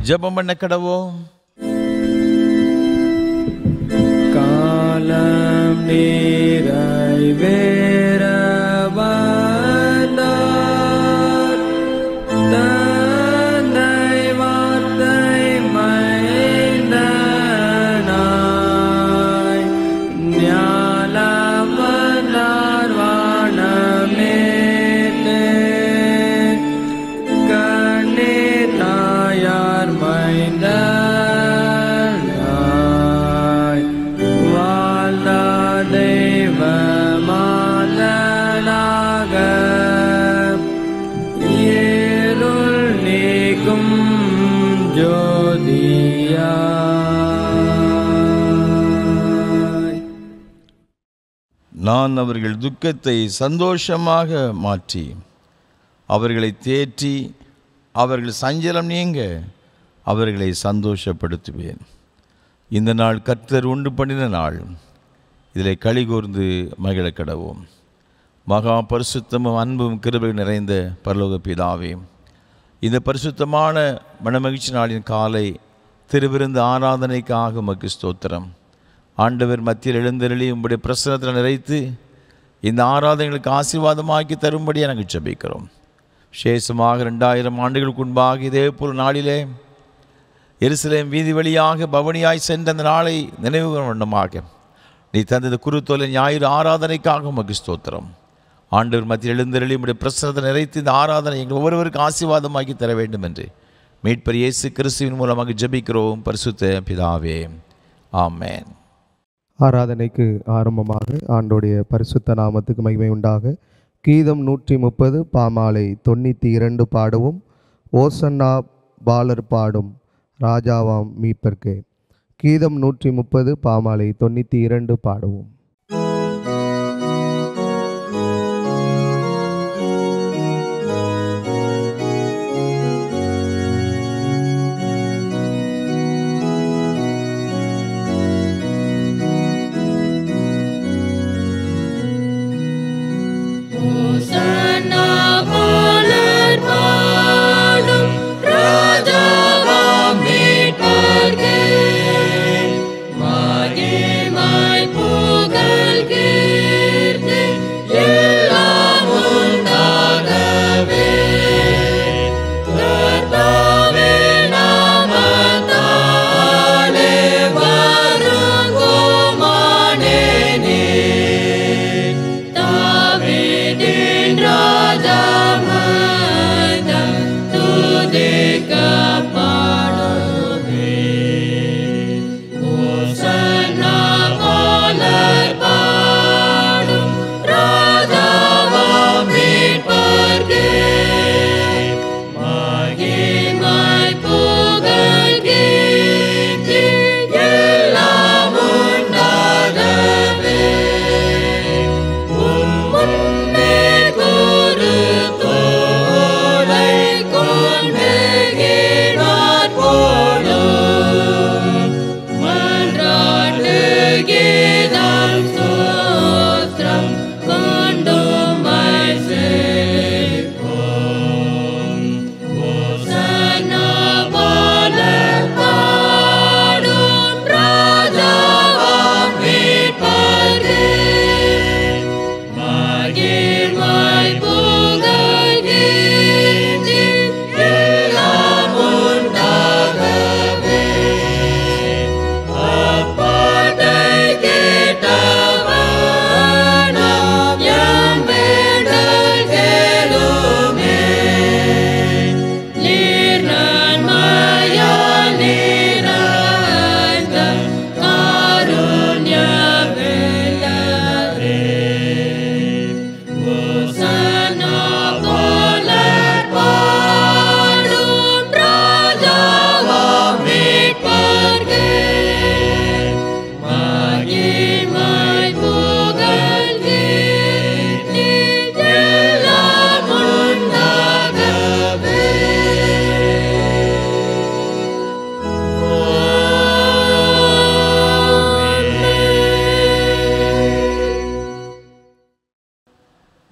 ஜெபம் பண்ண கடவோம். காலம் நிறைவேற வந்தார், தந்தை வார்த்தை மைந்தனாய், ஞானம் வந்தார் வானமேலே, கண்ணீர் தாயார் மைந்தனாய், வாழ்ந்தார் தெய்வ மாதனாக, இருள் நீக்கும் ஜோதியாய். நான் அவர்கள் துக்கத்தை சந்தோஷமாக மாற்றி அவர்களை தேற்றி அவர்கள் சஞ்சலம் நீங்க அவர்களை சந்தோஷப்படுத்துவேன். இந்த நாள் கர்த்தர் உண்டு பண்ணின நாள், இதில் களி கூர்ந்து மகிழ கடவோம். மகா பரிசுத்தமும் அன்பும் கிருபை நிறைந்த பரலோக பிதாவே, இந்த பரிசுத்தமான மனமகிழ்ச்சி நாளின் காலை திருவிருந்து ஆராதனைக்காக உமக்கு ஸ்தோத்திரம். ஆண்டவர் மத்தியில் எழுந்தருளி உங்களுடைய பிரசனத்தில் நிறைத்து இந்த ஆராதனைகளுக்கு ஆசீர்வாதமாக்கி தரும்படி நாங்கள் ஜெபிக்கிறோம். விசேஷமாக 2000 ஆண்டுகளுக்கு முன்பாக இதே போல் நாளிலே எருசலேம் வீதி வழியாக பவனியாய் சென்ற அந்த நாளை நினைவு வண்ணமாக நீ தந்தது குருத்தோலை ஞாயிறு ஆராதனைக்காக உமக்கு ஸ்தோத்திரம். ஆண்டவர் மத்தியில் எழுந்தருளி உங்களுடைய பிரசனத்தை நிறைத்து இந்த ஆராதனை எங்கள் ஒவ்வொருவருக்கும் ஆசீர்வாதமாக்கி தர வேண்டும் என்று மீட்பர் இயேசு கிறிஸ்துவின் மூலமாக ஜெபிக்கிறோம் பரிசுத்த பிதாவே, ஆமென். ஆராதனைக்கு ஆரம்பமாக ஆண்டோடைய பரிசுத்த நாமத்துக்கு மகிமை உண்டாக கீதம் 130 பாமாலை 92 பாடவும். ஓசன்னா பாலர் பாடும் ராஜாவாம் மீட்பர்க்கே. கீதம் 130 பாமாலை 92 பாடவும்.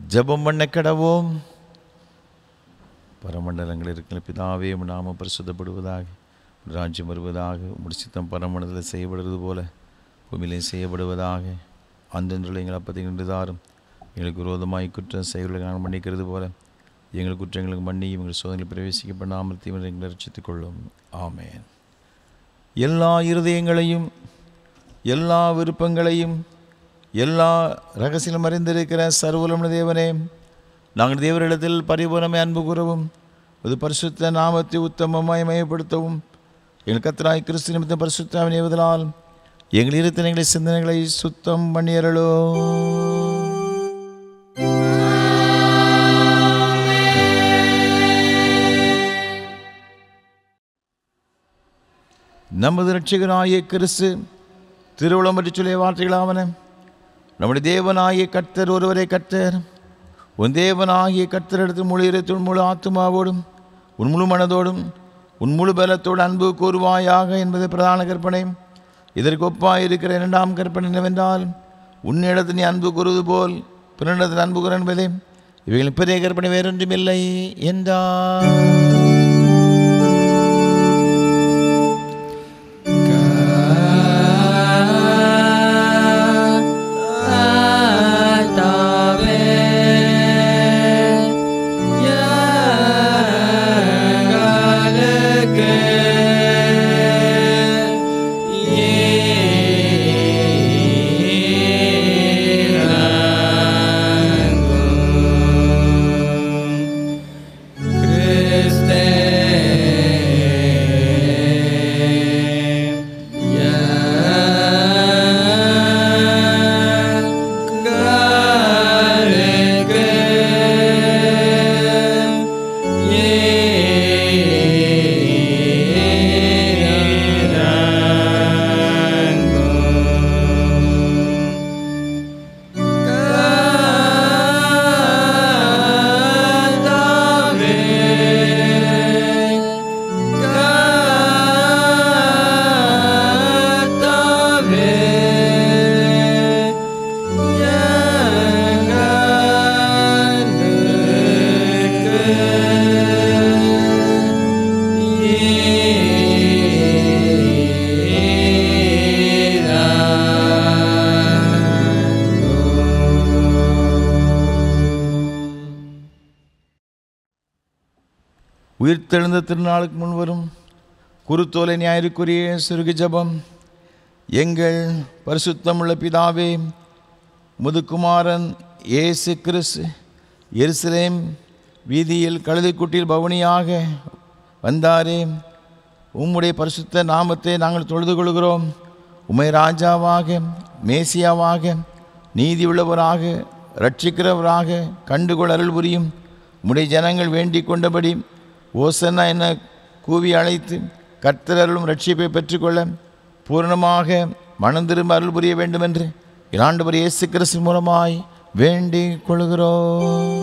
ஜெபம் பண்ண கடவோம். பரமண்டலங்கள் இருக்கிற பிதாவே, உம் நாமம் பரிசுத்தப்படுவதாக. ராஜ்யம் வருவதாக, உம்முடைய சித்தம் பரமண்டலத்தில் செய்யப்படுவது போல பூமியிலே செய்யப்படுவதாக. அன்றென்றுள்ள எங்கள் அப்பத்தை இன்று தாரும். எங்களுக்கு விரோதமாய் குற்றம் செயல்களை நாங்கள் மன்னிக்கிறது போல எங்கள் குற்றங்களுக்கு மன்னி எங்கள் சோதனையில் பிரவேசிக்கப்படாமல் தீவிர எங்களை ரட்சித்துக் கொள்ளும். ஆமேன். எல்லா இருதயங்களையும் எல்லா விருப்பங்களையும் எல்லா ரகசியம் அறிந்திருக்கிற சர்வவல்லமையுள்ள தேவனே, நாங்கள் தேவரிடத்தில் பரிபூரணமாய் அன்பு கூறவும் அது பரிசுத்த நாமத்தை உத்தமமாய் மயப்படுத்தவும் எங்கள் கர்த்தராகிய கிறிஸ்து நிமித்தம் பரிசுத்த ஆவியை ஏவுதலால் எங்கள் இருதயங்களை சிந்தனைகளை சுத்தம் பண்ணியருளோ. நமது இரட்சகராகிய கிறிஸ்து திருவுளம் பற்றி சொல்லிய வார்த்தைகளாவன: நம்முடைய தேவனாகிய கர்த்தர் ஒருவரே கர்த்தர். உன் தேவனாகிய கர்த்தரிடத்தில் முழு இதயத்தோடும் முழு ஆத்துமாவோடும் உன் முழு மனதோடும் உன் முழு பலத்தோடு அன்பு கூறுவாயாக என்பது பிரதான கற்பனை. இதற்கு ஒப்பாக இருக்கிற இரண்டாம் கற்பனை என்னவென்றால், உன்னிடத்தில் நீ அன்பு கூறுவது போல் பிறனிடத்தில் அன்பு கூற என்பதே. இவைகளின் பெரிய கற்பனை வேறொன்றுமில்லை என்றார். உயிர்த்தெழுந்த திருநாளுக்கு முன்வரும் குருத்தோலை ஞாயிற்றுக்குரிய சிறுகு ஜபம். எங்கள் பரிசுத்தமுள்ள பிதாவே, முதுகுமாரன் இயேசு கிறிஸ்து எருசலேம் வீதியில் கழுதைக்குட்டியில் பவனியாக வந்தாரே, உம்முடைய பரிசுத்த நாமத்தை நாங்கள் தொழுது கொள்கிறோம். உம்மை ராஜாவாக, மேசியாவாக, நீதி உள்ளவராக, ரட்சிக்கிறவராக கண்டுகொள் அருள் புரியும். உம்முடைய ஜனங்கள் வேண்டிக் கொண்டபடி ஓசன்னா என கூவி அழைத்து கர்த்தர் அருளும் ரட்சிப்பை பெற்றுக்கொள்ள பூரணமாக மனம் திரும்ப அருள் புரிய வேண்டுமென்று ஆண்டவர் இயேசு கிறிஸ்து மூலமாய் வேண்டிக் கொள்கிறோம்.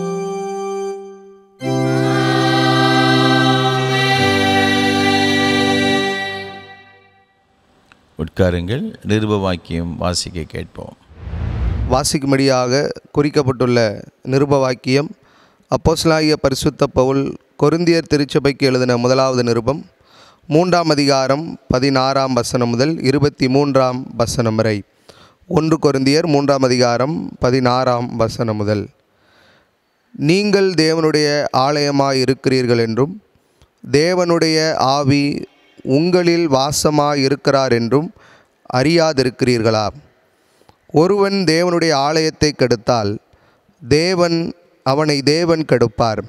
உட்காருங்கள். நிருப வாக்கியம் வாசிக்க கேட்போம். வாசிக்கும்படியாக குறிக்கப்பட்டுள்ள நிருப வாக்கியம் அப்போஸ்தலனாகிய பரிசுத்த பவுல் கொரிந்தியர் திருச்சபைக்கு எழுதின முதலாவது நிருபம் 3ஆம் அதிகாரம் 16ஆம் வசனம் முதல் 23ஆம் வசனம் வரை. 1 கொரிந்தியர் 3ஆம் அதிகாரம் 16ஆம் வசனம் முதல். நீங்கள் தேவனுடைய ஆலயமாய் இருக்கிறீர்கள் என்றும் தேவனுடைய ஆவி உங்களில் வாசமாய் இருக்கிறார் என்றும் அறியாதிருக்கிறீர்களா? ஒருவன் தேவனுடைய ஆலயத்தை கெடுத்தால் அவனை தேவன் கெடுப்பார்.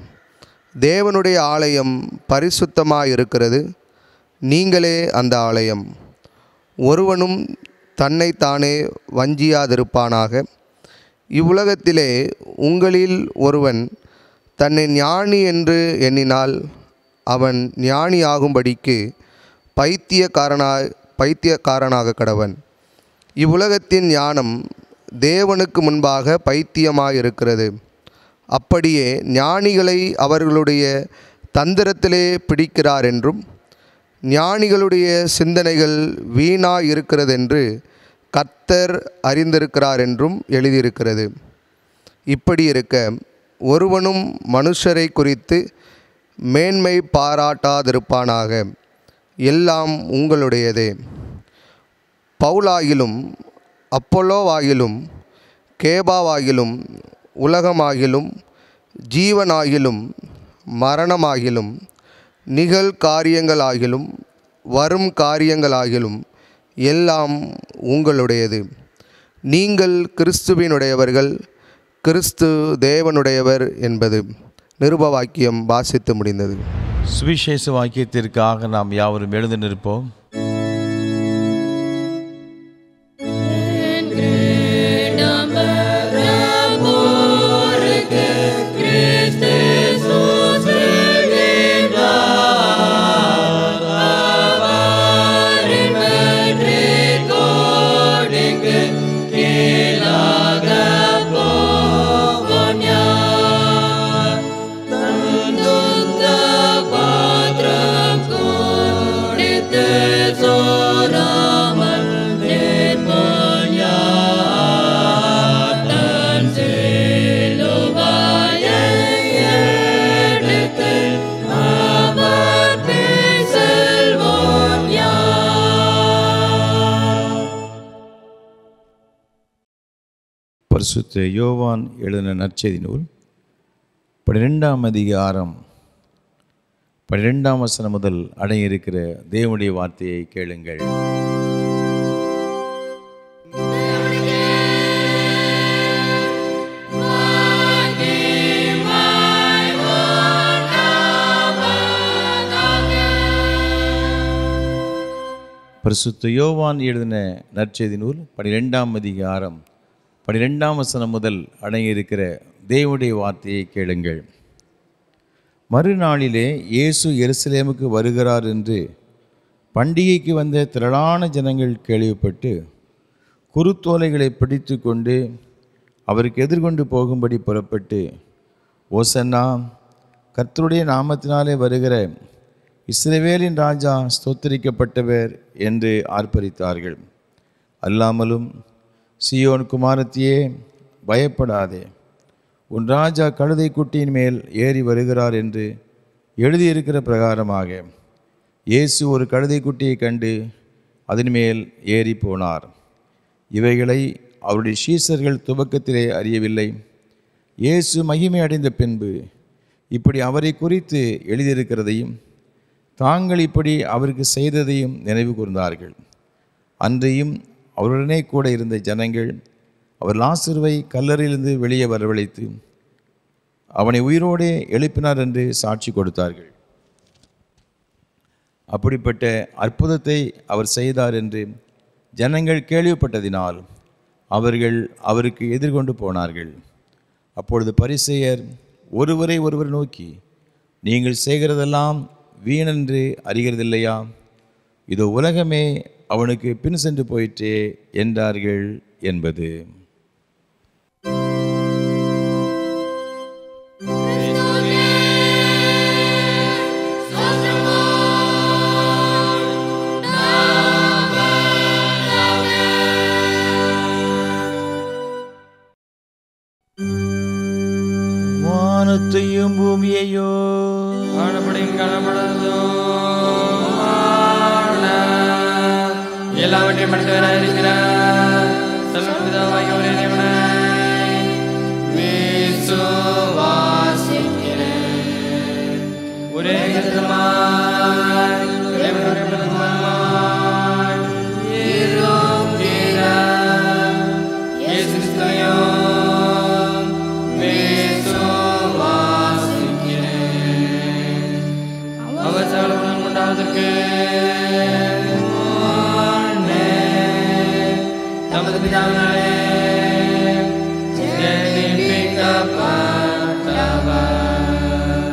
தேவனுடைய ஆலயம் பரிசுத்தமாய் இருக்கிறது, நீங்களே அந்த ஆலயம். ஒருவனும் தன்னைத்தானே வஞ்சியாதிருப்பானாக. இவ்வுலகத்திலே உங்களில் ஒருவன் தன்னை ஞானி என்று எண்ணினால் அவன் ஞானியாகும்படிக்கு பைத்தியக்காரனாக கடவன். இவ்வுலகத்தின் ஞானம் தேவனுக்கு முன்பாக பைத்தியமாயிருக்கிறது. அப்படியே ஞானிகளை அவர்களுடைய தந்திரத்திலே பிடிக்கிறார் என்றும் ஞானிகளுடைய சிந்தனைகள் வீணாய் இருக்கிறதென்று கர்த்தர் அறிந்திருக்கிறார் என்றும் எழுதியிருக்கிறது. இப்படி இருக்க ஒருவனும் மனுஷரை குறித்து மேன்மை பாராட்டாதிருப்பானாக. எல்லாம் உங்களுடையதே. பவுலாகிலும் அப்பொல்லோவாகிலும் கேபாவாகிலும் உலகமாகிலும் ஜீவனாகிலும் மரணமாகிலும் நிகழ் காரியங்களாகிலும் வரும் காரியங்களாகிலும் எல்லாம் உங்களுடையது. நீங்கள் கிறிஸ்துவினுடையவர்கள், கிறிஸ்து தேவனுடையவர் என்பது. நிருப வாக்கியம் வாசித்து முடிந்தது. சுவிசேஷ வாக்கியத்திற்காக நாம் யாவரும் எழுந்து நிற்போம். பரிசுத்த யோவான் எழுதின நற்செய்தி நூல் 12ஆம் அதிகாரம் 12ஆம் வசனம் முதல் அடங்கியிருக்கிற தேவனுடைய வார்த்தையை கேளுங்கள். பரிசுத்த யோவான் எழுதின நற்செய்தி நூல் 12ஆம் அதிகாரம் 12ஆம் வசனம் முதல் அடங்கியிருக்கிற தேவனுடைய வார்த்தையை கேளுங்கள். மறுநாளிலே இயேசு எருசலேமுக்கு வருகிறார் என்று பண்டிகைக்கு வந்த திரளான ஜனங்கள் கேள்விப்பட்டு குருத்தோலைகளை பிடித்து கொண்டு அவருக்கு எதிர்கொண்டு போகும்படி புறப்பட்டு, ஓசன்னா, கர்த்தருடைய நாமத்தினாலே வருகிற இஸ்ரவேலின் ராஜா ஸ்தோத்தரிக்கப்பட்டவர் என்று ஆர்ப்பரித்தார்கள். அல்லாமலும், சீயோன் குமாரத்தியே, பயப்படாதே, உன் ராஜா கழுதை குட்டியின் மேல் ஏறி வருகிறார் என்று எழுதியிருக்கிற பிரகாரமாக இயேசு ஒரு கழுதை குட்டியை கண்டு அதன் மேல் ஏறி போனார். இவைகளை அவருடைய சீஷர்கள் துவக்கத்திலே அறியவில்லை. இயேசு மகிமை அடைந்த பின்பு இப்படி அவரை குறித்து எழுதியிருக்கிறதையும் தாங்கள் இப்படி அவருக்கு செய்ததையும் நினைவு கூர்ந்தார்கள். அன்றையும் அவருடனே கூட இருந்த ஜனங்கள் அவர் லாசருவை கல்லறையிலிருந்து வெளியே வரவழைத்து அவனை உயிரோடே எழுப்பினார் என்று சாட்சி கொடுத்தார்கள். அப்படிப்பட்ட அற்புதத்தை அவர் செய்தார் என்று ஜனங்கள் கேள்விப்பட்டதினால் அவர்கள் அவருக்கு எதிர்கொண்டு போனார்கள். அப்பொழுது பரிசேயர் ஒருவரை ஒருவர் நோக்கி, நீங்கள் செய்கிறதெல்லாம் வீணென்று அறிகிறதில்லையா? இதோ உலகமே அவனுக்கு பின் சென்று போயிற்றே என்றார்கள் என்பது. வானத்தையும் பூமியையோ எல்லாவற்றையும் படைத்தவராக இருக்கிற சர்வபிதாவாகிய ஒரே தேவனை விசுவாசிக்கிறேன். ஒரே கர்த்தருமாய் தேவனுடைய பிரதமருமாய் இருக்கிற இயேசு கிறிஸ்துவையும் விசுவாசிக்கிறேன். அவர் சகல குணம் உண்டாவதற்கு தமது பிதாவினாலே ஜெனிப்பிக்கப்பட்டவர்,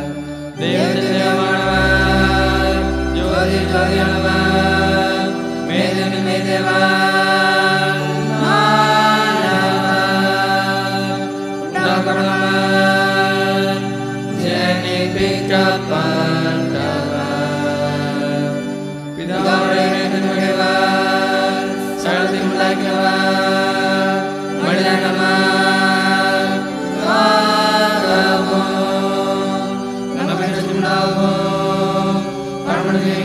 தேவனுடைய தேவமானவர், ஜோதி ஜோதியானவர், மேதனி மேதேவர், மாணவர், உண்டாக்கப்பட்டவர், ஜெனிப்பிக்கப்பட்டவர், பிதாவுடைய நேர்மையுடையவர், சகலத்தையும் உண்டாக்கினவர், மனிதனவர், காரவும் நம்ம பெற்றதுண்டாகவும் பரமனுக்கு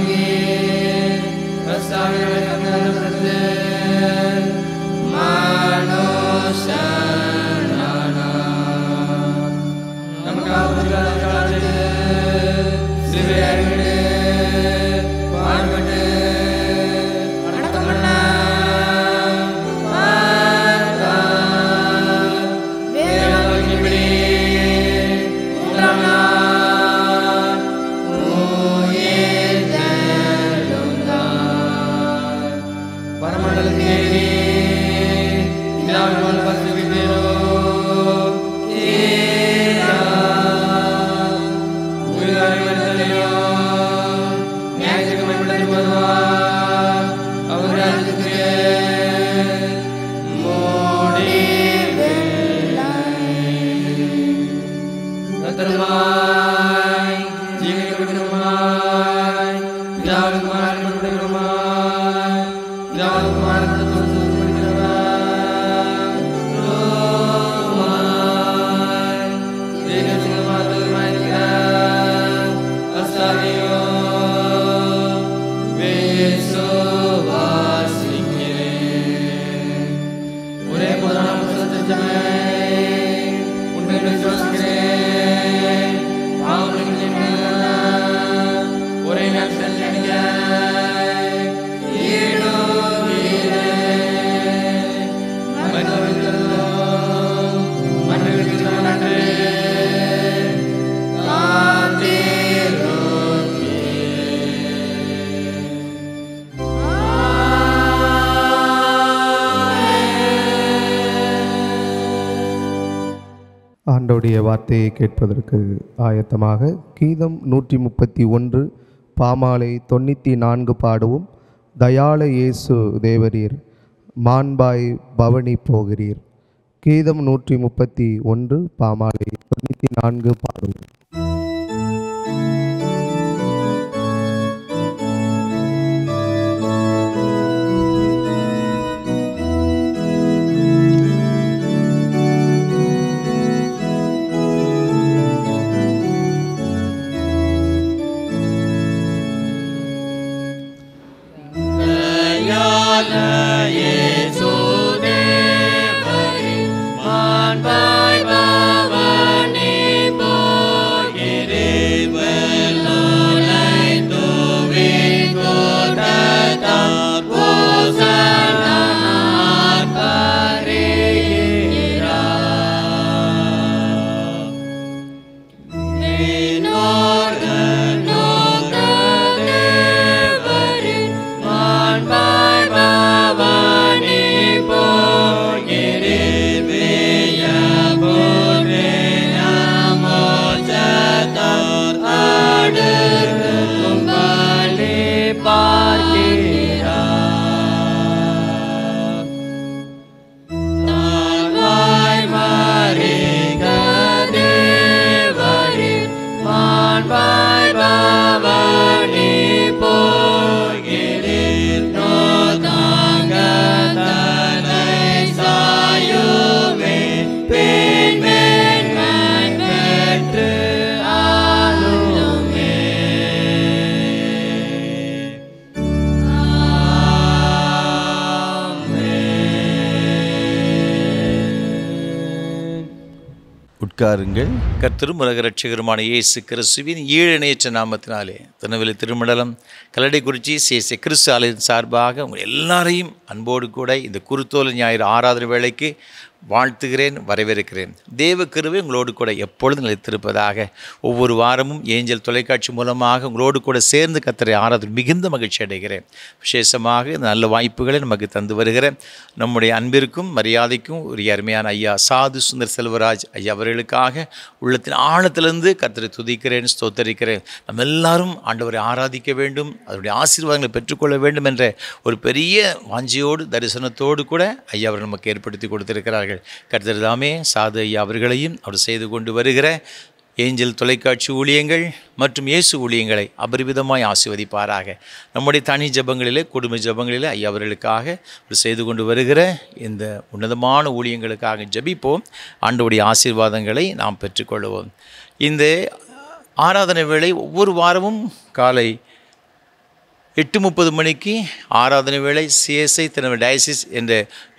ஆண்டவருடைய வார்த்தையை கேட்பதற்கு ஆயத்தமாக கீதம் 131 பாமாலை 94 பாடுவோம். தயாள இயேசு தேவரீர் மாண்பாய் பவனி போகிறீர். கீதம் 131 பாமாலை 94 பாடுவோம். உட்காருங்கள். கர்த்தரும் உலக இரட்சகருமான இயேசு கிறிஸ்துவின் ஈழநேற்ற நாமத்தினாலே திருநெல்வேலி திருமண்டலம் கல்லடைக்குறிச்சி சேச கிறிஸ்து ஆலயத்தின் சார்பாக உங்கள் எல்லாரையும் அன்போடு கூட இந்த குருத்தோலை ஞாயிறு ஆராதனை வேளைக்கு வாழ்த்துகிறேன், வரவேற்கிறேன். தேவ கிருபை உங்களோடு கூட எப்பொழுதும் நிலைத்திருப்பதாக. ஒவ்வொரு வாரமும் ஏஞ்சல் தொலைக்காட்சி மூலமாக உங்களோடு கூட சேர்ந்து கர்த்தரை ஆராதனை மிகுந்த மகிழ்ச்சி அடைகிறேன். விசேஷமாக இந்த நல்ல வாய்ப்புகளை நமக்கு தந்து வருகிறேன் நம்முடைய அன்பிற்கும் மரியாதைக்கும் ஒரு அருமையான ஐயா சாது சுந்தர் செல்வராஜ் ஐயா அவர்களுக்காக உள்ளத்தின் ஆழத்திலிருந்து கர்த்தரை துதிக்கிறேன், ஸ்தோத்தரிக்கிறேன். நம்ம எல்லாரும் ஆண்டவரை ஆராதிக்க வேண்டும், அதனுடைய ஆசீர்வாதங்களை பெற்றுக்கொள்ள வேண்டும் என்ற ஒரு பெரிய வாஞ்சியோடு தரிசனத்தோடு கூட ஐயா அவர்கள் நமக்கு ஏற்படுத்தி கொடுத்திருக்கிறார்கள். கர்த்தர் தாமே சாது ஐயா அவர்களையும் அவர் செய்து கொண்டு வருகிற ஏஞ்சல் தொலைக்காட்சி ஊழியங்கள் மற்றும் இயேசு ஊழியங்களை அபரிவிதமாய் ஆசீர்வதிப்பாராக. நம்முடைய தனி ஜபங்களிலே குடும்ப ஜபங்களிலே ஐயா அவர்களுக்காக செய்து கொண்டு வருகிற இந்த உன்னதமான ஊழியங்களுக்காக ஜபிப்போம். ஆண்டவருடைய ஆசீர்வாதங்களை நாம் பெற்றுக்கொள்வோம். இந்த ஆராதனை வேளை ஒவ்வொரு வாரமும் காலை 8:30 மணிக்கு ஆராதனை வேளை சிஎஸ்ஐ திருநெல்வேலி டயசிஸ் என்ற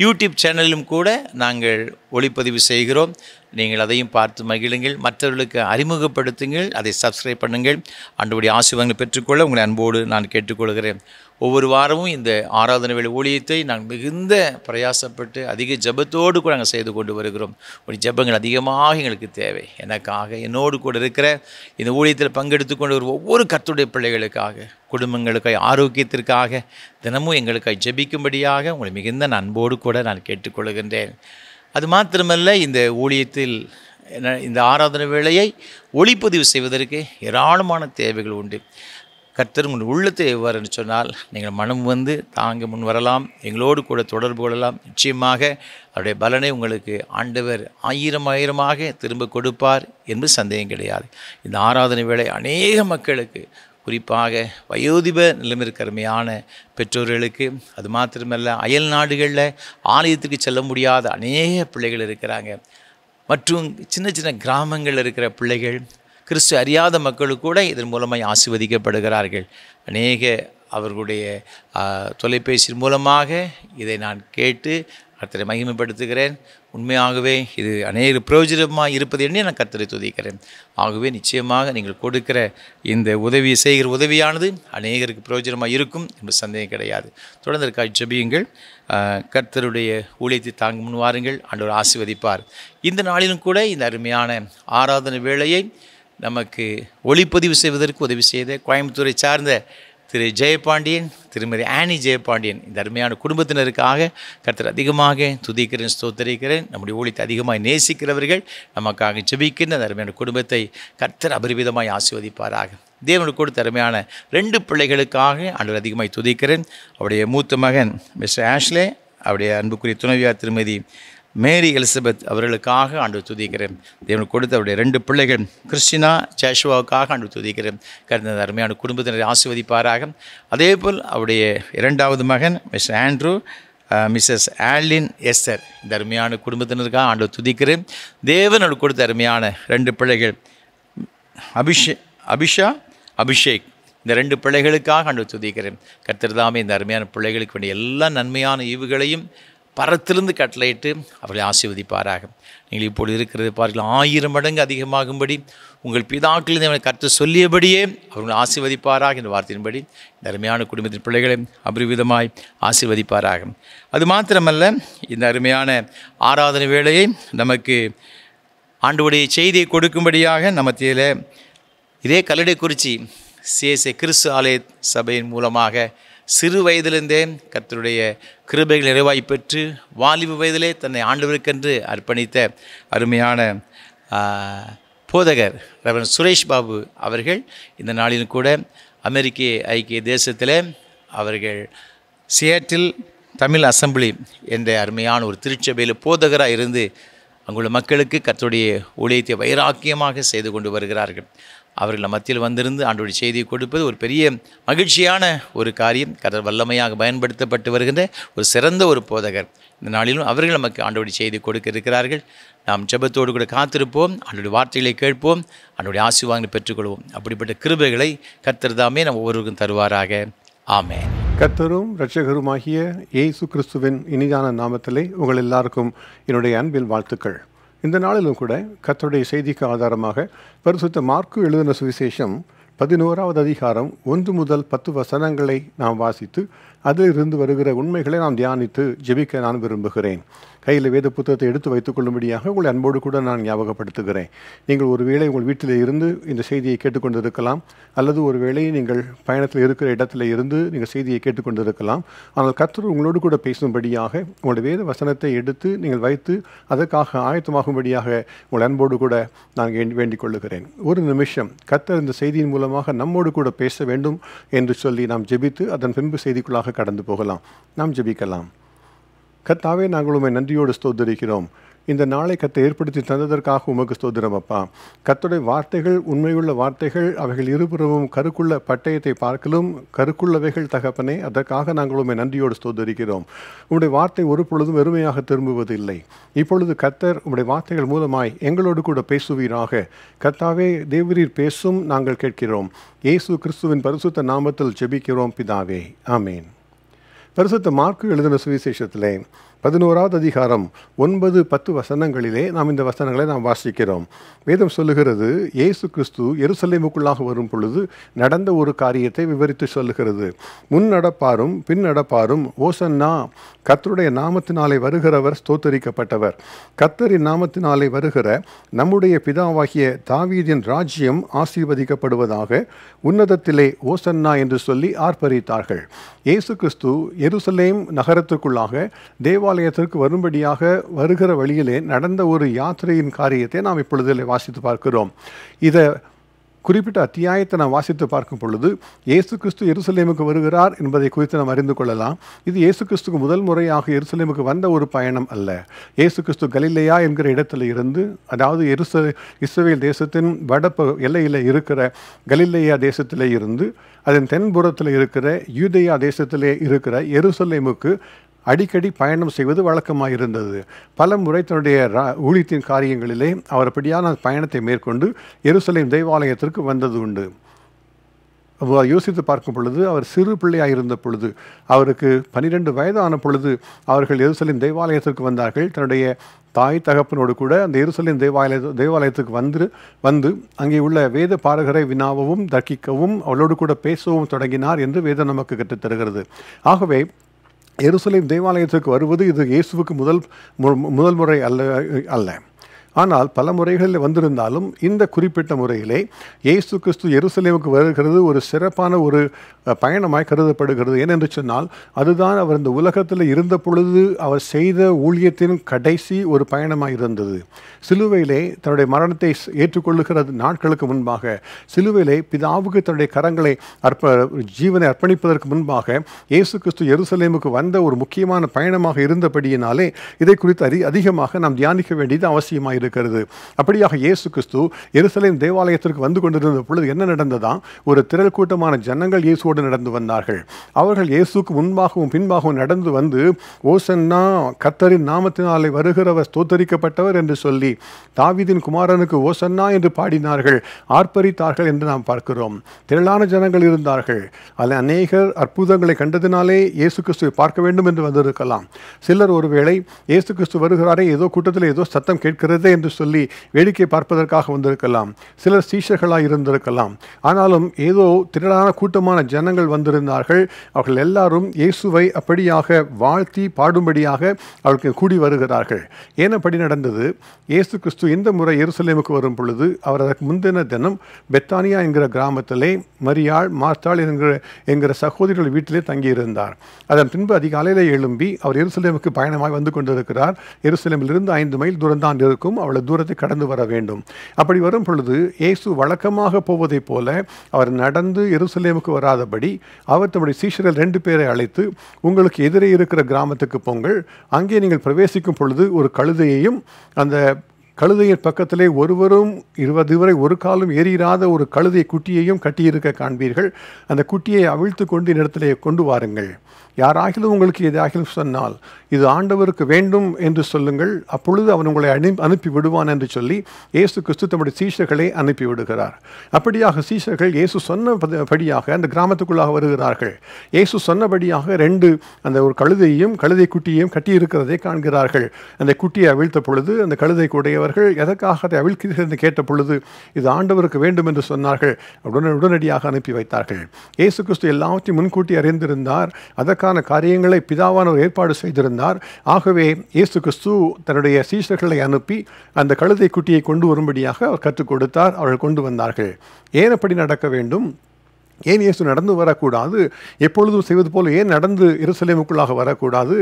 யூடியூப் சேனலிலும் கூட நாங்கள் ஒளிப்பதிவு செய்கிறோம். நீங்கள் அதையும் பார்த்து மகிழுங்கள், மற்றவர்களுக்கு அறிமுகப்படுத்துங்கள், அதை சப்ஸ்கிரைப் பண்ணுங்கள். ஆண்டவருடைய ஆசீர்வாதங்களை பெற்றுக்கொள்ள உங்களை அன்போடு நான் கேட்டுக்கொள்கிறேன். ஒவ்வொரு வாரமும் இந்த ஆராதனை வேளை ஊழியத்தை நாங்கள் மிகுந்த பிரயாசப்பட்டு அதிக ஜபத்தோடு கூட நாங்கள் செய்து கொண்டு வருகிறோம். ஒரு ஜபங்கள் அதிகமாக எங்களுக்கு தேவை. எனக்காக என்னோடு கூட இருக்கிற இந்த ஊழியத்தில் பங்கெடுத்து கொண்டு ஒரு ஒவ்வொரு கர்த்தருடைய பிள்ளைகளுக்காக, குடும்பங்களுக்காக, ஆரோக்கியத்திற்காக தினமும் எங்களுக்காக ஜபிக்கும்படியாக உங்களை மிகுந்த அன்போடு கூட நான் கேட்டுக்கொள்கின்றேன். அது மாத்திரமல்ல, இந்த ஊழியத்தில் இந்த ஆராதனை வேளையை ஒளிப்பதிவு செய்வதற்கு ஏராளமான தேவைகள் உண்டு. கர்த்தர் உங்கள் உள்ளத்தை எவ்வாறுன்னு சொன்னால் நீங்கள் மனம் வந்து தாங்க முன் வரலாம், எங்களோடு கூட தொடர்பு கொள்ளலாம். நிச்சயமாக அவருடைய பலனை உங்களுக்கு ஆண்டவர் ஆயிரமாக திரும்ப கொடுப்பார் என்பது சந்தேகம் கிடையாது. இந்த ஆராதனை வேளை அநேக மக்களுக்கு குறிப்பாக வயோதிப நிலைமை இருக்கிற அருமையான பெற்றோர்களுக்கு, அது மாத்திரமல்ல அயல் நாடுகளில் ஆலயத்துக்கு செல்ல முடியாத அநேக பிள்ளைகள் இருக்கிறாங்க. மற்றும் சின்ன சின்ன கிராமங்களில் இருக்கிற பிள்ளைகள், கிறிஸ்து அறியாத மக்களுக்கு கூட இதன் மூலமாக ஆசீர்வதிக்கப்படுகிறார்கள். அநேக அவர்களுடைய தொலைபேசி மூலமாக இதை நான் கேட்டு கர்த்தரை மகிமைப்படுத்துகிறேன். உண்மையாகவே இது அநேக பிரயோஜனமாக இருப்பது எண்ணி நான் கர்த்தரை துதிக்கிறேன். ஆகவே நிச்சயமாக நீங்கள் கொடுக்கிற இந்த உதவி செய்கிற உதவியானது அநேகருக்கு பிரயோஜனமாக இருக்கும் என்று சந்தேகம் கிடையாது. தொடர்ந்து ஜெபியுங்கள். கர்த்தருடைய ஊழியத்தை தாங்க முன் வாருங்கள். ஆண்டவர் ஆசீர்வதிப்பார். இந்த நாளிலும் கூட இந்த அருமையான ஆராதனை வேளையை நமக்கு ஒளிப்பதிவு செய்வதற்கு உதவி செய்த கோயம்புத்தூரை சார்ந்த திரு ஜெயபாண்டியன், திருமதி ஆனி ஜெயபாண்டியன், இந்த அருமையான குடும்பத்தினருக்காக கர்த்தர் அதிகமாக துதிக்கிறேன், ஸ்தோத்தரிக்கிறேன். நம்முடைய ஊழியத்தை அதிகமாக நேசிக்கிறவர்கள் நமக்காக ஜெபிக்கின்ற அந்த அருமையான குடும்பத்தை கர்த்தர் அபரிவிதமாய் ஆசீர்வதிப்பாராக. தேவனுக்கு கொடுத்த அருமையான 2 பிள்ளைகளுக்காக ஆண்டவர் அதிகமாக துதிக்கிறேன். அவருடைய மூத்த மகன் மிஸ்டர் ஆஷ்லே, அவருடைய அன்புக்குரிய துணைவியார் திருமதி மேரி எலிசபெத் அவர்களுக்காக ஆண்டவர் துதிக்கிறேன். தேவனுக்கு கொடுத்த அவருடைய 2 பிள்ளைகள் கிறிஸ்டினா ஜாஷுவாவுக்காக ஆண்டவர் துதிக்கிறேன். கர்த்தர் அருமையான குடும்பத்தினரை ஆசீர்வதிப்பாராக. அதேபோல் அவருடைய 2வது மகன் மிஸ்டர் ஆண்ட்ரூ, மிஸ்ஸஸ் ஆலின் எஸ்தர், இந்த அருமையான குடும்பத்தினருக்காக ஆண்டவர் துதிக்கிறேன். தேவனுக்கு கொடுத்த அருமையான 2 பிள்ளைகள் அபிஷேக், இந்த 2 பிள்ளைகளுக்காக ஆண்டவர் துதிக்கிறேன். கர்த்தர் தாமே இந்த அருமையான பிள்ளைகளுக்கு வேண்டிய எல்லா நன்மையான ஈவுகளையும் பரத்திலிருந்து கட்டளையிட்டு அவர்களை ஆசீர்வதிப்பாராக. நீங்கள் இப்பொழுது இருக்கிறது பாருங்கள், 1000 மடங்கு அதிகமாகும்படி உங்கள் பிதாக்களில் அவனை கர்த்தர் சொல்லியபடியே அவர்களை ஆசீர்வதிப்பாராக என்ற வார்த்தையின்படி இந்த அருமையான குடும்பத்தின் பிள்ளைகளை அபரிவிதமாய் ஆசீர்வதிப்பாராக. அது மாத்திரமல்ல, இந்த அருமையான ஆராதனை வேளையை நமக்கு ஆண்டவருடைய செய்தியை கொடுக்கும்படியாக நம்ம மத்தியில் இதே கல்லடைக்குறிச்சி சிஎஸ்ஐ கிறிஸ்து ஆலய சபையின் மூலமாக சிறு வயதிலிருந்தே கர்த்தருடைய கிருபைகள் நிறைவாய் பெற்று வாலிப வயதிலே தன்னை ஆண்டவருக்கென்று அர்ப்பணித்த அருமையான போதகர் ரெவரண்ட் சுரேஷ் பாபு அவர்கள் இந்த நாளிலும் கூட அமெரிக்க ஐக்கிய தேசத்தில் அவர்கள் சியாட்டில் தமிழ் அசம்பிளி என்ற அருமையான ஒரு திருச்சபையில் போதகராக இருந்து அங்குள்ள மக்களுக்கு கர்த்தருடைய ஊழியத்தை வைராக்கியமாக செய்து கொண்டு வருகிறார்கள். அவர்கள் மத்தியில் வந்திருந்து ஆண்டவருடைய செய்தியை கொடுப்பது ஒரு பெரிய மகிழ்ச்சியான ஒரு காரியம். கர்த்தர் வல்லமையாக பயன்படுத்தப்பட்டு வருகின்ற ஒரு சிறந்த ஒரு போதகர். இந்த நாளிலும் அவர்கள் நமக்கு ஆண்டவருடைய செய்தி கொடுக்க இருக்கிறார்கள். நாம் ஜெபத்தோடு கூட காத்திருப்போம், ஆண்டவருடைய வார்த்தைகளை கேட்போம், ஆண்டவருடைய ஆசீர்வாதங்களை பெற்றுக்கொள்வோம். அப்படிப்பட்ட கிருபைகளை கர்த்தர் தாமே நம்ம ஒவ்வொருவருக்கும் தருவாராக. ஆமென். கர்த்தரும் இரட்சகருமாகிய இயேசு கிறிஸ்துவின் இனிதான நாமத்திலே உங்கள் எல்லாருக்கும் என்னுடைய அன்பின் வாழ்த்துக்கள். இந்த நாளிலும் கூட கர்த்தருடைய செய்திக்கு ஆதாரமாக பரிசுத்த மார்க்கு எழுதின சுவிசேஷம் 11வது அதிகாரம் 1 முதல் 10 வசனங்களை நாம் வாசித்து அதிலிருந்து வருகிற உண்மைகளை நாம் தியானித்து ஜெபிக்க நான் விரும்புகிறேன். கையில் வேத புத்தகத்தை எடுத்து வைத்துக் கொள்ளும்படியாக உங்களை அன்போடு கூட நான் ஞாபகப்படுத்துகிறேன். நீங்கள் ஒருவேளை உங்கள் வீட்டில் இருந்து இந்த செய்தியை கேட்டுக்கொண்டிருக்கலாம், அல்லது ஒருவேளை நீங்கள் பயணத்தில் இருக்கிற இடத்துல இருந்து நீங்கள் செய்தியை கேட்டுக்கொண்டிருக்கலாம். ஆனால் கர்த்தர் உங்களோடு கூட பேசும்படியாக உங்களுடைய வேத வசனத்தை எடுத்து நீங்கள் வைத்து அதற்காக ஆயத்தமாகும்படியாக உங்கள் அன்போடு கூட நான் வேண்டிக் கொள்ளுகிறேன். ஒரு நிமிஷம் கர்த்தர் இந்த செய்தியின் மூலமாக நம்மோடு கூட பேச வேண்டும் என்று சொல்லி நாம் ஜெபித்து அதன் பின்பு செய்திக்குள்ளாக கடந்து போகலாம். நாம் ஜெபிக்கலாம். கர்த்தாவே, நாங்கள் உம்மை நன்றியோடு ஸ்தோத்திரிக்கிறோம். இந்த நாளை கர்த்தர் ஏற்படுத்தி தந்ததற்காக உமக்கு ஸ்தோத்திரம் அப்பா. கர்த்தருடைய வார்த்தைகள் உண்மையுள்ள வார்த்தைகள், அவைகள் இருபுறமும் கருக்குள்ள பட்டயத்தை பார்க்கலும் கருக்குள்ளவைகள் தகப்பனே. அதற்காக நாங்கள் உம்மை நன்றியோடு ஸ்தோத்திரிக்கிறோம். உம்முடைய வார்த்தை ஒரு பொழுதும் வெறுமையாக திரும்புவதில்லை. இப்பொழுது கர்த்தர் உம்முடைய வார்த்தைகள் மூலமாய் எங்களோடு கூட பேசுவீராக. கர்த்தாவே, தேவரீர் பேசும், நாங்கள் கேட்கிறோம். இயேசு கிறிஸ்துவின் பரிசுத்த நாமத்தில் ஜெபிக்கிறோம் பிதாவே, ஆமேன். பரிசுத்த மார்க்கு எழுதின சுவிசேஷத்திலே 11வது அதிகாரம் 9-10 வசனங்களிலே நாம் இந்த வசனங்களை நாம் வாசிக்கிறோம். வேதம் சொல்லுகிறது, இயேசு கிறிஸ்து எருசலேமுக்குள்ளாக வரும் பொழுது நடந்த ஒரு காரியத்தை விவரித்து சொல்லுகிறது. முன் நடப்பாரும் பின் நடப்பாரும் ஓசன்னா, கர்த்தருடைய நாமத்தினாலே வருகிறவர் ஸ்தோத்தரிக்கப்பட்டவர். கர்த்தரின் நாமத்தினாலே வருகிற நம்முடைய பிதாவாகிய தாவீதின் ராஜ்யம் ஆசீர்வதிக்கப்படுவதாக உன்னதத்திலே ஓசன்னா என்று சொல்லி ஆர்ப்பரித்தார்கள். இயேசு கிறிஸ்து எருசலேம் நகரத்திற்குள்ளாக தேவாலயத்திற்கு வரும்படியாக வருகிற வழியிலே நடந்த ஒரு யாத்திரையின் காரியத்தை நாம் இப்பொழுதிலே வாசித்து பார்க்கிறோம். இதை குறிப்பிட்ட அத்தியாயத்தை நாம் வாசித்து பார்க்கும் பொழுது இயேசு கிறிஸ்து எருசலேமுக்கு வருகிறார் என்பதை குறித்து நாம் அறிந்து கொள்ளலாம். இது இயேசு கிறிஸ்துக்கு முதல் முறையாக எருசலேமுக்கு வந்த ஒரு பயணம் அல்ல. இயேசு கிறிஸ்து கலிலேயா என்கிற இடத்துல இருந்து, அதாவது இஸ்ரவேல் தேசத்தின் எல்லையில் இருக்கிற கலிலேயா தேசத்திலே இருந்து, அதன் தென்புறத்தில் இருக்கிற யூதேயா தேசத்திலே இருக்கிற எருசலேமுக்கு அடிக்கடி பயணம் செய்வது வழக்கமாக இருந்தது. பல முறை தன்னுடைய ஊழியத்தின் காரியங்களிலே அவர் அப்படியான பயணத்தை மேற்கொண்டு எருசலேம் தேவாலயத்திற்கு வந்தது உண்டு. யோசித்து பார்க்கும் பொழுது, அவர் சிறு பிள்ளையாக இருந்த பொழுது, அவருக்கு 12 வயதான பொழுது அவர்கள் எருசலேம் தேவாலயத்திற்கு வந்தார்கள். தன்னுடைய தாய் தகப்பனோடு கூட அந்த எருசலேம் தேவாலயத்துக்கு வந்து அங்கே உள்ள வேத பாரகரை வினாவவும் தர்க்கிக்கவும் அவளோடு கூட பேசவும் தொடங்கினார் என்று வேதம் நமக்கு கற்றுத்தருகிறது. ஆகவே எருசலேம் தேவாலயத்திற்கு வருவது இது இயேசுவுக்கு முதல் முறை அல்ல. ஆனால் பல முறைகளில் வந்திருந்தாலும் இந்த குறிப்பிட்ட முறையிலே இயேசு கிறிஸ்து எருசலேமுக்கு வருகிறது ஒரு சிறப்பான ஒரு பயணமாய் கருதப்படுகிறது. ஏனென்று சொன்னால், அதுதான் அவர் இந்த உலகத்தில் இருந்த பொழுது அவர் செய்த ஊழியத்தின் கடைசி ஒரு பயணமாக இருந்தது. சிலுவையிலே தன்னுடைய மரணத்தை ஏற்றுக்கொள்ளுகிற நாட்களுக்கு முன்பாக, சிலுவையிலே பிதாவுக்கு தன்னுடைய கரங்களை ஜீவனை அர்ப்பணிப்பதற்கு முன்பாக இயேசு கிறிஸ்து எருசலேமுக்கு வந்த ஒரு முக்கியமான பயணமாக இருந்தபடியினாலே இதை குறித்து அதிகமாக நாம் தியானிக்க வேண்டியது அவசியமாக இருக்கிறது. அப்படியாக இயேசு கிறிஸ்து எருசலேம் தேவாலயத்திற்கு வந்து கொண்டிருந்த பொழுது என்ன நடந்ததாம்? ஒரு திரள் கூட்டமான ஜனங்கள் இயேசுவோடு நடந்து வந்தார்கள். அவர்கள் இயேசுக்கு முன்பாகவும் பின்பாகவும் நடந்து வந்து, ஓசன்னா, கர்த்தரின் நாமத்தினாலே வருகிறவர் ஸ்தோத்தரிக்கப்பட்டவர் என்று சொல்லி, தாவீதின் குமாரனுக்கு ஓசன்னா என்று பாடினார்கள், ஆர்ப்பரித்தார்கள் என்று நாம் பார்க்கிறோம். திரளான ஜனங்கள் இருந்தார்கள். அதில் அநேகர் அற்புதங்களை கண்டதினாலே இயேசு கிறிஸ்துவை பார்க்க வேண்டும் என்று வந்திருக்கலாம். சிலர் ஒருவேளை இயேசு கிறிஸ்து வருகிறாரே, ஏதோ கூட்டத்தில் ஏதோ சத்தம் கேட்கிறது என்று சொல்லி வேடிக்கை பார்ப்பதற்காக வந்திருக்கலாம். சிலர் சீஷர்களாக இருந்திருக்கலாம். ஆனாலும் ஏதோ திரளான கூட்டமான ஜனங்கள் வந்திருந்தார்கள். அவர்கள் எல்லாரும் இயேசுவை அப்படியாக வாழ்த்தி பாடும்படியாக அவர்கள் கூடி வருகிறார்கள். ஏன் அப்படி நடந்தது? இயேசு கிறிஸ்து இந்த முறை எருசலேமுக்கு வரும் பொழுது அவர் அதற்கு முந்தின தினம் பெத்தானியா என்கிற கிராமத்திலே மரியாள், மார்த்தாள் என்கிற சகோதரிகள் வீட்டிலே தங்கியிருந்தார். அதன் பின்பு அதிகாலையிலே எழும்பி அவர் எருசலேமுக்கு பயணமாக வந்து கொண்டிருக்கிறார். எருசலேமிலிருந்து 5 மைல் தூரம்தான் இருக்கும். அவ்வளவு தூரத்தை கடந்து வர வேண்டும். அப்படி வரும் பொழுது இயேசு வழக்கமாக போவதைப் போல அவர் நடந்து எருசலேமுக்கு வராதபடி அவர் தம்முடைய சீஷர்கள் 2 பேரை அழைத்து, உங்களுக்கு எதிரே இருக்கிற கிராமத்துக்கு போங்கள், அங்கே நீங்கள் பிரவேசிக்கும் பொழுது ஒரு கழுதையையும், அந்த கழுதையின் பக்கத்திலே ஒருவரும் 20 வரை ஒரு காலம் ஏறிராத ஒரு கழுதை குட்டியையும் கட்டியிருக்க காண்பீர்கள். அந்த குட்டியை அவிழ்த்து கொண்டு இடத்திலே கொண்டு வாருங்கள். யாராகிலும் உங்களுக்கு எதாகிலும் சொன்னால் இது ஆண்டவருக்கு வேண்டும் என்று சொல்லுங்கள், அப்பொழுது அவன் உங்களை அனுப்பி விடுவான் என்று சொல்லி இயேசு கிறிஸ்து தம்முடைய சீஷர்களை அனுப்பி விடுகிறார். அப்படியாக சீஷர்கள் இயேசு சொன்னபடியாக அந்த கிராமத்துக்குள்ளாக வருகிறார்கள். இயேசு சொன்னபடியாக 2 அந்த ஒரு கழுதையையும் கழுதை குட்டியையும் கட்டியிருக்கிறதை காண்கிறார்கள். அந்த குட்டியை அவிழ்த்த பொழுது அந்த கழுதை உடையவர்கள் எதற்காக அதை அவிழ்க்கிறீர்கள் என்று கேட்ட பொழுது இது ஆண்டவருக்கு வேண்டும் என்று சொன்னார்கள். உடனடியாக அனுப்பி வைத்தார்கள். இயேசு கிறிஸ்து எல்லாவற்றையும் முன்கூட்டி அறிந்திருந்தார். அதற்கான காரியங்களை பிதாவானவர் ஏற்பாடு செய்திருந்தார். ஆகவே இயேசு கிறிஸ்து தன்னுடைய சீஷர்களை அனுப்பி அந்த கழுதை குட்டியை கொண்டு வரும்படியாக அவர் கற்றுக் கொடுத்தார். அவர்கள் கொண்டு வந்தார்கள். ஏன் அப்படி நடக்க வேண்டும்? ஏன் இயேசு நடந்து வரக்கூடாது? எப்பொழுதும் செய்வது போல ஏன் நடந்து எருசலேமுக்குள்ளாக வரக்கூடாது?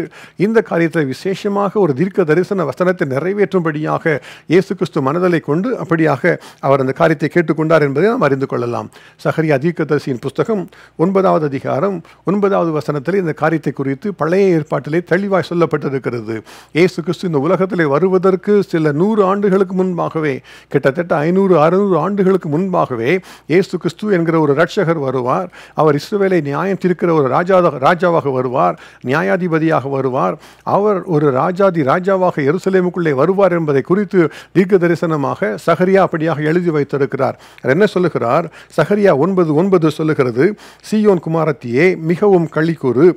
இந்த காரியத்தில் விசேஷமாக ஒரு தீர்க்க தரிசன வசனத்தை நிறைவேற்றும்படியாக இயேசு கிறிஸ்து மனதலை கொண்டு அப்படியாக அவர் அந்த காரியத்தை கேட்டுக்கொண்டார் என்பதை நாம் அறிந்து கொள்ளலாம். சகரியா தீர்க்கதரிசியின் புஸ்தகம் 9வது அதிகாரம் 9வது வசனத்தில் இந்த காரியத்தை குறித்து பழைய ஏற்பாட்டிலே தெளிவாய் சொல்லப்பட்டிருக்கிறது. இயேசு கிறிஸ்து இந்த உலகத்திலே வருவதற்கு சில 100 ஆண்டுகளுக்கு முன்பாகவே, கிட்டத்தட்ட 500-600 ஆண்டுகளுக்கு முன்பாகவே இயேசு கிறிஸ்து என்கிற ஒரு இரட்சகர் வருவார். அவர் இஸ்ரவேலை நியாயம் தீர்க்கிற ஒரு ராஜாவாக வருவார், நியாயாதிபதியாக வருவார். அவர் ஒரு ராஜாவாக எருசலேமுக்குள்ளே வருவார் என்பதை குறித்து தீர்க்க தரிசனமாக சகரியா அப்படியாக எழுதி வைத்திருக்கிறார். என்ன சொல்லுகிறார்? சகரியா 9:9 சொல்லுகிறது, சீயோன் குமாரத்தியே மிகவும் களிக்கூறு,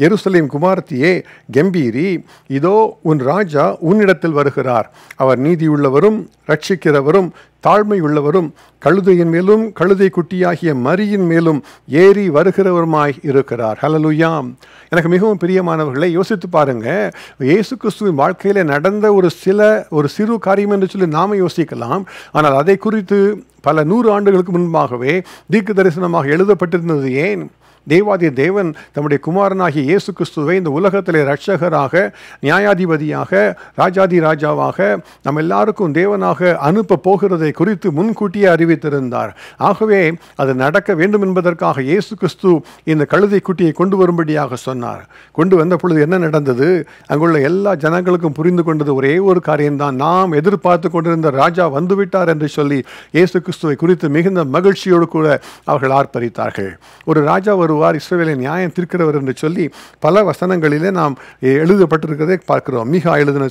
எருசலேம் குமாரத்தியே கம்பீரி, இதோ உன் ராஜா உன்னிடத்தில் வருகிறார். அவர் நீதியுள்ளவரும் ரட்சிக்கிறவரும் தாழ்மை உள்ளவரும் கழுதையின் மேலும் கழுதை குட்டியாகிய மரியின் மேலும் ஏறி வருகிறவருமாய் இருக்கிறார். ஹல்லேலூயா. எனக்கு மிகவும் பிரியமானவர்களை, யோசித்து பாருங்க. இயேசு கிறிஸ்துவின் வாழ்க்கையில நடந்த ஒரு சிறு காரியம் என்று சொல்லி நாம யோசிக்கலாம். ஆனால் அதை குறித்து பல 100 ஆண்டுகளுக்கு முன்பாகவே தீர்க்க தரிசனமாக எழுதப்பட்டிருந்தது. ஏன்? தேவாதி தேவன் தம்முடைய குமாரனாகிய இயேசு கிறிஸ்துவை இந்த உலகத்திலே இரட்சகராக, நியாயாதிபதியாக, ராஜாதி ராஜாவாக, நம்ம எல்லாருக்கும் தேவனாக அனுப்ப போகிறதை குறித்து முன்கூட்டியே அறிவித்திருந்தார். ஆகவே அது நடக்க வேண்டும் என்பதற்காக இயேசு கிறிஸ்து இந்த கழுதை குட்டியை கொண்டு வரும்படியாக சொன்னார். கொண்டு வந்த பொழுது என்ன நடந்தது? அங்குள்ள எல்லா ஜனங்களுக்கும் புரிந்து கொண்டது ஒரே ஒரு காரியம்தான், நாம் எதிர்பார்த்து கொண்டிருந்த ராஜா வந்துவிட்டார் என்று சொல்லி இயேசு கிறிஸ்துவை குறித்து மிகுந்த மகிழ்ச்சியோடு கூட அவர்கள் ஆர்ப்பரித்தார்கள். ஒரு ராஜா வருவார், இஸ்ரவேலை நியாயம் தீர்க்கிறவர் என்று சொல்லி பல வசனங்களிலே நாம் எழுதப்பட்டிருக்கிறதை பார்க்கிறோம். மீகா எழுதின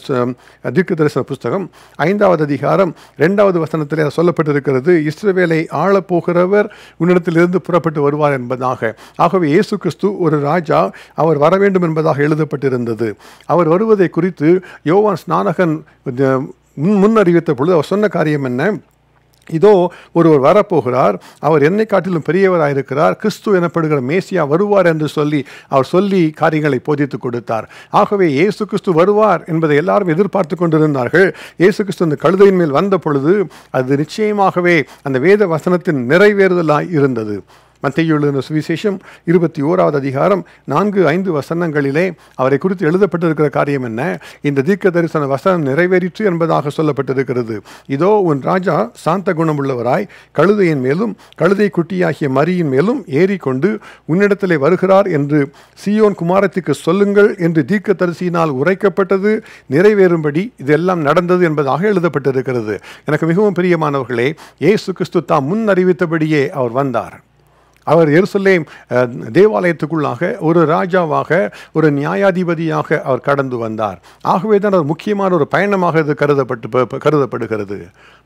தீர்க்கதரிசன புஸ்தகம் 5வது அதிகாரம் 2வது வசனத்திலே சொல்லப்பட்டிருக்கிறது, இஸ்ரவேலை ஆளப்போகிறவர் உன்னிடத்திலிருந்து புறப்பட்டு வருவார் என்பதாக. ஆகவே இயேசு கிறிஸ்து ஒரு ராஜா, அவர் வர வேண்டும் என்பதாக எழுதப்பட்டிருந்தது. அவர் வருவதை குறித்து யோவான் ஸ்நானகன் முன்னறிவித்த பொழுது அவர் சொன்ன காரியம் என்ன? இதோ ஒருவர் வரப்போகிறார், அவர் என்னை காட்டிலும் பெரியவராயிருக்கிறார், கிறிஸ்து எனப்படுகிற மேசியா வருவார் என்று அவர் சொல்லி காரியங்களை போதித்து கொடுத்தார். ஆகவே இயேசு கிறிஸ்து வருவார் என்பதை எல்லாரும் எதிர்பார்த்து கொண்டிருந்தார்கள். இயேசு கிறிஸ்து அந்த கழுதையின் மேல் வந்த பொழுது அது நிச்சயமாகவே அந்த வேத வசனத்தின் நிறைவேறுதலாய் இருந்தது. மத்தேயு எழுதின சுவிசேஷம் 21வது அதிகாரம் 4-5 வசனங்களிலே அவரை குறித்து எழுதப்பட்டிருக்கிற காரியம் என்ன? இந்த தீர்க்க தரிசன வசனம் நிறைவேறிற்று என்பதாக சொல்லப்பட்டிருக்கிறது. இதோ உன் ராஜா சாந்த குணமுள்ளவராய் கழுதையின் மேலும் கழுதை குட்டியாகிய மரியின் மேலும் ஏறிக்கொண்டு உன்னிடத்திலே வருகிறார் என்று சீயோன் குமாரத்திற்கு சொல்லுங்கள் என்று தீர்க்க தரிசியினால் உரைக்கப்பட்டது நிறைவேறும்படி இதெல்லாம் நடந்தது என்பதாக எழுதப்பட்டிருக்கிறது. எனக்கு மிகவும் பிரியமானவர்களே, இயேசு கிறிஸ்து தாம் முன் அறிவித்தபடியே அவர் வந்தார். அவர் எருசலேம் தேவாலயத்துக்குள்ளாக ஒரு ராஜாவாக, ஒரு நியாயாதிபதியாக அவர் கடந்து வந்தார். ஆகவே தான் அவர் முக்கியமான ஒரு பயணமாக இது கருதப்படுகிறது.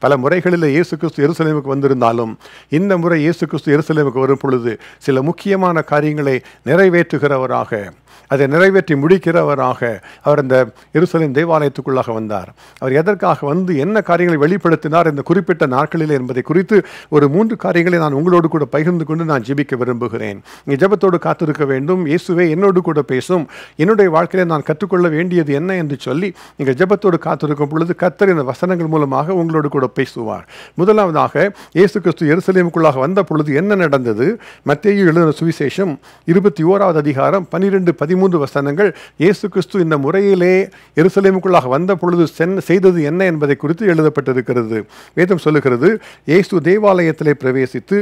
பல முறைகளில் இயேசு கிறிஸ்து எருசலேமுக்கு வந்திருந்தாலும் இந்த முறை இயேசு கிறிஸ்து எருசலேமுக்கு வரும் பொழுது சில முக்கியமான காரியங்களை நிறைவேற்றுகிறவராக, அதை நிறைவேற்றி முடிக்கிறவராக அவர் அந்த எருசலேம் தேவாலயத்துக்குள்ளாக வந்தார். அவர் எதற்காக வந்து என்ன காரியங்களை வெளிப்படுத்தினார் இந்த குறிப்பிட்ட நாட்களில் என்பதை குறித்து ஒரு 3 காரியங்களை நான் உங்களோடு கூட பகிர்ந்து கொண்டு நான் ஜெபிக்க விரும்புகிறேன். நீங்கள் ஜெபத்தோடு காத்திருக்க வேண்டும். இயேசுவே என்னோடு கூட பேசும், என்னுடைய வாழ்க்கையில நான் கற்றுக்கொள்ள வேண்டியது என்ன என்று சொல்லி நீங்கள் ஜெபத்தோடு காத்திருக்கும் பொழுது கர்த்தர் இந்த வசனங்கள் மூலமாக உங்களோடு கூட பேசுவார். முதலாவதாக இயேசு கிறிஸ்து எருசலேமுக்குள்ளாக வந்த பொழுது என்ன நடந்தது? மத்தேயு எழுதின சுவிசேஷம் 21வது அதிகாரம் 12-13 வசனங்கள் இயேசு கிறிஸ்து இந்த முறையிலே எருசலேமுக்குள்ளாக வந்த பொழுது செய்தது என்ன என்பதை குறித்து எழுதப்பட்டிருக்கிறது. வேதம் சொல்லுகிறது, இயேசு தேவாலயத்திலே பிரவேசித்து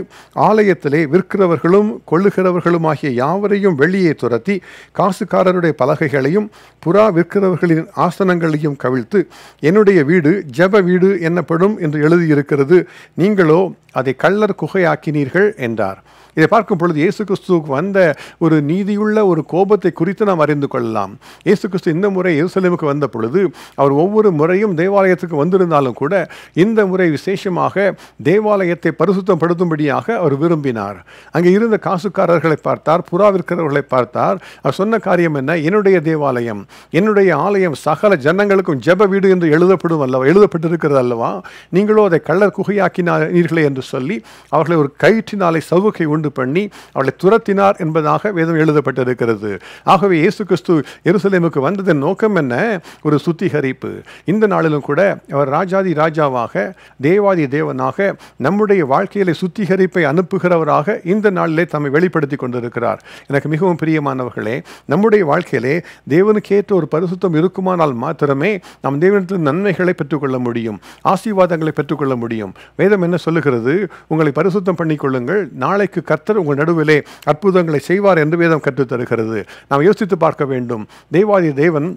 ஆலயத்திலே விற்கிறவர்களும் கொள்ளுகிறவர்களும் ஆகிய யாவரையும் வெளியே துரத்தி காசுக்காரருடைய பலகைகளையும் புறா விற்கிறவர்களின் ஆசனங்களையும் கவிழ்த்து என்னுடைய வீடு ஜெப வீடு என்னப்படும் என்று எழுதியிருக்கிறது, நீங்களோ அதை கள்ளர் குகையாக்கினீர்கள் என்றார். இதை பார்க்கும் பொழுது இயேசு கிறிஸ்துவுக்கு வந்த ஒரு நீதியுள்ள ஒரு கோபத்தை குறித்து நாம் அறிந்து கொள்ளலாம். இயேசு கிறிஸ்து இந்த முறை எருசலேமுக்கு வந்த பொழுது அவர் ஒவ்வொரு முறையும் தேவாலயத்துக்கு வந்திருந்தாலும் கூட இந்த முறை விசேஷமாக தேவாலயத்தை பரிசுத்தப்படுத்தும்படியாக அவர் விரும்பினார். அங்கே இருந்த காசுக்காரர்களை பார்த்தார், புறா விற்கிறவர்களை பார்த்தார். அவர் சொன்ன காரியம் என்ன? என்னுடைய தேவாலயம், என்னுடைய ஆலயம் சகல ஜனங்களுக்கும் ஜெப வீடு என்று எழுதப்பட்டிருக்கிறது அல்லவா, நீங்களோ அதை கள்ளர் குகையாக்கினீர்களே என்று சொல்லி அவர்களை ஒரு கயிற்றினாலே சவுக்கை உண்டு பண்ணி அவளை துரத்தினார் என்பதாக வேதம் எழுதப்பட்டிருக்கிறது. ஆகவே இயேசு கிறிஸ்து எருசலேமுக்கு வந்ததன் நோக்கம் என்ன? ஒரு சுத்திகரிப்பு. இந்த நாளிலும் கூட அவர் ராஜாதி ராஜாவாக, தேவாதி தேவனாக, நம்முடைய வாழ்க்கையிலே சுத்திகரிப்பை அனுப்புகிறவராக இந்த நாளிலே தம்மை வெளிப்படுத்தி கொண்டிருக்கிறார். எனக்கு மிகவும் பிரியமானவர்களே, நம்முடைய வாழ்க்கையிலே தேவனுக்கேற்ற ஒரு பரிசுத்தம் இருக்குமானால் மாத்திரமே நாம் தேவனிடத்தில் நன்மைகளை பெற்றுக்கொள்ள முடியும், ஆசீர்வாதங்களை பெற்றுக்கொள்ள முடியும். வேதம் என்ன சொல்லுகிறது? உங்களை பரிசுத்தம் பண்ணிக்கொள்ளுங்கள், நாளைக்கு கர்த்தர் உங்கள் நடுவிலே அற்புதங்களை செய்வார் என்று வேதம் கற்றுத் தருகிறது. நாம் யோசித்து பார்க்க வேண்டும். தேவாதி தேவன்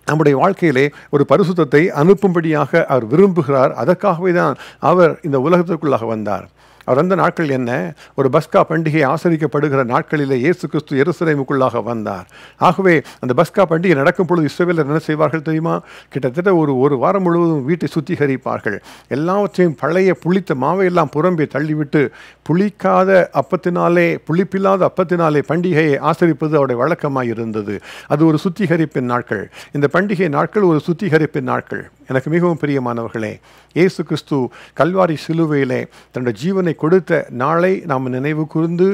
நம்முடைய வாழ்க்கையிலே ஒரு பரிசுத்தத்தை அனுப்பும்படியாக அவர் விரும்புகிறார். அதற்காகவே தான் அவர் இந்த உலகத்திற்குள்ளாக வந்தார். அவர் வந்த நாட்கள் என்ன? ஒரு பஸ்கா பண்டிகை ஆசரிக்கப்படுகிற நாட்களிலே இயேசு கிறிஸ்து எருசலேமுக்குள்ளாக வந்தார். ஆகவே அந்த பஸ்கா பண்டிகை நடக்கும் பொழுது இஸ்ரவேலர் என்ன செய்வார்கள் தெரியுமா? கிட்டத்தட்ட ஒரு வாரம் முழுவதும் வீட்டை சுத்திகரிப்பார்கள். எல்லாவற்றையும் பழைய புளித்த மாவையெல்லாம் புறம்பே தள்ளிவிட்டு புளிக்காத அப்பத்தினாலே, புளிப்பில்லாத அப்பத்தினாலே பண்டிகையை ஆசரிப்பது அவருடைய வழக்கமாக இருந்தது. அது ஒரு சுத்திகரிப்பின் நாட்கள். இந்த பண்டிகை நாட்கள் ஒரு சுத்திகரிப்பின் நாட்கள். எனக்கு மிகவும் பிரியமானவர்களே, இயேசு கிறிஸ்து கல்வாரி சிலுவையிலே தன்னுடைய ஜீவனை கொடுத்த நாளை நாம் நினைவு கூர்ந்து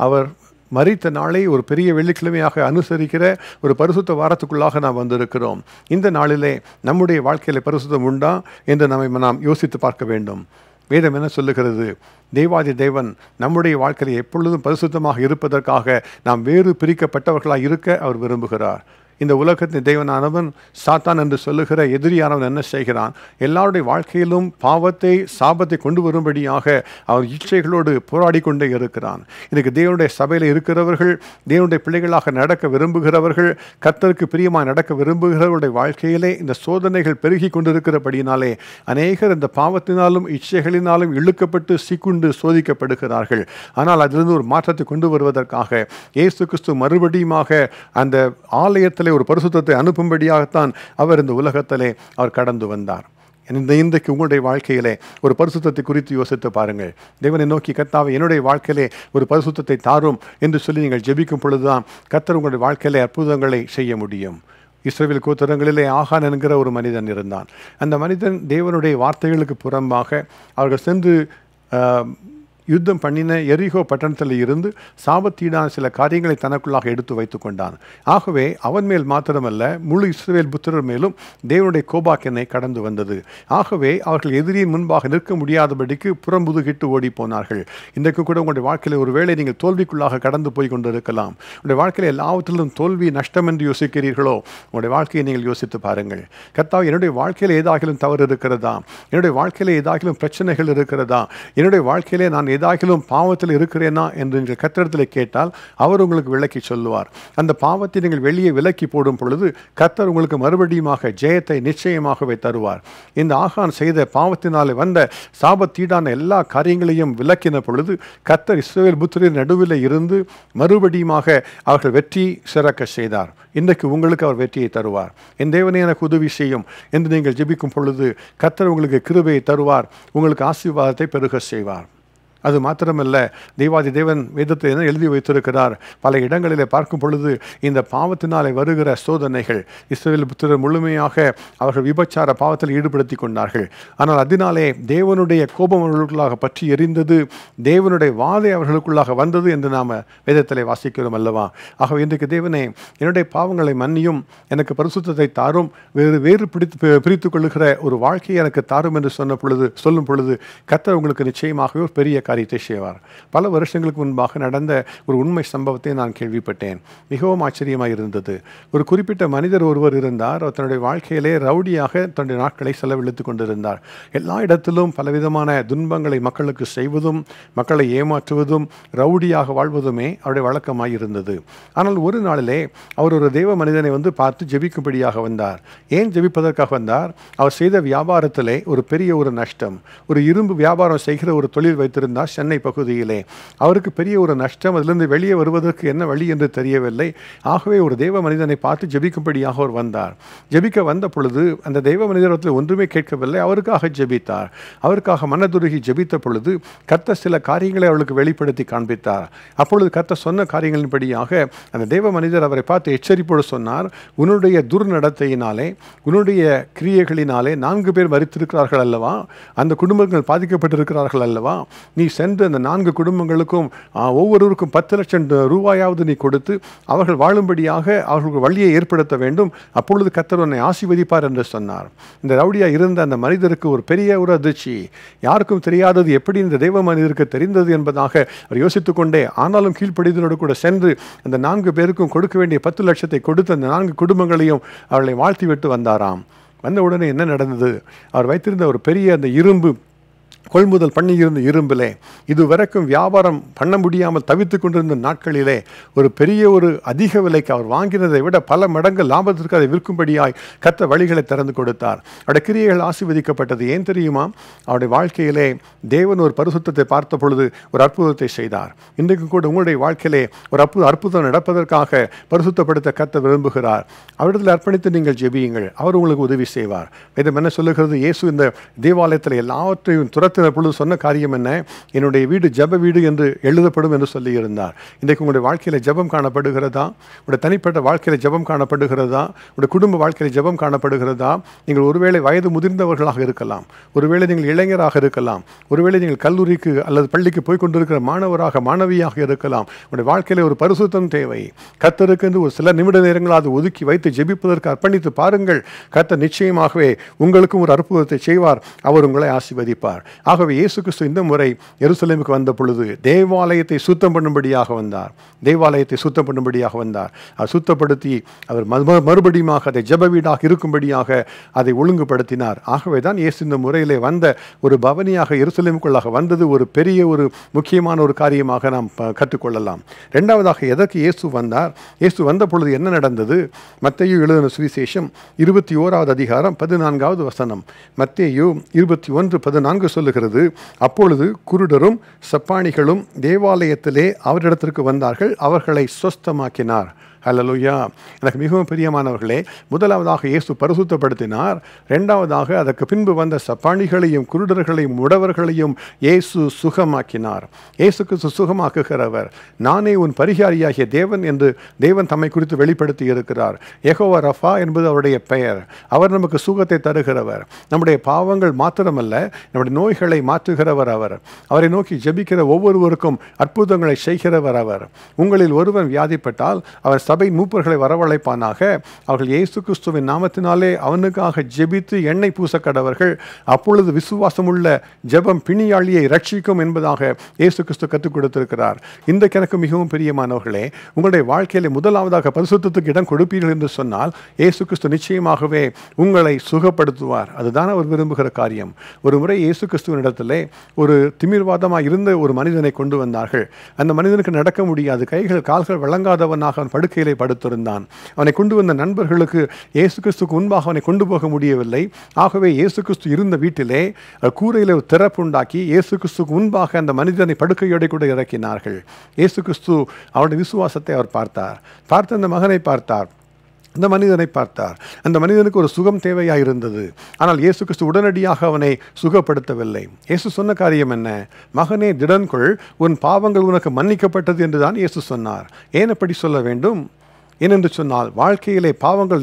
அவர் மரித்த நாளை ஒரு பெரிய வெள்ளிக்கிழமையாக அனுசரிக்கிற ஒரு பரிசுத்த வாரத்துக்குள்ளாக நாம் வந்திருக்கிறோம். இந்த நாளிலே நம்முடைய வாழ்க்கையில் பரிசுத்தம் உண்டா என்று நாம் யோசித்து பார்க்க வேண்டும். வேதம் என்ன சொல்லுகிறது? தேவாதி தேவன் நம்முடைய வாழ்க்கையில் எப்பொழுதும் பரிசுத்தமாக இருப்பதற்காக நாம் வேறு பிரிக்கப்பட்டவர்களாக இருக்க அவர் விரும்புகிறார். இந்த உலகத்தின் தேவனானவன் சாத்தான் என்று சொல்லுகிற எதிரியானவன் என்ன செய்கிறான்? எல்லாருடைய வாழ்க்கையிலும் பாவத்தை, சாபத்தை கொண்டு வரும்படியாக அவர் இச்சைகளோடு போராடி கொண்டே இருக்கிறான். இதுக்கு தேவனுடைய சபையில் இருக்கிறவர்கள், தேவனுடைய பிள்ளைகளாக நடக்க விரும்புகிறவர்கள், கர்த்தருக்கு பிரியமாக நடக்க விரும்புகிறவர்களுடைய வாழ்க்கையிலே இந்த சோதனைகள் பெருகி கொண்டிருக்கிறபடியினாலே அநேகர் இந்த பாவத்தினாலும் இச்சைகளினாலும் இழுக்கப்பட்டு சிக்குண்டு சோதிக்கப்படுகிறார்கள். ஆனால் அதிலிருந்து ஒரு மாற்றத்தை கொண்டு வருவதற்காக இயேசு கிறிஸ்து மறுபடியுமாக அந்த ஆலயத்தில் ஒரு பரிசுத்தத்தை அனுப்பும்படியாகத்தான் அவர் இந்த உலகத்திலே அவர் கடந்து வந்தார். இன்றைக்கு உங்களுடைய வாழ்க்கையிலே ஒரு பரிசுத்தத்தை குறித்து யோசித்து பாருங்கள். தேவனை நோக்கி, கர்த்தாவே என்னுடைய வாழ்க்கையிலே ஒரு பரிசுத்தத்தை தாரும் என்று சொல்லி நீங்கள் ஜெபிக்கும் பொழுதுதான் கர்த்தர் உங்களுடைய வாழ்க்கையிலே அற்புதங்களை செய்ய முடியும். இஸ்ரவேல் கோத்திரங்களிலே ஆகான் என்கிற ஒரு மனிதன் இருந்தான். அந்த மனிதன் தேவனுடைய வார்த்தைகளுக்கு புறம்பாக அவர்கள் சென்று யுத்தம் பண்ணின எரிகோ பட்டணத்தில் இருந்து சாபத்தீடான சில காரியங்களை தனக்குள்ளாக எடுத்து வைத்து கொண்டான். ஆகவே அவன் மேல் மாத்திரமல்ல, முழு இஸ்ரவேல் புத்திரர் மேலும் தேவனுடைய கோபாக்கினை கடந்து வந்தது. ஆகவே அவர்கள் எதிரியின் முன்பாக நிற்க முடியாதபடிக்கு புறம்புதுகிட்டு ஓடி போனார்கள். இன்றைக்கு கூட உங்களுடைய வாழ்க்கையில் ஒருவேளை நீங்கள் தோல்விக்குள்ளாக கடந்து போய் கொண்டிருக்கலாம். உங்களுடைய வாழ்க்கையில் எல்லாவற்றிலும் தோல்வி, நஷ்டம் என்று யோசிக்கிறீர்களோ? உங்களுடைய வாழ்க்கையை நீங்கள் யோசித்து பாருங்கள். கர்த்தாவே, என்னுடைய வாழ்க்கையில் ஏதாகிலும் தவறு இருக்கிறதா? என்னுடைய வாழ்க்கையில் ஏதாகிலும் பிரச்சனைகள் இருக்கிறதா? என்னுடைய வாழ்க்கையிலே நான் ஏதாகிலும் பாவத்தில் இருக்கிறேனா என்று நீங்கள் கர்த்தரிடத்தில் கேட்டால் அவர் உங்களுக்கு விளக்கி சொல்லுவார். அந்த பாவத்தை நீங்கள் வெளியே விலக்கி போடும் பொழுது கர்த்தர் உங்களுக்கு மறுபடியுமாக ஜெயத்தை நிச்சயமாகவே தருவார். இந்த ஆகான் செய்த பாவத்தினாலே வந்த சாபத்தீடான எல்லா காரியங்களையும் விலக்கின பொழுது கர்த்தர் இஸ்ரவேல் புத்திரரின் நடுவில் இருந்து மறுபடியுமாக அவர்கள் வெற்றி சிறக்க செய்தார். இன்றைக்கு உங்களுக்கு அவர் வெற்றியை தருவார். என் தேவனே எனக்கு உதவி செய்யும் என்று நீங்கள் ஜெபிக்கும் பொழுது கர்த்தர் உங்களுக்கு கிருபையை தருவார், உங்களுக்கு ஆசீர்வாதத்தை பெருக செய்வார். அது மாத்திரமல்ல, தேவாதி தேவன் வேதத்தை என்ன எழுதி வைத்திருக்கிறார்? பல இடங்களிலே பார்க்கும் பொழுது இந்த பாவத்தினாலே வருகிற சோதனைகள், இஸ்ரவேல் புத்திரர் முழுமையாக அவர்கள் விபச்சார பாவத்தில் ஈடுபடுத்தி கொண்டார்கள். ஆனால் அதனாலே தேவனுடைய கோபம் அவர்களுக்குள்ளாக பற்றி எரிந்தது, தேவனுடைய வாதை அவர்களுக்குள்ளாக வந்தது என்று நாம் வேதத்திலே வாசிக்கிறோம் அல்லவா? ஆகவே இன்றைக்கு தேவனே, என்னுடைய பாவங்களை மன்னியும், எனக்கு பரிசுத்தத்தை தாரும், வேறு பிரித்து கொள்ளுகிற ஒரு வாழ்க்கையை எனக்கு தாரும் என்று சொல்லும் பொழுது கர்த்தர் உங்களுக்கு நிச்சயமாகவே ஒரு பெரிய காரியத்தை செய்வார். பல வருஷங்களுக்கு முன்பாக நடந்த ஒரு உண்மை சம்பவத்தை நான் கேள்விப்பட்டேன். மிகவும் ஆச்சரியமாக இருந்தது. ஒரு குறிப்பிட்ட மனிதர் ஒருவர் இருந்தார். அவர் தன்னுடைய வாழ்க்கையிலே ரவுடியாக தன்னுடைய நாட்களை செலவழித்து கொண்டிருந்தார். எல்லா இடத்திலும் பலவிதமான துன்பங்களை மக்களுக்கு செய்வதும், மக்களை ஏமாற்றுவதும், ரவுடியாக வாழ்வதுமே அவருடைய வழக்கமாக இருந்தது. ஆனால் ஒரு நாளிலே அவர் ஒரு தேவ மனிதனை பார்த்து ஜெபிக்கும்படியாக வந்தார். ஏன் ஜெபிப்பதற்காக வந்தார்? அவர் செய்த வியாபாரத்திலே ஒரு பெரிய ஒரு நஷ்டம். ஒரு இரும்பு வியாபாரம் செய்கிற ஒரு தொழில் வைத்திருந்தார் சென்னை பகுதியிலே. அவருக்கு பெரிய ஒரு நஷ்டம். அதிலிருந்து வெளியே வருவதற்கு என்ன வழி என்று தெரியவில்லை. ஆகவே ஒரு தேவ மனிதனை பார்த்து ஜெபிக்கும்படியாக அவர் வந்தார். ஜெபிக்க வந்த பொழுது அந்த தேவ மனிதத்தில் ஒன்றுமே கேட்கவில்லை. அவருக்காக ஜெபித்தார். அவருக்காக மனதுருகி ஜெபித்த பொழுது கர்த்தர் சில காரியங்களை அவளுக்கு வெளிப்படுத்தி காண்பித்தார். அப்பொழுது கர்த்தர் சொன்ன காரியங்களின்படியாக அந்த தேவ மனிதர் அவரை பார்த்து எச்சரிப்போடு சொன்னார், உன்னுடைய துர்நடத்தையினாலே, உன்னுடைய கிரியைகளினாலே 4 பேர் மரித்திருக்கிறார்கள் அல்லவா? அந்த குடும்பங்கள் பாதிக்கப்பட்டிருக்கிறார்கள் அல்லவா? நீ சென்று அந்த 4 குடும்பங்களுக்கும் ஒவ்வொருவருக்கும் 10 லட்சம் ரூபாயாவது நீ கொடுத்து அவர்கள் வாழும்படியாக அவர்களுக்கு வழியை ஏற்படுத்த வேண்டும். அப்பொழுது கர்த்தர் உன்னை ஆசீர்வதிப்பார் என்று சொன்னார். இந்த ரவுடியா இருந்த அந்த மனிதருக்கு ஒரு பெரிய ஒரு அதிர்ச்சி. யாருக்கும் தெரியாதது எப்படி இந்த தெய்வ மனிதருக்கு தெரிந்தது என்பதாக அவர் யோசித்துக் கொண்டே, ஆனாலும் கீழ்ப்படிதலோடு கூட சென்று அந்த 4 பேருக்கும் கொடுக்க வேண்டிய 10 லட்சத்தை கொடுத்து அந்த 4 குடும்பங்களையும் அவர்களை வாழ்த்தி விட்டு வந்தாராம். வந்த உடனே என்ன நடந்தது? அவர் வைத்திருந்த ஒரு பெரிய அந்த இரும்பு கொள்முதல் பண்ணி இருந்த இரும்பிலே இதுவரைக்கும் வியாபாரம் பண்ண முடியாமல் தவித்து கொண்டிருந்த நாட்களிலே ஒரு பெரிய ஒரு அதிக விலைக்கு அவர் வாங்கினதை விட பல மடங்கு லாபத்திற்கு அதை விற்கும்படியாய் கர்த்தர் வழிகளை திறந்து கொடுத்தார். அவருடைய கிரியைகள் ஆசீர்வதிக்கப்பட்டது. ஏன் தெரியுமா? அவருடைய வாழ்க்கையிலே தேவன் ஒரு பரிசுத்தத்தை பார்த்த பொழுது ஒரு அற்புதத்தை செய்தார். இன்றைக்கு கூட உங்களுடைய வாழ்க்கையிலே ஒரு அற்புதம் நடப்பதற்காக பரிசுத்தப்படுத்த கர்த்தர் விரும்புகிறார். அவரிடத்தில் அர்ப்பணித்து நீங்கள் ஜெபியுங்கள், அவர் உங்களுக்கு உதவி செய்வார். வேதம் என்ன சொல்லுகிறது? இயேசு இந்த தேவாலயத்தில் எல்லாவற்றையும் துரத்தின பொழுது சொன்ன காரியம் என்ன? என்னுடைய வீடு ஜெப வீடு என்று எழுதப்படும் என்று சொல்லி இருந்தார். இன்றைக்கு உங்களுடைய வாழ்க்கையில ஜெபம் காணப்படுகிறதா? உங்களுடைய தனிப்பட்ட வாழ்க்கையில ஜெபம் காணப்படுகிறதா? உங்களுடைய குடும்ப வாழ்க்கையில ஜெபம் காணப்படுகிறதா? நீங்கள் ஒருவேளை வயது முதிர்ந்தவர்களாக இருக்கலாம், ஒருவேளை நீங்கள் இளைஞராக இருக்கலாம், ஒருவேளை நீங்கள் கல்லூரிக்கு அல்லது பள்ளிக்கு போய் கொண்டிருக்கிற மாணவராக மாணவியாக இருக்கலாம். உங்களுடைய வாழ்க்கையில ஒரு பரிசுத்தம் தேவை. கர்த்தருக்கு என்று ஒரு சில நிமிட நேரங்களாவது ஒதுக்கி வைத்து ஜெபிப்பதற்கு அர்ப்பணித்து பாருங்கள். கர்த்தர் நிச்சயமாகவே உங்களுக்கும் ஒரு அற்புதத்தை செய்வார். அவர் உங்களை ஆசீர்வதிப்பார். ஆகவே இயேசு கிறிஸ்து இந்த முறை எருசலேமுக்கு வந்த பொழுது தேவாலயத்தை சுத்தம் பண்ணும்படியாக வந்தார். தேவாலயத்தை சுத்தம் பண்ணும்படியாக வந்தார். அவர் சுத்தப்படுத்தி அவர் மறுபடியும் அதை ஜெப வீடாக இருக்கும்படியாக அதை ஒழுங்குபடுத்தினார். ஆகவே தான் இயேசு இந்த முறையிலே வந்த ஒரு பவனியாக எருசலேமுக்குள்ளாக வந்தது ஒரு பெரிய ஒரு முக்கியமான ஒரு காரியமாக நாம் கற்றுக்கொள்ளலாம். இரண்டாவதாக எதற்கு இயேசு வந்தார்? இயேசு வந்த பொழுது என்ன நடந்தது? மத்தேயு எழுதின சுவிசேஷம் 21வது அதிகாரம் 14வது வசனம். மத்தேயு 21:14 சொல்லுகிறது, அப்பொழுது குருடரும் சப்பாணிகளும் தேவாலயத்திலே அவரிடத்திற்கு வந்தார்கள், அவர்களை சொஸ்தமாக்கினார். ஹல்லேலூயா. எனக்கு மிகவும் பிரியமானவர்களே, முதலாவதாக இயேசு பரிசுத்தப்படுத்தினார். இரண்டாவதாக அதற்கு பின்பு வந்த சப்பாணிகளையும் குருடர்களையும் முடவர்களையும் இயேசு சுகமாக்கினார். இயேசு கிறிஸ்து சுகமாக்குகிறவர். நானே உன் பரிகாரியாகிய தேவன் என்று தேவன் தம்மை குறித்து வெளிப்படுத்தி இருக்கிறார். யெகோவா ரஃபா என்பது அவருடைய பெயர். அவர் நமக்கு சுகத்தை தருகிறவர். நம்முடைய பாவங்கள் மாத்திரமல்ல, நம்முடைய நோய்களை மாற்றுகிறவர் அவர். அவரை நோக்கி ஜெபிக்கிற ஒவ்வொருவருக்கும் அற்புதங்களை செய்கிறவர் அவர். உங்களில் ஒருவன் வியாதிப்பட்டால் அவர் சபை மூப்பர்களை வரவழைப்பானாக, அவர்கள் இயேசு கிறிஸ்துவின் நாமத்தினாலே அவனுக்காக ஜெபித்து எண்ணெய் பூசக்கடவர்கள். அப்பொழுது விசுவாசமுள்ள ஜெபம் பிணியாளியை ரட்சிக்கும் என்பதாக இயேசு கிறிஸ்து கற்றுக் கொடுத்திருக்கிறார். இந்த கணக்கு மிகவும் பிரியமானவர்களே, உங்களுடைய வாழ்க்கையிலே முதலாவதாக பரிசுத்தத்துக்கு இடம் கொடுப்பீர்கள் என்று சொன்னால் இயேசு கிறிஸ்து நிச்சயமாகவே உங்களை சுகப்படுத்துவார். அதுதான் அவர் விரும்புகிற காரியம். ஒரு முறை இயேசு கிறிஸ்துவின் இடத்திலே ஒரு திமிர்வாதமாக இருந்த ஒரு மனிதனை கொண்டு வந்தார்கள். அந்த மனிதனுக்கு நடக்க முடியாது, கைகள் கால்கள் வழங்காதவனாக அவன் படுக்கையிலே படுத்திருந்தான். அவனை கொண்டு வந்த நண்பர்களுக்கு இயேசு கிறிஸ்துக்கு முன்பாக அவனை கொண்டு போக முடியவில்லை. ஆகவே இயேசு கிறிஸ்து இருந்த வீட்டிலே கூரையிலே ஒரு திறப்பு உண்டாக்கி இயேசு கிறிஸ்துக்கு முன்பாக அந்த மனிதனை படுக்கையோடு கூட இறக்கினார்கள். இயேசு கிறிஸ்து அவருடைய விசுவாசத்தை அவர் பார்த்தார். பார்த்து அந்த மகனை பார்த்தார், அந்த மனிதனை பார்த்தார். அந்த மனிதனுக்கு ஒரு சுகம் தேவையாக இருந்தது. ஆனால் இயேசு கிறிஸ்து உடனடியாக அவனை சுகப்படுத்தவில்லை. இயேசு சொன்ன காரியம் என்ன? மகனே திடன்கொள், உன் பாவங்கள் உனக்கு மன்னிக்கப்பட்டது என்றுதான் இயேசு சொன்னார். ஏன் அப்படி சொல்ல வேண்டும்? ஏனென்று சொன்னால் வாழ்க்கையிலே பாவங்கள்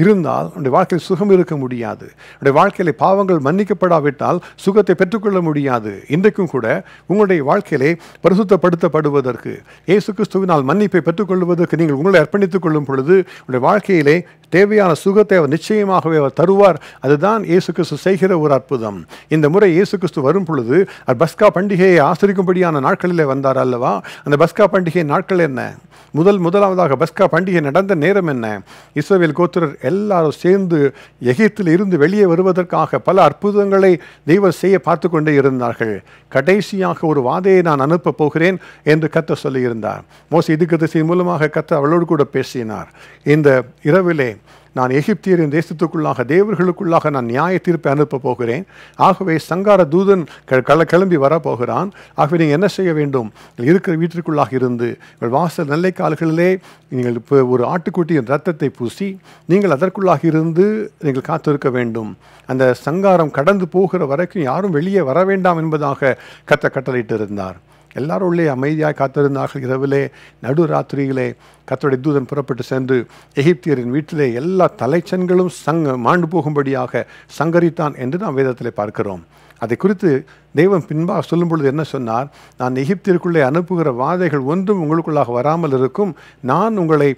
இருந்தால் உடைய வாழ்க்கையில் சுகம் இருக்க முடியாது. உடைய வாழ்க்கையிலே பாவங்கள் மன்னிக்கப்படாவிட்டால் சுகத்தை பெற்றுக்கொள்ள முடியாது. இன்றைக்கும் கூட உங்களுடைய வாழ்க்கையிலே பரிசுத்தப்படுத்தப்படுவதற்கு, இயேசு கிறிஸ்துவினால் மன்னிப்பை பெற்றுக்கொள்வதற்கு நீங்கள் உங்களை அர்ப்பணித்துக் கொள்ளும் பொழுது உடைய வாழ்க்கையிலே தேவையான சுகத்தை அவர் நிச்சயமாகவே அவர் தருவார். அதுதான் இயேசு கிறிஸ்து செய்கிற ஒரு அற்புதம். இந்த முறை இயேசு கிறிஸ்து வரும் பொழுது பஸ்கா பண்டிகையை ஆசரிக்கும்படியான நாட்களிலே வந்தார் அல்லவா? அந்த பஸ்கா பண்டிகை நாட்கள் என்ன? முதலாவதாக பஸ்கா பண்டிகை நடந்த நேரம் என்ன? இஸ்ரவேல் கோத்திரர் எல்லாரும் சேர்ந்து எகிப்தில் இருந்து வெளியே வருவதற்காக பல அற்புதங்களை தெய்வம் செய்ய பார்த்து கொண்டே இருந்தார்கள். கடைசியாக ஒரு வாதையை நான் அனுப்ப போகிறேன் என்று கர்த்தர் சொல்லியிருந்தார். மோசே தீர்க்கதரிசியின் மூலமாக கர்த்தர் அவளோடு கூட பேசினார். இந்த இரவிலே நான் எகிப்தியரின் தேசத்துக்குள்ளாக தேவர்களுக்குள்ளாக நான் நியாய தீர்ப்பை அனுப்ப போகிறேன். ஆகவே சங்கார தூதன் கிளம்பி வரப்போகிறான். ஆகவே நீங்கள் என்ன செய்ய வேண்டும்? இருக்கிற வீட்டிற்குள்ளாக இருந்து வாசல் நல்லை கால்களிலே நீங்கள் இப்போ ஒரு ஆட்டுக்குட்டியின் ரத்தத்தை பூசி நீங்கள் அதற்குள்ளாக இருந்து நீங்கள் காத்திருக்க வேண்டும். அந்த சங்காரம் கடந்து போகிற வரைக்கும் யாரும் வெளியே வர வேண்டாம் என்பதாக கட்டளையிட்டு இருந்தார். எல்லாரும் உள்ளே அமைதியாக காத்திருந்தார்கள். இரவிலே நடுராத்திரியிலே கர்த்தருடைய தூதன் புறப்பட்டு சென்று எகிப்தியரின் வீட்டிலே எல்லா தலைச்சன்களும் மாண்டு போகும்படியாக சங்கரித்தான் என்று நாம் வேதத்திலே பார்க்கிறோம். அதை குறித்து தெய்வம் பின்பாக சொல்லும் பொழுது என்ன சொன்னார்? நான் எகிப்திற்குள்ளே அனுப்புகிற வாதைகள் ஒன்றும் உங்களுக்குள்ளாக வராமல் இருக்கும். நான் உங்களை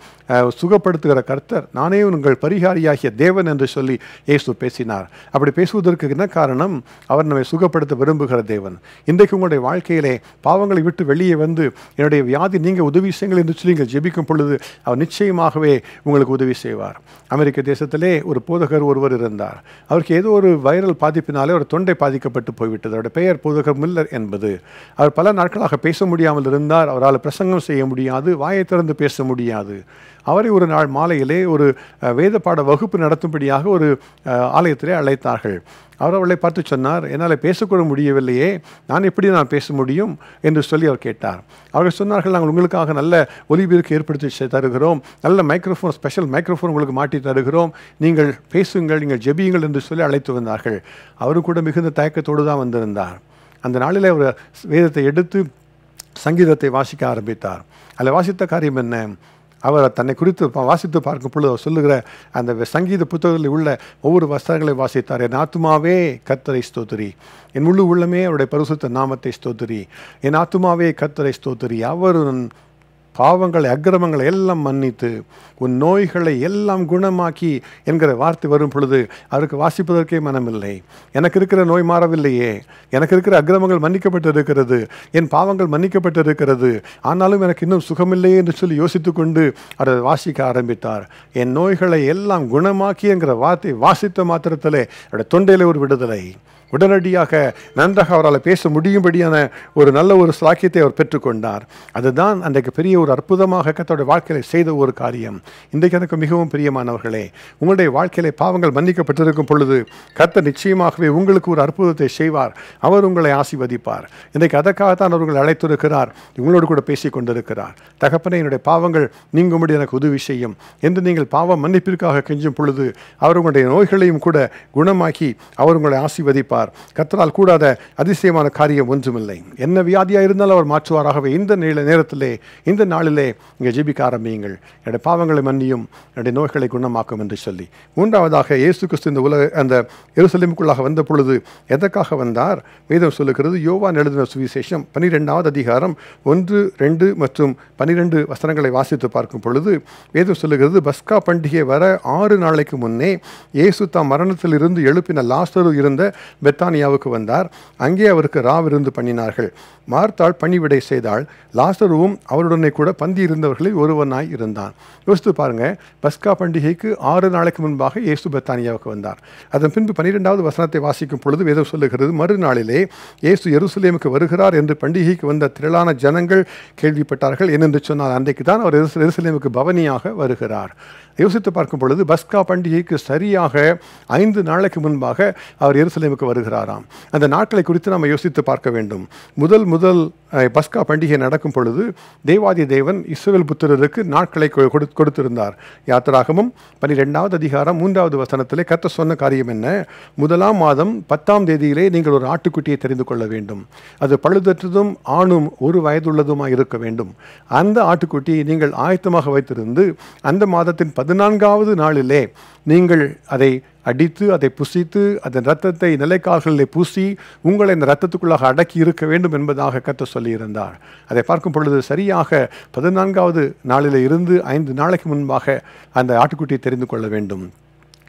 சுகப்படுத்துகிற கர்த்தர், நானே உங்கள் பரிகாரியாகிய தேவன் என்று சொல்லி இயேசு பேசினார். அப்படி பேசுவதற்கு என்ன காரணம்? அவர் நம்மை சுகப்படுத்த விரும்புகிற தேவன். இன்றைக்கு உங்களுடைய வாழ்க்கையிலே பாவங்களை விட்டு வெளியே வந்து என்னுடைய வியாதி நீங்கள் உதவி செய்யுங்கள் என்று சொல்லி நீங்கள் ஜெபிக்கும் பொழுது அவர் நிச்சயமாகவே உங்களுக்கு உதவி செய்வார். அமெரிக்க தேசத்திலே ஒரு போதகர் ஒருவர் இருந்தார். அவருக்கு ஏதோ ஒரு வைரல் பாதிப்பினாலே ஒரு தொண்டை பாதிக்கப்பட்டு போய்விட்டது. அவருடைய பெயர் போதகர் மில்லர் என்பது. அவர் பல நாட்களாக பேச முடியாமல் இருந்தார். அவரால் பிரசங்கம் செய்ய முடியாது, வாயை திறந்து பேச முடியாது. அவரை ஒரு நாள் மாலையிலே ஒரு வேத பாட வகுப்பு நடத்தும்படியாக ஒரு ஆலயத்திலே அழைத்தார்கள். அவர் அவளை பார்த்து சொன்னார், என்னால் பேசக்கூட முடியவில்லையே, நான் எப்படி பேச முடியும் என்று சொல்லி அவர் கேட்டார். அவர்கள் சொன்னார்கள், நாங்கள் உங்களுக்காக நல்ல ஒலிபெருக்கு ஏற்படுத்தி தருகிறோம், நல்ல மைக்ரோஃபோன், ஸ்பெஷல் மைக்ரோஃபோன் உங்களுக்கு மாட்டி தருகிறோம், நீங்கள் பேசுங்கள், நீங்கள் ஜெபியுங்கள் என்று சொல்லி அழைத்து வந்தார்கள். அவரும் கூட மிகுந்த தயக்கத்தோடு தான் வந்திருந்தார். அந்த நாளில் அவர் வேதத்தை எடுத்து சங்கீதத்தை வாசிக்க ஆரம்பித்தார். அதில் வாசித்த காரியம் என்ன? அவர் தன்னை குறித்து வாசித்து பார்க்கும் பொழுது அவர் சொல்லுகிற அந்த சங்கீத புத்தகத்தில் உள்ள ஒவ்வொரு வசனங்களை வாசித்தார். என் ஆத்துமாவே கர்த்தரை ஸ்தோத்திரி, என் முழு உள்ளமே அவருடைய பரிசுத்த நாமத்தை ஸ்தோத்திரி, என் ஆத்துமாவே கர்த்தரை ஸ்தோத்திரி, அவர் பாவங்களை அக்கிரமங்களை எல்லாம் மன்னித்து உன் நோய்களை எல்லாம் குணமாக்கி என்கிற வார்த்தை வரும் பொழுது அவருக்கு வாசிப்பதற்கே மனமில்லை. எனக்கு இருக்கிற நோய் மாறவில்லையே, எனக்கு இருக்கிற அக்கிரமங்கள் மன்னிக்கப்பட்டு இருக்கிறது, என் பாவங்கள் மன்னிக்கப்பட்டு இருக்கிறது, ஆனாலும் எனக்கு இன்னும் சுகமில்லையே என்று சொல்லி யோசித்து கொண்டு அதை வாசிக்க ஆரம்பித்தார். என் நோய்களை எல்லாம் குணமாக்கி என்கிற வார்த்தை வாசித்த மாத்திரத்திலே அவருடைய தொண்டையில் ஒரு விடுதலை. உடனடியாக நன்றாக அவரால் பேச முடியும்படியான ஒரு நல்ல ஒரு சாக்கியத்தை அவர் பெற்றுக்கொண்டார். அதுதான் அன்றைக்கு பெரிய ஒரு அற்புதமாக கர்த்தருடைய வாழ்க்கையில் செய்த ஒரு காரியம். இன்றைக்கு எனக்கு மிகவும் பிரியமானவர்களே, உங்களுடைய வாழ்க்கையிலே பாவங்கள் மன்னிக்கப்பட்டிருக்கும் பொழுது கர்த்தர் நிச்சயமாகவே உங்களுக்கு ஒரு அற்புதத்தை செய்வார். அவர் உங்களை ஆசீர்வதிப்பார். இன்றைக்கு அதற்காகத்தான் அவர்கள் அழைத்திருக்கிறார், உங்களோடு கூட பேசி கொண்டிருக்கிறார். தகப்பனே, என்னுடைய பாவங்கள் நீங்கும்படி எனக்கு உதவி செய்யும் என்று நீங்கள் பாவம் மன்னிப்பிற்காக கெஞ்சும் பொழுது அவர் உங்களுடைய நோய்களையும் கூட குணமாக்கி அவர் உங்களை ஆசீர்வதிப்பார். கர்த்தரால் கூடாத அதிசயமான காரியம் ஒன்றுமில்லை. என்ன வியாதியாக இருந்தாலும் அவர் மாற்றுவாராகவே. இந்த நேரத்திலே, இந்த நாளிலே இங்கே ஜெபிக்க ஆரம்பியுங்கள். என்னுடைய பாவங்களை மன்னியும், என்னுடைய நோய்களை குணமாக்கும் என்று சொல்லி. மூன்றாவதாக, இயேசு கிறிஸ்து இந்த அந்த எருசலேமுக்குள்ளாக வந்த பொழுது எதற்காக வந்தார்? வேதம் சொல்லுகிறது. யோவான் எழுதின சுவிசேஷம் 12வது அதிகாரம் 1, 2 மற்றும் 12 வசனங்களை வாசித்து பார்க்கும் பொழுது வேதம் சொல்லுகிறது, பஸ்கா பண்டிகை வர 6 நாளைக்கு முன்னே இயேசு தாம் மரணத்தில் இருந்து எழுப்பின லாசரு இருந்த பெத்தானியாவுக்கு வந்தார். அங்கே அவருக்கு ராவிருந்து பண்ணினார்கள். மார்த்தாள் பணிவிடை செய்தாள். லாசருவும் அவருடனே கூட பந்தி இருந்தவர்களில் ஒருவனாய் இருந்தான். யோசித்து பாருங்க, பஸ்கா பண்டிகைக்கு 6 நாளைக்கு முன்பாக இயேசு பெத்தானியாவுக்கு வந்தார். அதன் பின்பு 12வது வசனத்தை வாசிக்கும் பொழுது வேதம் சொல்லுகிறது, மறுநாளிலே இயேசு எருசலேமுக்கு வருகிறார் என்று பண்டிகைக்கு வந்த திரளான ஜனங்கள் கேள்விப்பட்டார்கள். ஏனென்று சொன்னால் அன்றைக்கு தான் அவர் எருசலேமுக்கு பவனியாக வருகிறார். யோசித்து பார்க்கும் பொழுது பஸ்கா பண்டிகைக்கு சரியாக 5 நாளைக்கு முன்பாக அவர் எருசலேமுக்கு வருகிறாராம். அந்த நாட்களை குறித்து நாம் யோசித்து பார்க்க வேண்டும். முதல் பஸ்கா பண்டிகை நடக்கும் பொழுது தேவாதி தேவன் இஸ்ரவேல் புத்திரருக்கு நாட்களை கொடுத்திருந்தார். யாத்திராகமம் 12வது அதிகாரம் 3வது வசனத்திலே கர்த்தர் சொன்ன காரியம் என்ன? 1ஆம் மாதம் 10ஆம் தேதியிலே நீங்கள் ஒரு ஆட்டுக்குட்டியை தெரிந்து கொள்ள வேண்டும். அது பழுதற்றதும் ஆணும் 1 வயதுள்ளதுமாய் இருக்க வேண்டும். அந்த ஆட்டுக்குட்டியை நீங்கள் ஆயத்தமாக வைத்திருந்து அந்த மாதத்தின் 14வது நாளிலே நீங்கள் அதை அடித்து அதை புசித்து அதன் இரத்தத்தை நிலைக்கால்களிலே பூசி உங்களை இந்த இரத்தத்துக்குள்ளாக அடக்கி இருக்க வேண்டும் என்பதாக கர்த்தர் சொல்லியிருந்தார். அதை பார்க்கும் பொழுது சரியாக 14வது நாளிலே இருந்து 5 நாளைக்கு முன்பாக அந்த ஆட்டுக்குட்டியை தெரிந்து கொள்ள வேண்டும்.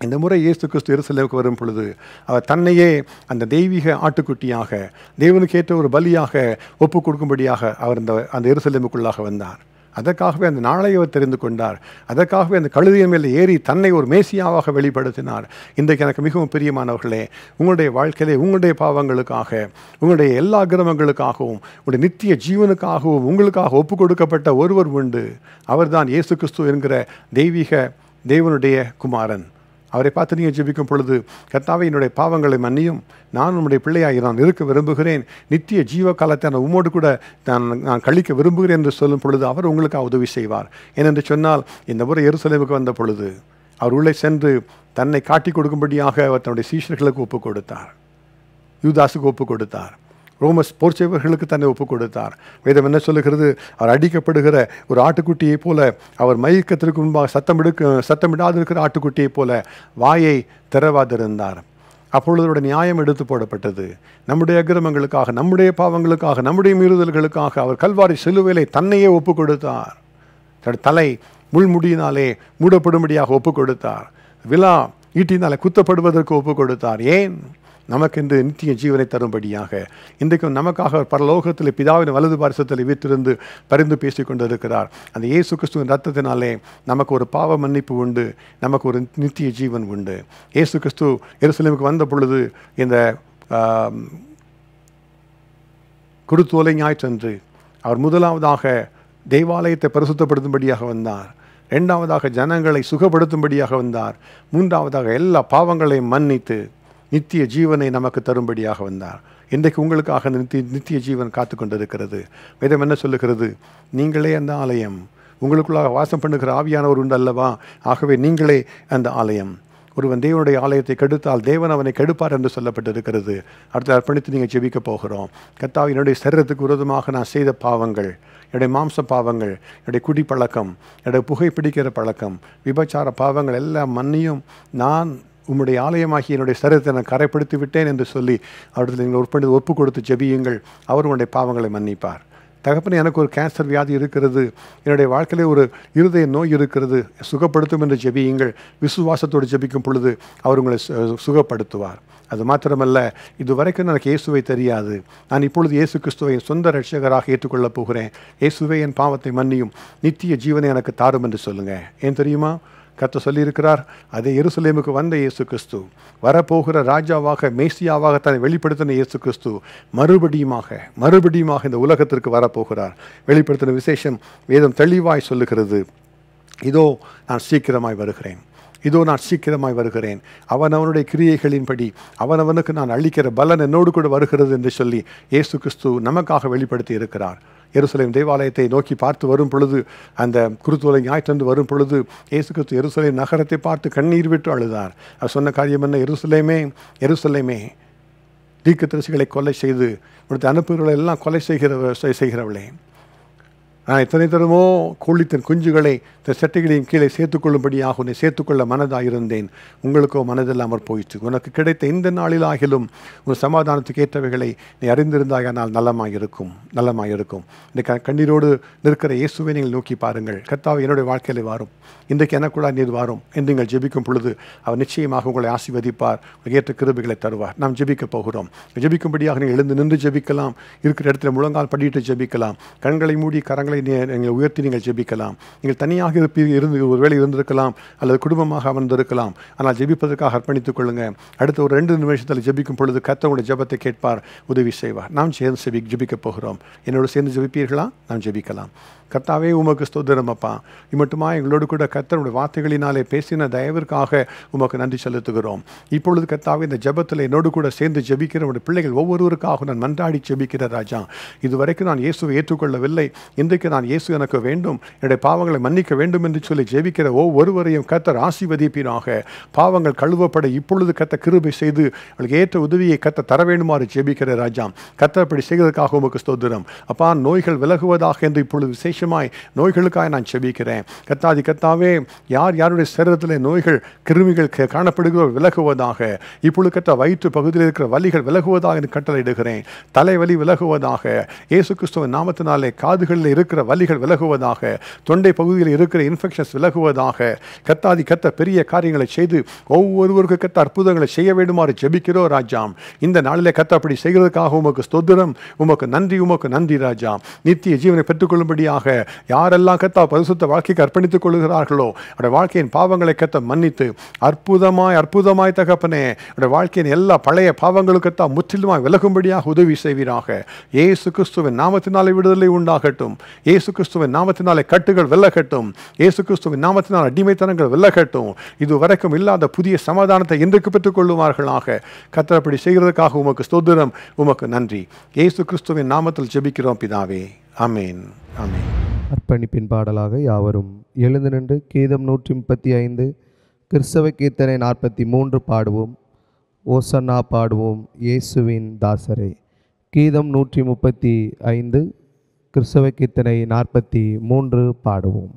இந்த முறை இயேசு கிறிஸ்து எருசலேமுக்கு வரும் பொழுது அவர் தன்னையே அந்த தெய்வீக ஆட்டுக்குட்டியாக தேவனுக்கு ஏற்ற ஒரு பலியாக ஒப்பு கொடுக்கும்படியாக அவர் அந்த எருசலேமுக்குள்ளாக வந்தார். அதற்காகவே அந்த நாளை அவர் தெரிந்து கொண்டார். அதற்காகவே அந்த கழுதையின் மேலே ஏறி தன்னை ஒரு மேசியாவாக வெளிப்படுத்தினார். இன்றைக்கு எனக்கு மிகவும் பிரியமானவர்களே, உங்களுடைய வாழ்க்கையிலே உங்களுடைய பாவங்களுக்காக, உங்களுடைய எல்லா அக்கிரமங்களுக்காகவும், உங்களுடைய நித்திய ஜீவனுக்காகவும் உங்களுக்காக ஒப்பு கொடுக்கப்பட்ட ஒருவர் உண்டு. அவர்தான் இயேசு கிறிஸ்து என்கிற தெய்வீக தேவனுடைய குமாரன். அவரை பார்த்து நீங்கள் ஜெபிக்கும் பொழுது, கர்த்தாவே, என்னுடைய பாவங்களை மன்னியும், நான் உம்முடைய பிள்ளையாகி நான் இருக்க விரும்புகிறேன், நித்திய ஜீவ காலத்தை நான் உம்மோடு கூட நான் கழிக்க விரும்புகிறேன் என்று சொல்லும் பொழுது அவர் உங்களுக்கு உதவி செய்வார். ஏனென்று சொன்னால், இந்த முறை எருசலேமுக்கு வந்த பொழுது அவர் உள்ளே சென்று தன்னை காட்டி கொடுக்கும்படியாக அவர் தன்னுடைய சீஷர்களுக்கு ஒப்பு கொடுத்தார். யூதாசுக்கு ஒப்பு கொடுத்தார். ரோமஸ் போர்ச்சேவர்களுக்கு தன்னை ஒப்பு கொடுத்தார். வேதம் என்ன சொல்லுகிறது? அவர் அடிக்கப்படுகிற ஒரு ஆட்டுக்குட்டியைப் போல, அவர் மயக்கத்திற்கு முன்பாக சத்தமிடாதிருக்கிற ஆட்டுக்குட்டியைப் போல வாயை திறவாதிருந்தார். அப்பொழுது அவருடைய நியாயம் எடுத்து போடப்பட்டது. நம்முடைய அக்கிரமங்களுக்காக, நம்முடைய பாவங்களுக்காக, நம்முடைய மீறுதல்களுக்காக அவர் கல்வாரி சிலுவையிலே தன்னையே ஒப்பு கொடுத்தார். தலை முள்முடியினாலே மூடப்படும்படியாக ஒப்பு கொடுத்தார். விலா ஈட்டினாலே குத்தப்படுவதற்கு ஒப்பு கொடுத்தார். ஏன்? நமக்கென்று நித்திய ஜீவனை தரும்படியாக. இன்றைக்கும் நமக்காக பரலோகத்தில் பிதாவின் வலது பாரிசத்தில் வீற்றிருந்து பரிந்து பேசி கொண்டிருக்கிறார். அந்த இயேசு கிறிஸ்துவின் ரத்தத்தினாலே நமக்கு ஒரு பாவ மன்னிப்பு உண்டு, நமக்கு ஒரு நித்திய ஜீவன் உண்டு. இயேசு கிறிஸ்து எருசலேமுக்கு வந்த பொழுது இந்த குருத்தோலை ஞாயிற்றன்று அவர் முதலாவதாக தேவாலயத்தை பரிசுத்தப்படுத்தும்படியாக வந்தார். 2ஆவதாக ஜனங்களை சுகப்படுத்தும்படியாக வந்தார். 3ஆவதாக எல்லா பாவங்களையும் மன்னித்து நித்திய ஜீவனை நமக்கு தரும்படியாக வந்தார். இன்றைக்கு உங்களுக்காக நித்திய ஜீவன் காத்து கொண்டிருக்கிறது. வேதம் என்ன சொல்லுகிறது? நீங்களே அந்த ஆலயம், உங்களுக்குள்ளாக வாசம் பண்ணுகிற ஆவியானவர் உண்டு அல்லவா? ஆகவே நீங்களே அந்த ஆலயம். ஒருவன் தேவனுடைய ஆலயத்தை கெடுத்தால் தேவன் அவனை கெடுப்பார் என்று சொல்லப்பட்டிருக்கிறது. அடுத்து அர்ப்பணித்து நீங்கள் ஜெபிக்க போகிறோம். கர்த்தாவே, என்னுடைய சரீரத்துக்கு விரோதமாக நான் செய்த பாவங்கள், என்னுடைய மாம்ச பாவங்கள், என்னுடைய குடி பழக்கம், என்னுடைய புகைப்பிடிக்கிற பழக்கம், விபச்சார பாவங்கள் எல்லாம் மன்னியும். நான் உம்முடைய ஆலயமாகி என்னுடைய சரீரத்தை நான் கரைப்படுத்தி விட்டேன் என்று சொல்லி அவர்கள் நீங்கள் ஒப்பு கொடுத்து ஜெபியுங்கள். அவர் உங்களுடைய பாவங்களை மன்னிப்பார். தகப்பனே, எனக்கு ஒரு கேன்சர் வியாதி இருக்கிறது, என்னுடைய வாழ்க்கையிலே ஒரு இருதய நோய் இருக்கிறது, சுகப்படுத்தும் என்று ஜெபியுங்கள். விசுவாசத்தோடு ஜெபிக்கும் பொழுது அவர் உங்களை சுகப்படுத்துவார். அது மாத்திரமல்ல, இதுவரைக்கும் எனக்கு இயேசுவை தெரியாது, நான் இப்பொழுது இயேசு கிறிஸ்துவை சொந்த ரட்சகராக ஏற்றுக்கொள்ளப் போகிறேன், இயேசுவே என் பாவத்தை மன்னியும், நித்திய ஜீவனை எனக்கு தாரும் என்று சொல்லுங்கள். ஏன் தெரியுமா? கர்த்தர் சொல்லியிருக்கிறார், அதே எருசலேமுக்கு வந்த இயேசு கிறிஸ்து, வரப்போகிற ராஜாவாக மேசியாவாக தன்னை வெளிப்படுத்தின இயேசு கிறிஸ்து மறுபடியுமாக இந்த உலகத்திற்கு வரப்போகிறார். வெளிப்படுத்தின விசேஷம் வேதம் தெளிவாய் சொல்லுகிறது. இதோ நான் சீக்கிரமாய் வருகிறேன், அவனவனுடைய கிரியைகளின்படி அவனவனுக்கு நான் அளிக்கிற பலன் என்னோடு கூட வருகிறது என்று சொல்லி இயேசு கிறிஸ்து நமக்காக வெளிப்படுத்தி இருக்கிறார். எருசலேம் தேவாலயத்தை நோக்கி பார்த்து வரும் பொழுது, அந்த குருத்தோலை ஞாயிற்று வரும் பொழுது இயேசு கிறிஸ்து எருசலேம் நகரத்தை பார்த்து கண்ணீர் விட்டு அழுதார். அவர் சொன்ன காரியம் என்ன? எருசலேமே, தீர்க்கதரிசிகளை கொலை செய்து உனது அனுப்புகளை எல்லாம் கொலை செய்கிறவளே, நான் எத்தனை தரமோ கோழித்தன் குஞ்சுகளை தன் சட்டைகளின் கீழே சேர்த்துக்கொள்ளும்படியாக உன்னை சேர்த்துக்கொள்ள மனதாயிருந்தேன், உங்களுக்கோ மனதில்லாமற் போயிற்று. உனக்கு கிடைத்த இந்த நாளில் ஆகிலும் உன் சமாதானத்துக்கு ஏற்றவைகளை நீ அறிந்திருந்தாயானால் நலமாயிருக்கும். இந்த கண்ணீரோடு நிற்கிற இயேசுவை நீங்கள் நோக்கி பாருங்கள். கர்த்தாவே, என்னுடைய வாழ்க்கையில் வாரும், இன்றைக்கு எனக்குள்ள நீர் வாரும் என்று நீங்கள் ஜெபிக்கும் பொழுது அவர் நிச்சயமாக உங்களை ஆசீர்வதிப்பார், ஏற்ற கிருபைகளை தருவார். நாம் ஜெபிக்க போகிறோம். ஜெபிக்கும்படியாக நீங்கள் எழுந்து நின்று ஜெபிக்கலாம், இருக்கிற இடத்துல முழங்கால் படிட்டு ஜெபிக்கலாம், கண்களை மூடி கரங்களை நீங்கள் உயர்த்தி நீங்கள் ஜெபிக்கலாம். நீங்கள் தனியாக ஒருவேளை இருந்திருக்கலாம், அல்லது குடும்பமாக அமர்ந்திருக்கலாம். ஆனால் ஜெபிப்பதற்காக அர்ப்பணித்துக் கொள்ளுங்கள். அடுத்த ஒரு 2 நிமிஷத்தில் ஜெபிக்கும் பொழுது கர்த்தருடைய ஜெபத்தை கேட்பார், உதவி செய்வார். நாம் சேர்ந்து ஜெபிக்க போகிறோம். என்னோடு சேர்ந்து ஜெபிப்பீர்களா? நாம் ஜெபிக்கலாம். கர்த்தாவே, உமக்கு ஸ்தோத்திரம் அப்பா. இம்மட்டுமா எங்களோடு கூட கர்த்தருடைய வார்த்தைகளினாலே பேசின தயவிற்காக உமக்கு நன்றி செலுத்துகிறோம். இப்பொழுது கர்த்தாவே, இந்த ஜெபத்தில் என்னோடு கூட சேர்ந்து ஜெபிக்கிற உடைய பிள்ளைகள் ஒவ்வொருவருக்காக நான் மன்றாடி ஜெபிக்கிற ராஜா. இதுவரைக்கும் நான் இயேசுவை ஏற்றுக்கொள்ளவில்லை, இன்றைக்கு நான் இயேசு எனக்கு வேண்டும், என்னுடைய பாவங்களை மன்னிக்க வேண்டும் என்று சொல்லி ஜெபிக்கிற ஒவ்வொருவரையும் கர்த்தர் ஆசீர்வதிப்பீராக. பாவங்கள் கழுவப்பட இப்பொழுது கர்த்தர் கிருபை செய்து அவளுக்கு ஏற்ற உதவியை கர்த்தர் தர வேண்டுமாறு ஜெபிக்கிற ராஜா. கர்த்தர் அப்படி செய்வதற்காக உமக்கு ஸ்தோத்திரம் அப்பா. நோய்கள் விலகுவதாக என்று இப்பொழுது விசேஷமாய் நோய்களுக்காக நான் ஜெபிக்கிறேன். கர்த்தாவே, யாருடைய சரீரத்தில் நோய்கள் கிருமிகள் காணப்படுகிறோ விலகுவதாக. இப்பொழுது கர்த்தர் வயிற்று பகுதியில் இருக்கிற வலிகள் விலகுவதாக என்று கட்டளையிடுகிறேன். தலைவலி விலகுவதாக இயேசு கிறிஸ்துவின் நாமத்தினாலே. காதுகளில் இருக்கிற வலிகள் விலகுவதாக, தொண்டை பகுதியில் இருக்கிற இன்ஃபெக்ஷன்ஸ் விலகுவதாக. கர்த்தர் பெரிய காரியங்களை செய்து ஒவ்வொருவருக்கும் கர்த்தர் அற்புதங்களை செய்ய வேண்டுமாறு ஜெபிக்கிறோம் ராஜா. இந்த நாளிலே கர்த்தர் அப்படி செய்கிறதுக்காக உமக்கு ஸ்தோத்திரம், உமக்கு நன்றி ராஜா. நித்திய ஜீவனை பெற்றுக்கொள்ளும்படியாக யாரெல்லாம் கர்த்தர் பரிசுத்த வாழ்க்கைக்கு அர்ப்பணித்துக் கொள்கிறார்களோ அவருடைய வாழ்க்கையின் பாவங்களை கர்த்தர் மன்னித்து அற்புதமாய் தகப்பனே, அவருடைய வாழ்க்கையின் எல்லா பழைய பாவங்களுக்கு கர்த்தர் முற்றிலுமாய் விலகும்படியாக உதவி செய்வீராக. இயேசு கிறிஸ்துவின் நாமத்தினாலே விடுதலை உண்டாகட்டும். இயேசு கிறிஸ்துவின் நாமத்தினாலே கட்டுகள் விலகட்டும். இயேசு கிறிஸ்துவின் நாமத்தினால் அடிமைத்தனங்கள் விலகட்டும். இதுவரைக்கும் இல்லாத புதிய சமாதானத்தை இன்றைக்கு பெற்றுக் கொள்ளுவார்களாக. கர்த்தர் அப்படி செய்கிறதுக்காக உமக்கு ஸ்தோத்திரம், உமக்கு நன்றி. இயேசு கிறிஸ்துவின் நாமத்தில் ஜெபிக்கிறோம் பிதாவே. ஆமென். அர்ப்பணிப்பின் பாடலாக யாவரும் எழுந்து நின்று கீதம் 135 கிறிஸ்தவ கீர்த்தனை 43 பாடுவோம். ஓசன்னா பாடுவோம் இயேசுவின் தாசரே. கீதம் 135 கிறிஸ்தவ கீர்த்தனை 43 பாடுவோம்.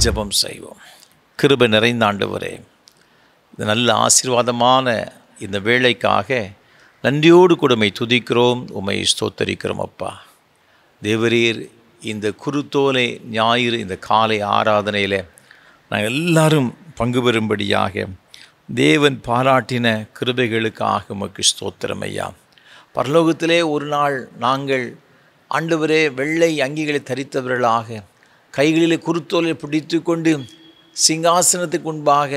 ஜெபம் செய்வோம். கிருபை நிறைந்த ஆண்டவரே, இந்த நல்ல ஆசீர்வாதமான இந்த வேளைக்காக நன்றியோடு கூட உம்மை துதிக்கிறோம், உம்மை ஸ்தோத்தரிக்கிறோம். அப்பா தேவரீர், இந்த குருத்தோலை ஞாயிறு இந்த காலை ஆராதனையில் நாங்கள் எல்லாரும் பங்கு பெறும்படியாக தேவன் பாராட்டின கிருபைகளுக்காக உமக்கு ஸ்தோத்திரம் ஐயா. பரலோகத்திலே ஒரு நாள் நாங்கள் ஆண்டவரே வெள்ளை அங்கிகளை தரித்தவர்களாக கைகளிலே குருத்தோலை பிடித்து கொண்டு சிங்காசனத்துக்கு முன்பாக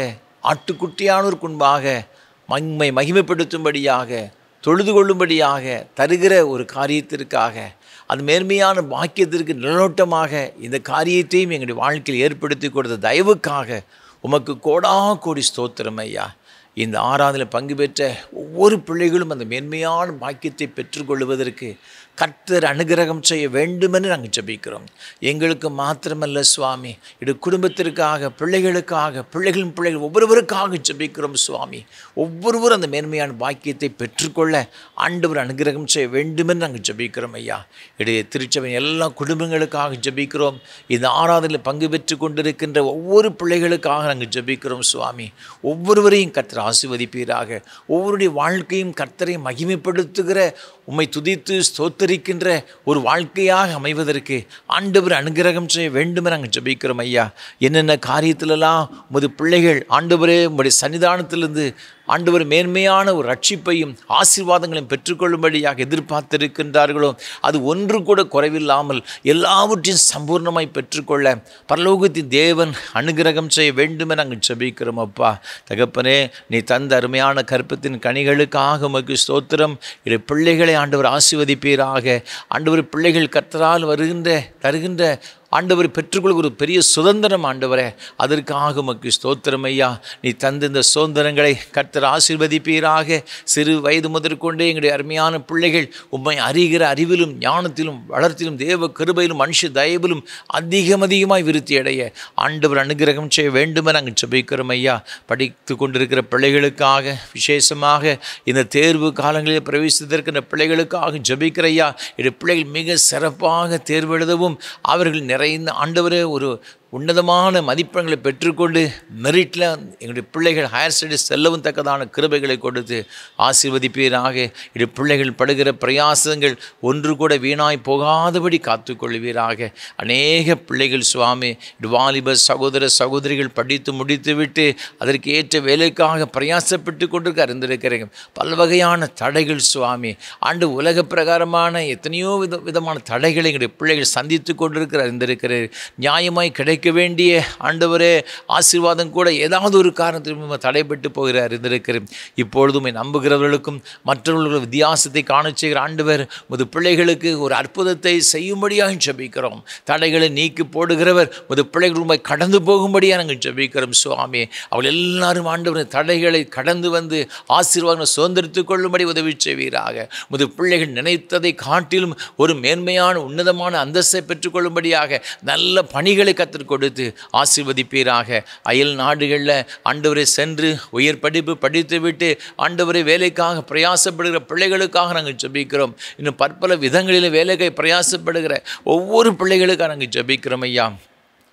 ஆட்டுக்குட்டியானோருக்கு முன்பாக மகிமைப்படுத்தும்படியாக தொழுது கொள்ளும்படியாக தருகிற ஒரு காரியத்திற்காக, அது மேன்மையான பாக்கியத்திற்கு நிலநோட்டமாக இந்த காரியத்தையும் எங்களுடைய வாழ்க்கையில் ஏற்படுத்தி கொடுத்த தயவுக்காக உமக்கு கோடி ஸ்தோத்திரம் ஐயா. இந்த ஆராதனையில் பங்கு பெற்ற ஒவ்வொரு பிள்ளைகளும் அந்த மேன்மையான பாக்கியத்தை பெற்றுக்கொள்வதற்கு கர்த்தர் அனுகிரகம் செய்ய வேண்டுமென்று நாங்கள் ஜெபிக்கிறோம். எங்களுக்கு மாத்திரமல்ல சுவாமி, இது குடும்பத்திற்காக, பிள்ளைகளுக்காக, பிள்ளைகளின் பிள்ளைகள் ஒவ்வொருவருக்காக ஜெபிக்கிறோம் சுவாமி. ஒவ்வொருவரும் அந்த மேன்மையான பாக்கியத்தை பெற்றுக்கொள்ள ஆண்டவர் அனுகிரகம் செய்ய வேண்டுமென்று நாங்கள் ஜெபிக்கிறோம் ஐயா. இடையே திருச்சபை எல்லா குடும்பங்களுக்காக ஜெபிக்கிறோம். இந்த ஆராதனையில் பங்கு பெற்று கொண்டிருக்கின்ற ஒவ்வொரு பிள்ளைகளுக்காக நாங்கள் ஜெபிக்கிறோம் சுவாமி. ஒவ்வொருவரையும் கர்த்தர் ஆசீர்வதிப்பீராக. ஒவ்வொருடைய வாழ்க்கையும் கர்த்தரை மகிமைப்படுத்துகிற, உம்மை துதித்து ஸ்தோத்தரிக்கின்ற ஒரு வாழ்க்கையாக அமைவதற்கு ஆண்டவர் அனுகிரகம் செய்ய வேண்டும் நாங்கள் ஜெபிக்கிறோம் ஐயா. என்னென்ன காரியத்திலெல்லாம் உமது பிள்ளைகள் ஆண்டவரே உம்முடைய சன்னிதானத்திலிருந்து ஆண்டவர் மேன்மையான ஒரு ரட்சிப்பையும் ஆசீர்வாதங்களையும் பெற்றுக்கொள்ளும்படியாக எதிர்பார்த்திருக்கின்றார்களோ, அது ஒன்று கூட குறைவில்லாமல் எல்லாவற்றையும் சம்பூர்ணமாய் பெற்றுக்கொள்ள பரலோகத்தின் தேவன் அனுகிரகம் செய்ய வேண்டும் நாங்கள் ஜெபிக்கிறோம் அப்பா. தகப்பனே, நீ தந்த அருமையான கற்பத்தின் கனிகளுக்காக உமக்கு ஸ்தோத்திரம். இதை பிள்ளைகளை ஆண்டவர் ஆசீர்வதிப்பீராக. ஆண்டவர் பிள்ளைகள் கர்த்தரால் தருகின்ற ஆண்டவர் பெற்றுக்கொள்ள ஒரு பெரிய சுதந்திரம் ஆண்டவரே, அதற்காக உமக்கு ஸ்தோத்திரம் ஐயா. நீ தந்த இந்த சுதந்திரங்களை கர்த்தர் ஆசீர்வதிப்பீராக. சிறு வயது முதற்கொண்டே எங்களுடைய அருமையான பிள்ளைகள் உம்மை அறிகிற அறிவிலும் ஞானத்திலும் வளர்த்திலும் தேவ கிருபையிலும் மனுஷ தயவிலும் அதிகமாய் விருத்தி அடைய ஆண்டவர் அனுகிரகம் செய்ய வேண்டும் நாங்கள் ஜெபிக்கிறோம் ஐயா. படித்து கொண்டிருக்கிற பிள்ளைகளுக்காக, விசேஷமாக இந்த தேர்வு காலங்களில் பிரவேசித்திருக்கின்ற பிள்ளைகளுக்காக ஜெபிக்கிற ஐயா. இது பிள்ளைகள் மிக சிறப்பாக தேர்வு எழுதவும் அவர்கள் நிறைந்த ஆண்டவரே ஒரு உன்னதமான மதிப்பெண்களை பெற்றுக்கொண்டு மெரிட்டில் எங்களுடைய பிள்ளைகள் ஹையர் ஸ்டடீஸ் செல்லவும் தக்கதான கிருபைகளை கொடுத்து ஆசீர்வதிப்பீராக. இது பிள்ளைகள் படுகிற பிரயாசங்கள் ஒன்று கூட வீணாய் போகாதபடி காத்துக்கொள்வீராக. அநேக பிள்ளைகள் சுவாமி, இது வாலிப சகோதர சகோதரிகள் படித்து முடித்துவிட்டு அதற்கு ஏற்ற வேலைக்காக பிரயாசப்பட்டு கொண்டிருக்க அறிந்திருக்கிறேன். பல்வகையான தடைகள் சுவாமி, ஆண்டு உலக பிரகாரமான எத்தனையோ விதமான தடைகளை எங்களுடைய பிள்ளைகள் சந்தித்து கொண்டிருக்கிற அறிந்திருக்கிறேன். நியாயமாய் கிடைக்க வேண்டிய ஆண்டவரே ஆசீர்வாதம் கூட ஏதாவது ஒரு காரணத்தில் தடைபட்டு போகிற அறிந்திருக்கிறேன். இப்பொழுதும் நம்புகிறவர்களுக்கும் மற்றவர்களுக்கு வித்தியாசத்தை காண செய்கிற ஆண்டவர் முது பிள்ளைகளுக்கு ஒரு அற்புதத்தை செய்யும்படியாக ஜெபிக்கிறோம். தடைகளை நீக்கி போடுகிறவர் முது பிள்ளைகள் உண்மை கடந்து போகும்படியாக நாங்கள் ஜெபிக்கிறோம் சுவாமி. அவள் எல்லாரும் ஆண்டவர் தடைகளை கடந்து வந்து ஆசீர்வாதங்களை சுதந்திரித்துக் கொள்ளும்படி உதவி செய்வீராக. முது பிள்ளைகள் நினைத்ததை காட்டிலும் ஒரு மேன்மையான உன்னதமான அந்தஸ்தை பெற்றுக்கொள்ளும்படியாக நல்ல பணிகளை கற்றுக் கொடுத்து ஆசீர்வதிப்பீராக. அயல் நாடுகளில் ஆண்டவரை சென்று உயர் படிப்பு படித்துவிட்டு ஆண்டவரை வேலைக்காக பிரயாசப்படுகிற பிள்ளைகளுக்காக நாங்கள் ஜெபிக்கிறோம். இன்னும் பற்பல விதங்களில் வேலைக்கு பிரயாசப்படுகிற ஒவ்வொரு பிள்ளைகளுக்காக நாங்கள் ஜெபிக்கிறோம் ஐயா.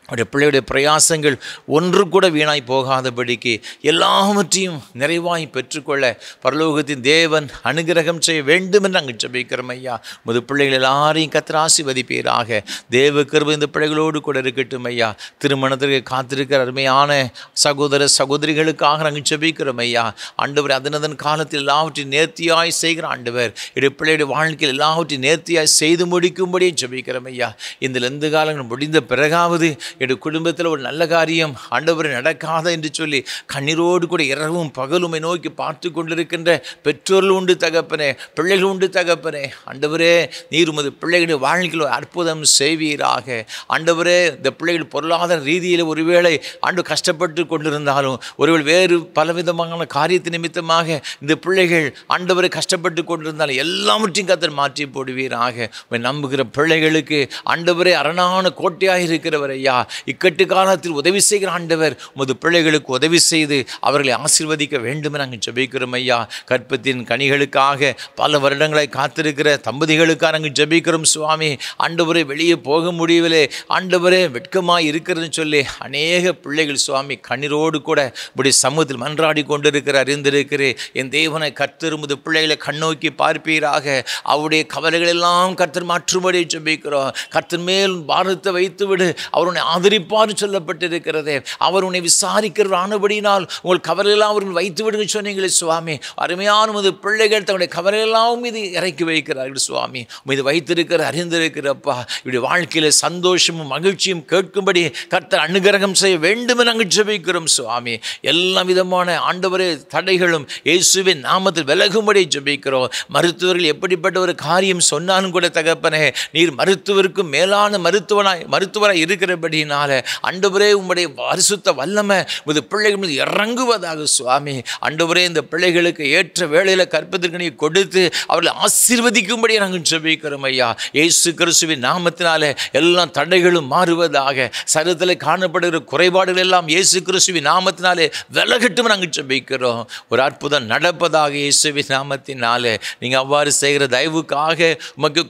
அவருடைய பிள்ளையுடைய பிரயாசங்கள் ஒன்று கூட வீணாய் போகாதபடிக்கு எல்லாவற்றையும் நிறைவாய் பெற்றுக்கொள்ள பரலோகத்தின் தேவன் அனுகிரகம் செய்ய வேண்டும் என்று நாங்கள் ஜெபிக்கிறோம் ஐயா. முது பிள்ளைகள் எல்லாரையும் கர்த்தர் ஆசீர்வதிப்பீராக. தேவ கிருபை இந்த பிள்ளைகளோடு கூட இருக்கட்டும் ஐயா. திருமணத்திற்கு காத்திருக்கிற அருமையான சகோதர சகோதரிகளுக்காக நாங்கள் ஜெபிக்கிறோம் ஐயா. ஆண்டவர் அதனதன் காலத்தில் எல்லாவற்றையும் நேர்த்தியாய் செய்கிற ஆண்டவர் இடைய பிள்ளையுடைய வாழ்க்கையில் எல்லாவற்றையும் நேர்த்தியாய் செய்து முடிக்கும்படியே ஜெபிக்கிறோம் ஐயா. இந்த எந்த காலங்கள் முடிந்த பிறகாவது என்னுடைய குடும்பத்தில் ஒரு நல்ல காரியம் ஆண்டவரை நடக்காத என்று சொல்லி கண்ணீரோடு கூட இரவும் பகலுமை நோக்கி பார்த்து கொண்டிருக்கின்ற பெற்றோர்கள் உண்டு தகப்பனே, பிள்ளைகள் உண்டு தகப்பனே. ஆண்டவரே, நீர் உமது பிள்ளைகளுடைய வாழ்க்கையில் ஒரு அற்புதம் செய்வீராக. ஆண்டவரே, இந்த பிள்ளைகள் பொருளாதார ரீதியில் ஒருவேளை ஆண்டு கஷ்டப்பட்டு கொண்டிருந்தாலும், ஒருவேளை வேறு பலவிதமான காரியத்து நிமித்தமாக இந்த பிள்ளைகள் ஆண்டவரை கஷ்டப்பட்டு கொண்டிருந்தாலும் எல்லாவற்றையும் கர்த்தர் மாற்றி போடுவீராக. நம்புகிற பிள்ளைகளுக்கு ஆண்டவரே அரணான கோட்டையாக இருக்கிறவர் ஐயா. இக்கட்டு காலத்தில் உதவி செய்கிற ஆண்டவர் உமது பிள்ளைகளுக்கு உதவி செய்து அவர்களை ஆசீர்வதிக்க வேண்டும் என நாங்கள் ஜெபிக்கிறோம் ஐயா. கற்பத்தின் கனிகளுக்காக பல வருடங்களை காத்திருக்கிற தம்பதிகளுக்காக நாங்கள் ஜெபிக்கிறோம் சுவாமி. ஆண்டவரே வெளியே போக முடியவில்லை, ஆண்டவரே வெட்கமாக இருக்கிறதுன்னு சொல்லி அநேக பிள்ளைகள் சுவாமி கண்ணீரோடு கூட இப்படி சமூகத்தில் மன்றாடி கொண்டிருக்கிற அறிந்திருக்கிறேன். என் தேவனை கர்த்தர் உமது பிள்ளைகளை கண்ணோக்கி பார்ப்பீராக. அவருடைய கவலைகள் எல்லாம் கர்த்தர் மாற்றும்படி ஜெபிக்கிறோம். கர்த்தர் மேல் பாரத்தை வைத்து விடு, அவர் உன்னை ஆதரிப்பார் சொல்லப்பட்டிருக்கிறது. அவர் உன்னை விசாரிக்கிற ஆனபடினால் உங்கள் கவலையெல்லாம் அவர்கள் வைத்து விடுங்க சொன்னீங்களே சுவாமி. அருமையான உமது பிள்ளைகள் தங்களுடைய கவலையெல்லாம் மீது இறக்கி வைக்கிறார்கள் சுவாமி. மீது வைத்திருக்கிற அறிந்திருக்கிறப்பா, இப்படி வாழ்க்கையில் சந்தோஷமும் மகிழ்ச்சியும் கேட்கும்படி கர்த்தர் அனுகிரகம் செய்ய வேண்டும் என நாங்கள் ஜெபிக்கிறோம் சுவாமி. எல்லா விதமான ஆண்டவரே தடைகளும் இயேசுவின் நாமத்தில் விலகும்படி ஜெபிக்கிறோம். மருத்துவர்கள் எப்படிப்பட்ட ஒரு காரியம் சொன்னாலும் கூட தகப்பனே, நீர் மருத்துவருக்கும் மேலான மருத்துவராய் இருக்கிறபடினால ஆண்டவரே உம்முடைய பரிசுத்த வல்லமை உமது பிள்ளைகள் மீது இறங்குவதாக சுவாமி. ஆண்டவரே இந்த பிள்ளைகளுக்கு ஏற்ற வேளையில் கற்பத்திற்கு நீ கொடுத்து அவர்களை ஆசீர்வதிக்கும்படி நாங்கள் ஜெபிக்கிறோம் ஐயா. இயேசு கிறிஸ்துவின் நாமத்தினாலே எல்லா தடைகளும் மாறுவதாக. சரீரத்தில் காணப்படுகிற குறைபாடுகள் எல்லாம் இயேசு கிறிஸ்துவின் நாமத்தினாலே விலகட்டும் நாங்கள் ஜெபிக்கிறோம். ஒரு அற்புதம் நடப்பதாக இயேசுவின் நாமத்தினாலே. நீங்கள் அவ்வாறு செய்கிற தயவுக்காக உமக்கு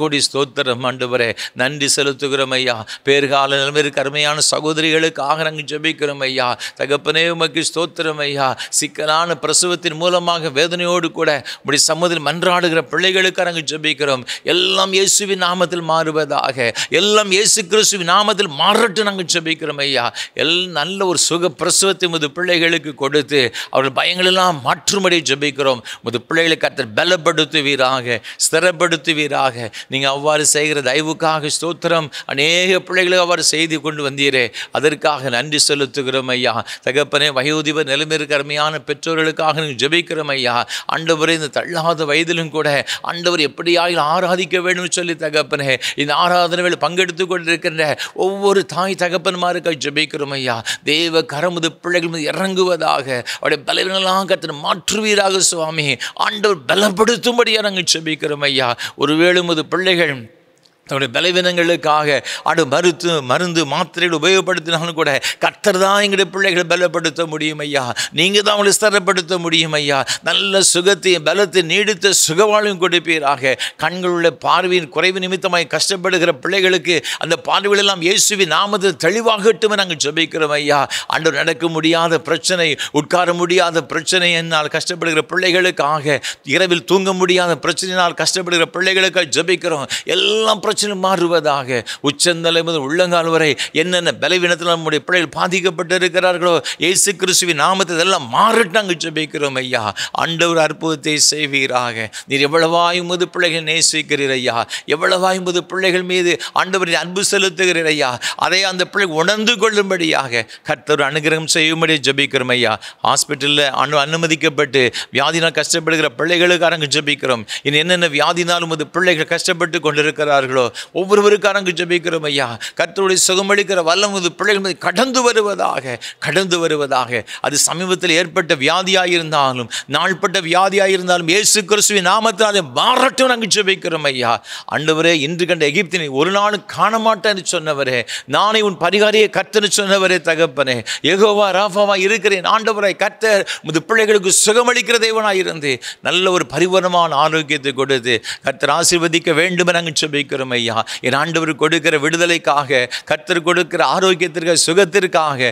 கோடி ஸ்தோத்திரம் ஆண்டவரே. நன்றி செலுத்துகிறோம் ஐயா. பேர்கால நிலைமைக்கு அருமையான சகோதரிகளுக்காக நாங்கள் ஜெபிக்கிறோம் ஐயா. தகப்பனே உமக்கு ஸ்தோத்திரம் ஐயா. சிக்கலான பிரசவத்தின் மூலமாக வேதனையோடு கூட உம்முடைய சமூகத்தில் மன்றாடுகிற பிள்ளைகளுக்காக நாங்கள் ஜெபிக்கிறோம். எல்லாம் இயேசுவின் நாமத்தில் மாறுவதாக. எல்லாம் இயேசு கிறிஸ்துவின் நாமத்தில் மாறட்டும் நாங்கள் ஜெபிக்கிறோம் ஐயா. நல்ல ஒரு சுக பிரசவத்தை உமது பிள்ளைகளுக்கு கொடுத்து அவர்கள் பயங்களெல்லாம் மாற்றும்படி ஜெபிக்கிறோம். உமது பிள்ளைகளை கர்த்தர் பலப்படுத்துவீராக, ஸ்திரப்படுத்துவீராக. நீங்கள் அவ்வாறு செய்கிற தயவுக்காக ஸ்தோத்திரம். அநேக பிள்ளைகளுக்கு அவ்வாறு செய்தி கொண்டு வந்தீரே, அதற்காக நன்றி செலுத்துகிறோம் ஐயா. தகப்பனே வயோதிப நிலைமைக்கு அருமையான பெற்றோர்களுக்காக நீங்கள் ஜெபிக்கிறோம் ஐயா. ஆண்டவரே இந்த தள்ளாத வயதிலும் கூட ஆண்டவர் எப்படியாயில் ஆராதிக்க வேண்டும் சொல்லி தகப்பனே இந்த ஆராதனையில் பங்கெடுத்து கொண்டிருக்கின்ற ஒவ்வொரு தாய் தகப்பன்மாருக்காக ஜெபிக்கிறோம் ஐயா. தேவ கரமுது பிள்ளைகள் மீது இறங்குவதாக. அவருடைய பலவீனெல்லாம் கர்த்தர் மாற்றுவீராக சுவாமி. ஆண்டவர் பலப்படுத்தும்படியாக நாங்கள் ஜெபிக்கிறோம் ஐயா. ஒருவேளை உமது பிள்ளைகள் தன்னுடைய பலவீனங்களுக்காக மருந்து மாத்திரைகள் உபயோகப்படுத்தினாலும் கூட கர்த்தர் தான் எங்களுடைய பிள்ளைகளை பலப்படுத்த முடியும் ஐயா. நீங்கள் தான் அவங்களை ஸ்திரப்படுத்த முடியும் ஐயா. நல்ல சுகத்தையும் பலத்தை நீடித்த சுகவாழ்வும் கொடுப்பீராக. கண்களுள்ள பார்வையின் குறைவு நிமித்தமாய் கஷ்டப்படுகிற பிள்ளைகளுக்கு அந்த பார்வைகளெல்லாம் இயேசுவின் நாமத்தில் தெளிவாகட்டும் நாங்கள் ஜெபிக்கிறோம் ஐயா. ஆண்டவர் நடக்க முடியாத பிரச்சனை, உட்கார முடியாத பிரச்சனை என்னால் கஷ்டப்படுகிற பிள்ளைகளுக்காக, இரவில் தூங்க முடியாத பிரச்சனையினால் கஷ்டப்படுகிற பிள்ளைகளுக்காக ஜெபிக்கிறோம். எல்லாம் மாறுவதாக. உச்சந்தலை முதல் உள்ளங்கால் வரை என்னென்ன பலவீனத்தில் நம்முடைய பிள்ளைகள் பாதிக்கப்பட்டு இருக்கிறார்களோ இயேசு கிறிஸ்துவின் நாமத்தில் எல்லாம் மாறட்டாங்க ஜெபிக்கிறோம் ஐயா. ஆண்டவர் அற்புதத்தை செய்வீராக. நீர் எவ்வளவாய் உமது பிள்ளைகள் நேசிக்கிறீர் ஐயா. எவ்வளவாய் உமது பிள்ளைகள் மீது ஆண்டவரின் அன்பு செலுத்துகிறீர் ஐயா. அதை அந்த பிள்ளை உணர்ந்து கொள்ளும்படியாக கர்த்தர் அனுகிரகம் செய்யும்படி ஜெபிக்கிறோம் ஐயா. ஹாஸ்பிட்டலில் அனுமதிக்கப்பட்டு வியாதினால் கஷ்டப்படுகிற பிள்ளைகளுக்காக ஜெபிக்கிறோம். இனி என்னென்ன வியாதினால் உமது பிள்ளைகள் கஷ்டப்பட்டு கொண்டிருக்கிறார்களோ ஒவ்வொருவருக்காரங்க ஜெபிக்கிறோம் ஐயா. கர்த்தருடைய சுகமளிக்கிற வல்லம் பிள்ளைகள் மீது கடந்து வருவதாக. அது சமீபத்தில் ஏற்பட்ட வியாதியாயிருந்தாலும் நாள்பட்ட வியாதியாயிருந்தாலும் இயேசு கிறிஸ்துவின் நாமத்தினாலே மாறட்டும் நாங்கள் ஜெபிக்கிறோம் ஐயா. ஆண்டவரே, இன்று கண்ட எகிப்தினை ஒரு நாளும் காண மாட்டேன்னு சொன்னவரே, நானே உன் பரிகாரியை கர்த்தர்னு சொன்னவரே தகப்பனே, யெகோவா ராஃபாவா இருக்கிறேன். ஆண்டவரை கர்த்தர் உமது பிள்ளைகளுக்கு சுகமளிக்கிற தேவனாயிருந்து நல்ல ஒரு பரிபூரணமான ஆரோக்கியத்தை கொடுத்து கர்த்தர் ஆசீர்வதிக்க வேண்டும் நாங்கள் ஜெபிக்கிறோம் ஐயா. என் ஆண்டவர் கொடுக்கிற விடுதலைக்காக, கர்த்தர் கொடுக்கிற ஆரோக்கியத்திற்காக, சுகத்திற்காக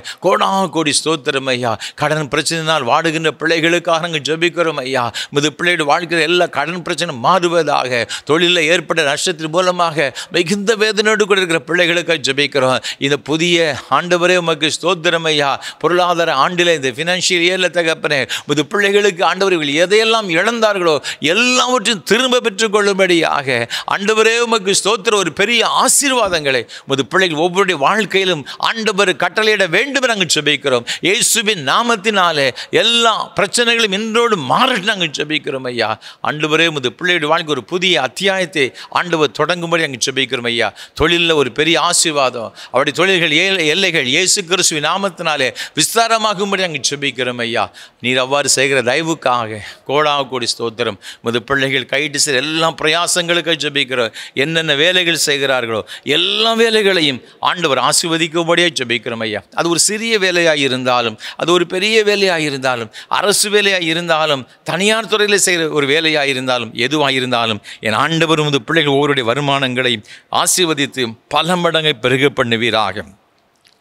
கோடி ஸ்தோத்திரம் ஐயா. கடன் பிரச்சனையினால் வாடுகின்ற பிள்ளைகளுக்காக நாங்கள் ஜெபிக்கிறோம் ஐயா. முது பிள்ளையோட வாழ்க்கையில் எல்லா கடன் பிரச்சனை மாறுவதாக. தொழிலில் ஏற்பட்ட நஷ்டத்தின் மூலமாக மிகுந்த வேதனையோடு கூட இருக்கிற பிள்ளைகளுக்காக ஜெபிக்கிறோம். இந்த புதிய ஆண்டவரே உமக்கு ஸ்தோத்திரம் ஐயா. பொருளாதார ஆண்டில் இந்த ஃபினான்ஷியல் இயரில் தகப்பனே முது பிள்ளைகளுக்கு ஆண்டவர்கள் எதையெல்லாம் இழந்தார்களோ எல்லாவற்றையும் திரும்ப பெற்றுக்கொள்ளும்படியாக ஆண்டவரே உமக்கு ஸ்தோத்திரம். ஒரு பெரிய ஆசீர்வாதங்களை உமது பிள்ளைகள் ஒவ்வொருடைய வாழ்க்கையிலும் ஆண்டவர் கட்டளையிட வேண்டும் நாங்கள் ஜெபிக்கிறோம். இயேசுவின் நாமத்தினாலே எல்லா பிரச்சனைகளும் இன்றோடு மாறட்டு நாங்கள் ஜெபிக்கிறோம் ஐயா. ஆண்டவரே உமது பிள்ளைகளுடைய வாழ்க்கை ஒரு புதிய அத்தியாயத்தை ஆண்டவர் தொடங்கும்படி நாங்கள் ஜெபிக்கிறோம் ஐயா. தொழிலில் ஒரு பெரிய ஆசீர்வாதம், அவருடைய தொழில்கள் எல்லைகள் இயேசு கிறிஸ்துவின் நாமத்தினாலே விஸ்தாரமாகும்படி நாங்கள் ஜெபிக்கிறோம் ஐயா. நீர் அவ்வாறு செய்கிற தயவுக்காக கோடி ஸ்தோத்திரம். உமது பிள்ளைகள் கைட்டு செய்கிற எல்லா பிரயாசங்களுக்காக ஜெபிக்கிறோம். என்னென்ன வேலைகள் செய்கிறார்களோ எல்லா வேலைகளையும் ஆண்டவர் ஆசீர்வதிக்கும்படியாக ஜெபிக்கிறோம் ஐயா. அது ஒரு சிறிய வேலையாக இருந்தாலும், அது ஒரு பெரிய வேலையாக இருந்தாலும், அரசு வேலையாக இருந்தாலும், தனியார் துறையில் செய்கிற ஒரு வேலையாக இருந்தாலும், எதுவாக இருந்தாலும் என் ஆண்டவர் உமது பிள்ளைகள் ஒவ்வொருடைய வருமானங்களை ஆசீர்வதித்து பல மடங்கை பெருக பண்ணுவீராக.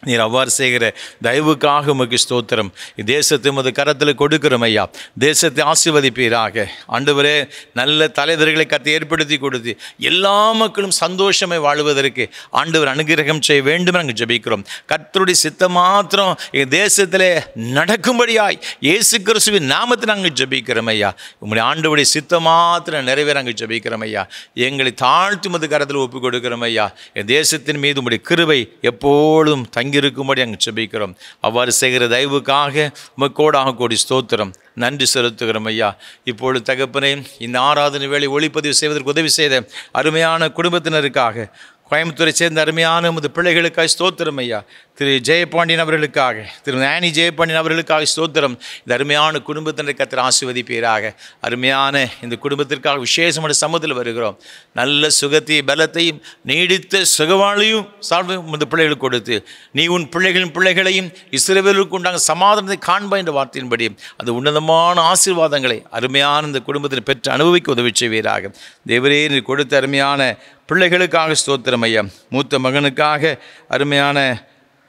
நீர் அவ்வாறு செய்கிற தயவுக்காக உமக்கு ஸ்தோத்திரம். தேசத்தை உமது கரத்தில் கொடுக்கிறோம் ஐயா. தேசத்தை ஆசீர்வதிப்பீராக. ஆண்டவரே, நல்ல தலைவர்களை கத்தை ஏற்படுத்தி கொடுத்து எல்லா மக்களும் சந்தோஷமாய் வாழ்வதற்கு ஆண்டவர் அனுகிரகம் செய்ய வேண்டும் நாங்கள் ஜெபிக்கிறோம். கர்த்தருடைய சித்தம் மாத்திரம் எங்கள் தேசத்தில் நடக்கும்படியாய் இயேசு கிறிஸ்துவின் நாமத்தை நாங்கள் ஜெபிக்கிறோம் ஐயா. உங்களுடைய ஆண்டவருடைய சித்தம் மாத்திரம் நிறைவேற நாங்கள் ஜெபிக்கிறோம் ஐயா. எங்களை தாழ்த்தி உமது கரத்தில் ஒப்புக் கொடுக்கிறோம் ஐயா. என் தேசத்தின் மீது உங்களுடைய கிருபை எப்பொழுதும் தங்கியிருக்கும்படி அங்கே ஜெபிக்கிறோம். அவ்வாறு செய்கிற தயவுக்காக உமக்கோடாக கோடி ஸ்தோத்திரம், நன்றி செலுத்துகிறோம் ஐயா. இப்பொழுது தகப்பனே, இந்த ஆராதனை வேளை ஒளிப்பதிவு செய்வதற்கு உதவி செய்த அருமையான குடும்பத்தினருக்காக, கோயம்புத்தூரை சேர்ந்த அருமையான உமது பிள்ளைகளுக்காக ஸ்தோத்திரம் ஐயா. திரு ஜெயபாண்டியன் அவர்களுக்காக, திரு ஆனி ஜெயபாண்டியன் அவர்களுக்காக ஸ்தோத்திரம். இந்த அருமையான குடும்பத்தினரை கர்த்தர் ஆசீர்வதிப்பீராக. அருமையான இந்த குடும்பத்திற்காக விசேஷமான சமூகத்தில் வருகிறோம். நல்ல சுகத்தையும் பலத்தையும் நீடித்த சுகவாளையும் சார்பும் இந்த பிள்ளைகளுக்கு கொடுத்து, நீ உன் பிள்ளைகளின் பிள்ளைகளையும் இஸ்ரவேலுக்கு உண்டான சமாதானத்தை காண்பா என்ற வார்த்தையின்படி அந்த உன்னதமான ஆசீர்வாதங்களை அருமையான இந்த குடும்பத்தில் பெற்று அனுபவிக்க உதவி செய்வீராக. தேவரே, நீ கொடுத்த அருமையான பிள்ளைகளுக்காக ஸ்தோத்திரம் ஐயா. மூத்த மகனுக்காக, அருமையான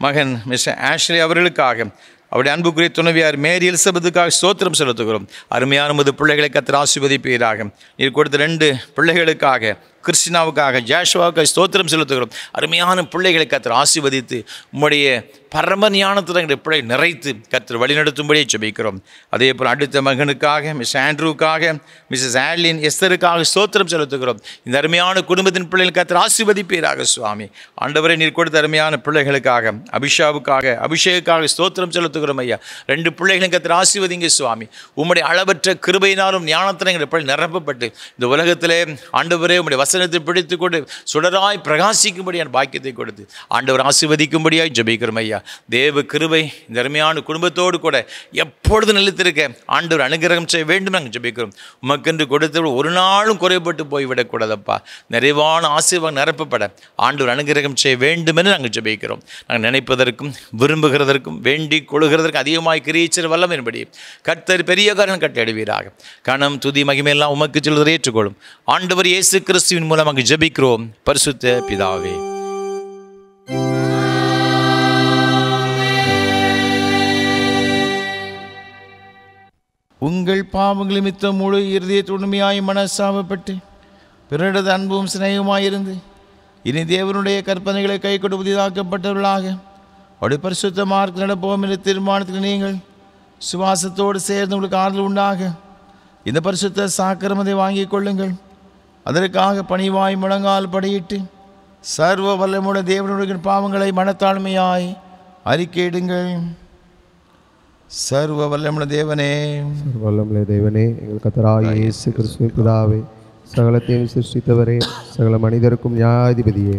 மகன் மிஸ்டர் ஆஷ்லி அவர்களுக்காக, அவருடைய அன்புக்குரிய துணைவியார் மேரி எலிசபெத்துக்காக ஸ்தோத்திரம் செலுத்துகிறோம். அருமையான உமது பிள்ளைகளை கர்த்தர் ஆசீர்வதிப்பீராக. நீர் கொடுத்த 2 பிள்ளைகளுக்காக, கிறிஸ்டினாவுக்காக, ஜாஷுவாவுக்காக ஸ்தோத்திரம் செலுத்துகிறோம். அருமையான பிள்ளைகளை கர்த்தர் ஆசீர்வதித்து உம்முடைய பரம ஞானத்தில் எங்களுடைய பிள்ளை நிறைத்து கர்த்தர் வழிநடத்தும்படியே ஜெபிக்கிறோம். அதே போல் அடுத்த மகனுக்காக, மிஸ் ஆண்ட்ரூக்காக, மிஸ்ஸஸ் ஆட்லின் எஸ்தருக்காக ஸ்தோத்திரம் செலுத்துகிறோம். இந்த அருமையான குடும்பத்தின் பிள்ளைகள் கர்த்தர் ஆசீர்வதிப்பீராக சுவாமி. ஆண்டவரை, நீர் கொடுத்த அருமையான பிள்ளைகளுக்காக, அபிஷேகுக்காக ஸ்தோத்திரம் செலுத்துகிறோம் ஐயா. 2 பிள்ளைகளையும் கர்த்தர் ஆசீர்வதிங்க சுவாமி. உம்முடைய அளவற்ற கிருபையினாலும் ஞானத்திலும் எங்களுடைய பிள்ளை நிரப்பப்பட்டு இந்த உலகத்திலே ஆண்டவரே உம்முடைய வசனத்தை பிடித்துக்கொண்டு சுடராய் பிரகாசிக்கும்படியான பாக்கியத்தை கொடுத்து ஆண்டவர் ஆசீர்வதிக்கும்படியாய் ஜெபிக்கிறோம் ஐயா. தேவ கிருபை இந்த அருமையான குடும்பத்தோடு கூட எப்பொழுது நிலைத்திருக்க ஆண்டவர் அனுகிரகம் செய்ய வேண்டும் நாங்கள் ஜெபிக்கிறோம். உமக்கென்று கொடுத்தவர்கள் ஒரு நாளும் குறைபட்டு போய்விடக்கூடாதப்பா. நிறைவான ஆசீர்வாதம் நிரப்பப்பட ஆண்டவர் அனுகிரகம் செய்ய வேண்டும் என்று நாங்கள் ஜெபிக்கிறோம். நாங்கள் நினைப்பதற்கும் விரும்புகிறதற்கும் வேண்டிக் கொள்கிறதற்கு அதிகமாய் கிரியைச்சல் வல்லம் என்படி கர்த்தர் பெரிய காரணம் கட்டளையிடுவீராக. கணம் துதி மகிமையெல்லாம் உமக்கு சொல்வதை ஏற்றுக்கொள்ளும். ஆண்டவர் இயேசு கிறிஸ்துவின் மூலமாக ஜெபிக்கிறோம் பரிசுத்த பிதாவே. உங்கள் பாவங்கள் நிமித்தம் முழு இருதயத்துடமையாய் மனசாபப்பட்டு பிறனது அன்பும் சிநேகமாயிருந்து இனி தேவனுடைய கற்பனைகளை கை கொண்டு புதிதாக்கப்பட்டவர்களாக அவருடைய பரிசுத்த மார்க்கு நடப்போம் என்ற தீர்மானத்தில் நீங்கள் சுவாசத்தோடு சேர்ந்து உங்களுக்கு ஆறுதல் உண்டாக இந்த பரிசுத்த சாக்கிரமத்தை வாங்கிக் கொள்ளுங்கள். அதற்காக பணிவாய் முழங்கால் படியிட்டு சர்வ வல்லமுடைய தேவனுடைய பாவங்களை மனத்தாழ்மையாய் அறிக்கையிடுங்கள். சர்வ வல்லமுடைய தேவனே, வல்லமுள்ள தேவனே, எங்கள் கர்த்தராகிய இயேசு கிறிஸ்துவின் பிதாவே, சகலத்தையும் சிருஷ்டித்தவரே, சகல மனிதருக்கும் நியாயாதிபதியே,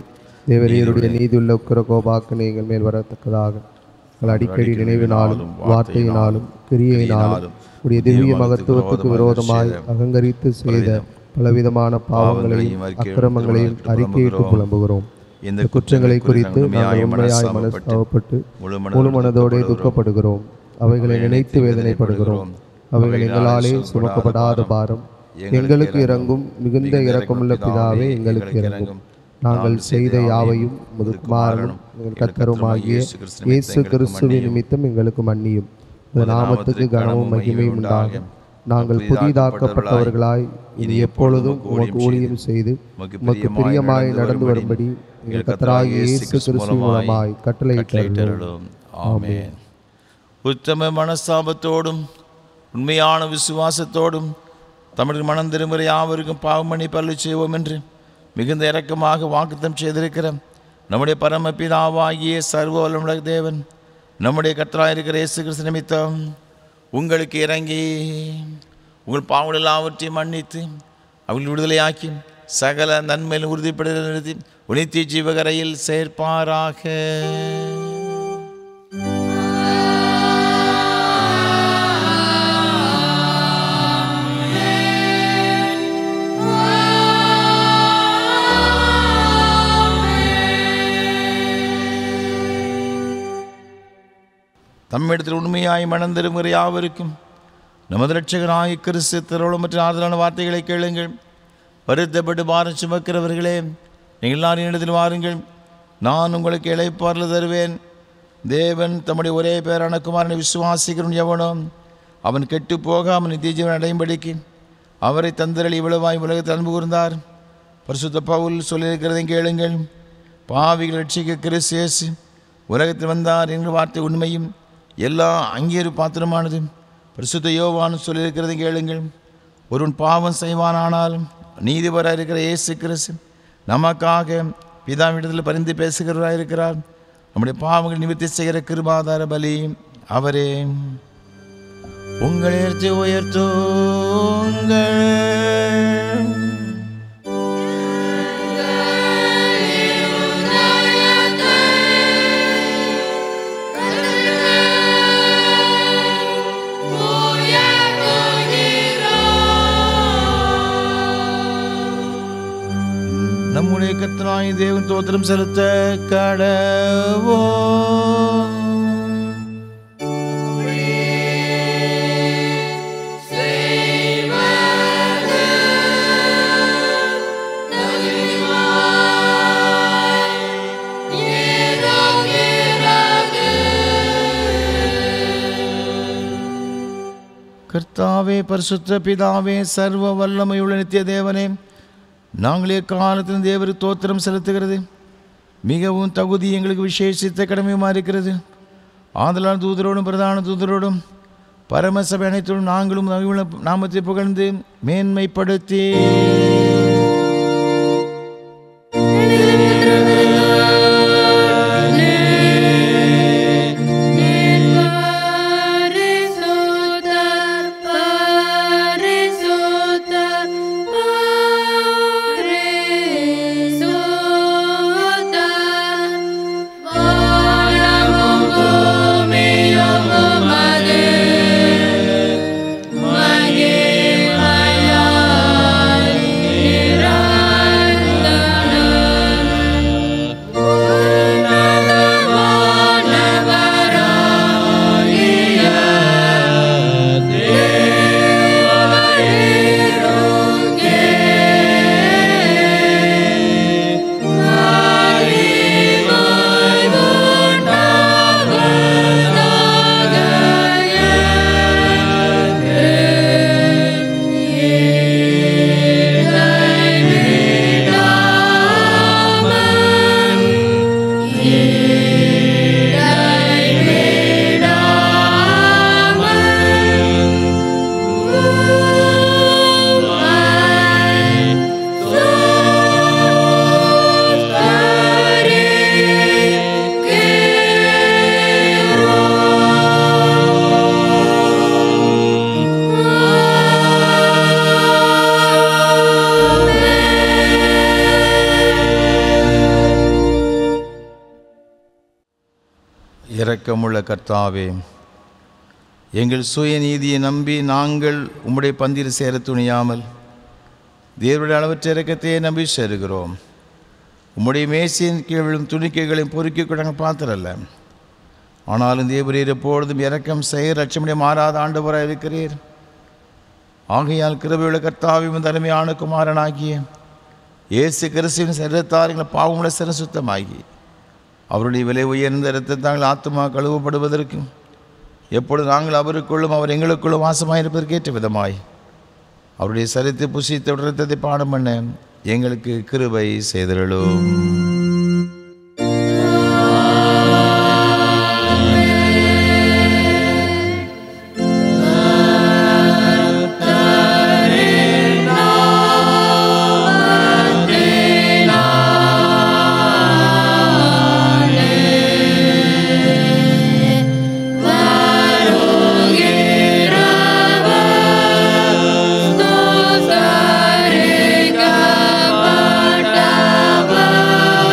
தேவரீருடைய நீதியுள்ள உக்கிர கோபாக்கனை எங்கள் மேல் வரத்தக்கதாக எங்கள் அடிக்கடி நினைவினாலும் வார்த்தையினாலும் கிரியையினாலும் உடைய திவ்ய மகத்துவத்துக்கு விரோதமாய் அகங்கரித்து செய்த பலவிதமான பாவங்களையும் அக்கிரமங்களையும் அறிக்கையிட்டு புலம்புகிறோம். இந்த குற்றங்களை குறித்து நாங்கள் உண்மையாய் மனஸ்தாபப்பட்டு முழு மனதோடு துக்கப்படுகிறோம். அவைகளை நினைத்து வேதனைப்படுகிறோம். அவைகள் எங்களாலே சுமக்கப்படாத பாரம். எங்களுக்கு இறங்கும், மிகுந்த இரக்கமுள்ள பிதாவே, எங்களுக்கு இறங்கும். நாங்கள் செய்த யாவையும் முதுகுமாரனும் எங்கள் கர்த்தருமாகிய இயேசு கிறிஸ்துவின் நிமித்தம் எங்களுக்கு மன்னியும். இந்த நாமத்துக்கு கனமும் மகிமையும் உண்டாகும். நாங்கள் புதிதாக்கப்பட்டவர்களாய் இனி எப்பொழுதும் உமக்கு ஊழியம் செய்து உமக்கு பிரியமாய் நடந்து வரும்படி எங்கள் கர்த்தராகிய இயேசு கிறிஸ்து மூலமாய் கட்டளையிட்டருளும். ஆமென். உத்தம மனஸ்தாபத்தோடும் உண்மையான விசுவாசத்தோடும் தமிழ் மனம் திருமுறை யாவருக்கும் பாவமணி பள்ளி செய்வோம் என்று மிகுந்த இரக்கமாக வாக்குத்தம் செய்திருக்கிற நம்முடைய பரமபிதாவாகிய சர்வ வல்லமுள்ள தேவன் நம்முடைய கர்த்தராயிருக்கிற இயேசு கிறிஸ்து நிமித்தம் உங்களுக்கு இறங்கி உங்கள் பாவங்கள் எல்லாவற்றையும் மன்னித்து அவர்கள் விடுதலையாக்கி சகல நன்மையில் உறுதிப்பட நிறுத்தி உனித்திய ஜீவகரையில் சேர்ப்பாராக. தம்மிடத்தில் உண்மையாய் மணந்திருக்கிற யாவருக்கும் நமது இரட்சகராகிய கிறிஸ்து திருவுளம் மற்றும் ஆறுதலான வார்த்தைகளை கேளுங்கள். வருத்தப்பட்டு பாரம் சுமக்கிறவர்களே, நீங்கள் எல்லாரும் இடத்தில் வாருங்கள், நான் உங்களுக்கு இளைப்பாறுதல் தருவேன். தேவன் தம்முடைய ஒரே பேரான குமாரனை விசுவாசிக்கிறவன் எவனோ அவன் கெட்டு போகாமல் நித்திய ஜீவன் அடையும்படிக்கு அவரை தந்தரளி இவ்வளவாய் உலகத்தில் அன்பு கூர்ந்தார். பரிசுத்த பவுல் சொல்லியிருக்கிறதை கேளுங்கள். பாவிகள் ரட்சிக்க கிறிஸ்து இயேசு உலகத்தில் வந்தார் என்ற வார்த்தை உண்மையும் எல்லா அங்கீகரிப்பு பாத்திரமானது. பரிசுத்த யோவான் சொல்லியிருக்கிறதை கேளுங்கள். ஒருவன் பாவம் செய்வானானாலும் நீதிபராக இருக்கிற இயேசு கிறிஸ்து நமக்காக பிதாவிடத்தில் பரிந்து பேசுகிறவராக இருக்கிறார். நம்முடைய பாவங்கள் நிவர்த்தி செய்கிற கிருபாதார பலி அவரே. உங்களை உயர்த்துங்கள். நம்முடைய கர்த்தராகிய தேவன் ஸ்தோத்திரம் செலுத்த கடவோம். கர்த்தாவே, பரிசுத்த பிதாவே, சர்வ வல்லமையுள்ள நித்திய தேவனே, நாங்களே காலத்தில் தேவருக்கு தோத்திரம் செலுத்துகிறது மிகவும் தகுதி எங்களுக்கு விசேஷித்த கடமையுமா இருக்கிறது. ஆதலால் தூதரோடும் பிரதான தூதரோடும் பரமசபை அனைத்தோடும் நாங்களும் நாமத்தை புகழ்ந்து மேன்மைப்படுத்தி இரக்கமுள்ள கர்த்தாவே, எங்கள் சுய நீதியை நம்பி நாங்கள் உம்முடைய பந்தியில் சேர துணியாமல் தேவனுடைய அளவற்ற இரக்கத்தையே நம்பி சேருகிறோம். உம்முடைய மேசையின் கீழ் விழும் துணிக்கைகளையும் பொறுக்கிக் கொள்ள பாத்திரல்ல. ஆனாலும் தேவரீர் எப்பொழுதும் இரக்கம் செய்ய லட்சமுடைய மாறாத ஆண்டவராக இருக்கிறீர். ஆகையால் கிருபையுள்ள கர்த்தாவையும் தலைமையான குமாரனாகிய இயேசு கிறிஸ்துவின் சரீரத்தார் எங்கள் பாவமுள்ள சிற சுத்தமாகி அவருடைய விலை உயர்ந்த இரத்தத்தாங்கள் ஆத்மா கழுவப்படுவதற்கும் எப்பொழுது நாங்கள் அவருக்குள்ளும் அவர் எங்களுக்குள்ளும் வாசமாயிருப்பதற்கு ஏற்ற விதமாய் அவருடைய சரித்தை புசித்த இரத்தத்தை பானம் பண்ண எங்களுக்கு கிருபை செய்தருளும். Baba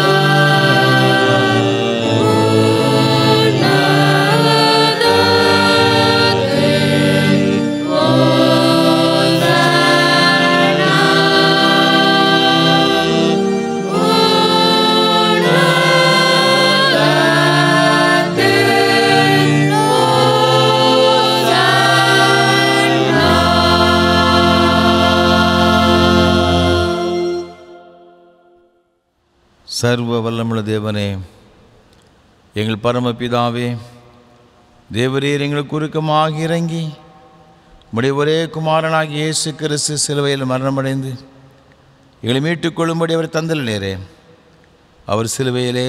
சர்வ வல்லமுள்ள தேவனே, எங்கள் பரமபிதாவே, தேவரீர் எங்களுக்கு குறுக்கமாக இறங்கி உம்முடைய ஒரே குமாரனாகிய இயேசு கிறிஸ்து சிலுவையில் மரணமடைந்து எங்களை மீட்டுக்கொள்ளும்படி அவர் தந்தல் நேரே. அவர் சிலுவையிலே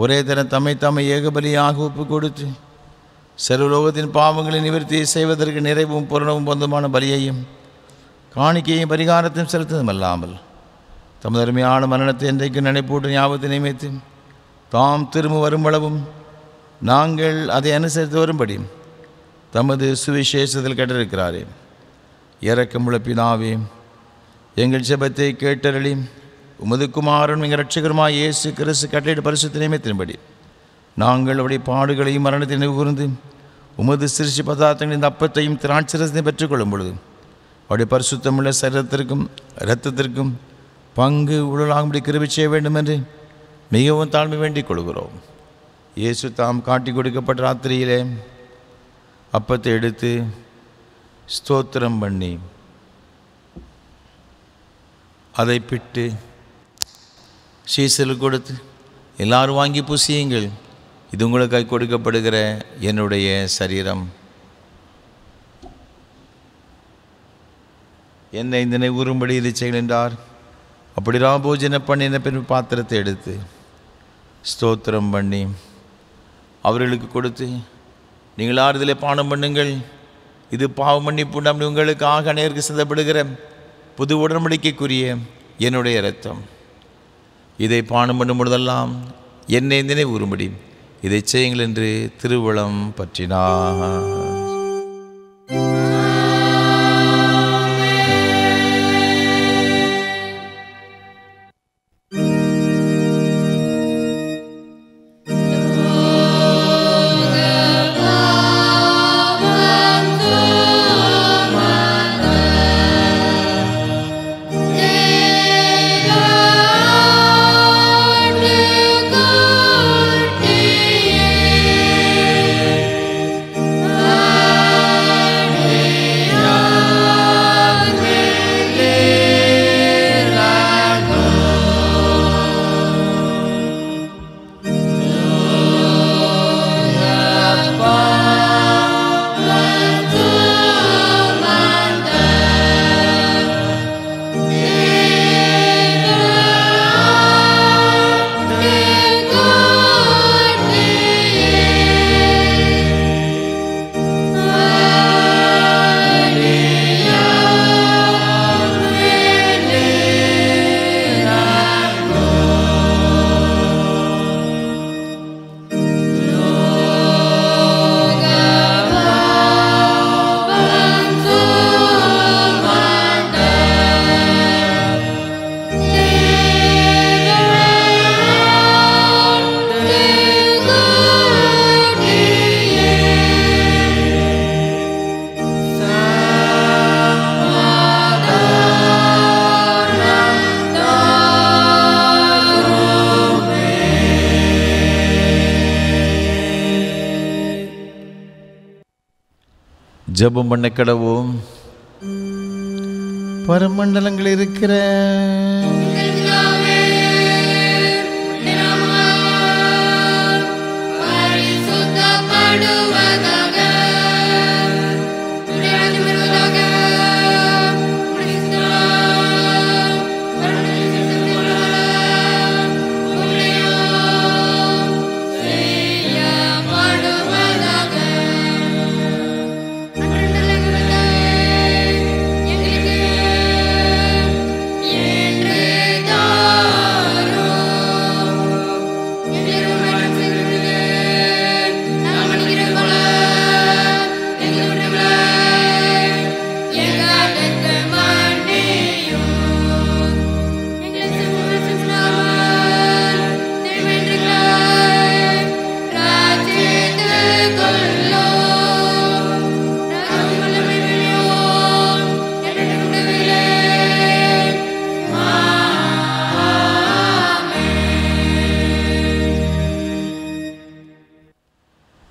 ஒரே தரம் தம்மை ஏகபலியாக ஒப்பு கொடுத்து சர்வலோகத்தின் பாவங்களை நிவர்த்தி செய்வதற்கு நிறைவும் பூரணவும் பொந்தமான பலியையும் காணிக்கையும் பரிகாரத்தையும் செலுத்ததும் அல்லாமல் தமது அருமையான மரணத்தை என்றைக்கு நினைப்பூட்டு ஞாபகத்தை நியமித்து தாம் திரும்ப வரும்பளவும் நாங்கள் அதை அனுசரித்து வரும்படி தமது சுவிசேஷத்தில் கேட்டிருக்கிறாரே. இரக்கமுள்ள பிதாவே, எங்கள் ஜெபத்தை கேட்டருளி உமது குமாரன் எங்கள் இரட்சகருமாய் இயேசு கிறிஸ்து கட்டளையிட்ட பரிசுத்த நியமத்தின்படி நாங்கள் அவருடைய பாடுகளையும் மரணத்தை நினைவு கூர்ந்து உமது சிருஷ்டி பதார்த்தங்களின் இந்த அப்பத்தையும் திராட்சரசத்தையும் பெற்றுக்கொள்ளும் பொழுது அவருடைய பரிசுத்தமுள்ள சரீரத்திற்கும் இரத்தத்திற்கும் பங்கு உடலாகும்படி கிருபை செய்ய வேண்டும் என்று மிகவும் தாழ்மை வேண்டிக் கொள்கிறோம். இயேசு தாம் காட்டி கொடுக்கப்பட்ட ராத்திரியிலே அப்பத்தை எடுத்து ஸ்தோத்திரம் பண்ணி அதை பிட்டு சீசலுக்கு கொடுத்து, எல்லாரும் வாங்கி புசியுங்கள், இது உங்களுக்காக கொடுக்கப்படுகிற என்னுடைய சரீரம், என்னை நினைவுறும்படி இதை செய்யுங்கள் என்றார். அப்படி ராபோஜன பண்ணின பின் பாத்திரத்தை எடுத்து ஸ்தோத்திரம் பண்ணி அவர்களுக்கு கொடுத்து, நீங்கள் ஆறுதலை பானம் பண்ணுங்கள், இது பாவ மன்னிப்பு நம்பி உங்களுக்காக அநேருக்கு சிந்தப்படுகிற புது உடன்படிக்கைக்குரிய என்னுடைய இரத்தம், இதை பானம் பண்ணும் பொழுதெல்லாம் என்னை நினைவுறும்படி இதை செய்யுங்கள் என்று திருவுளம் பற்றினார். ஜெபம் பண்ண கடவோம். பரமண்டலங்கள் இருக்கிற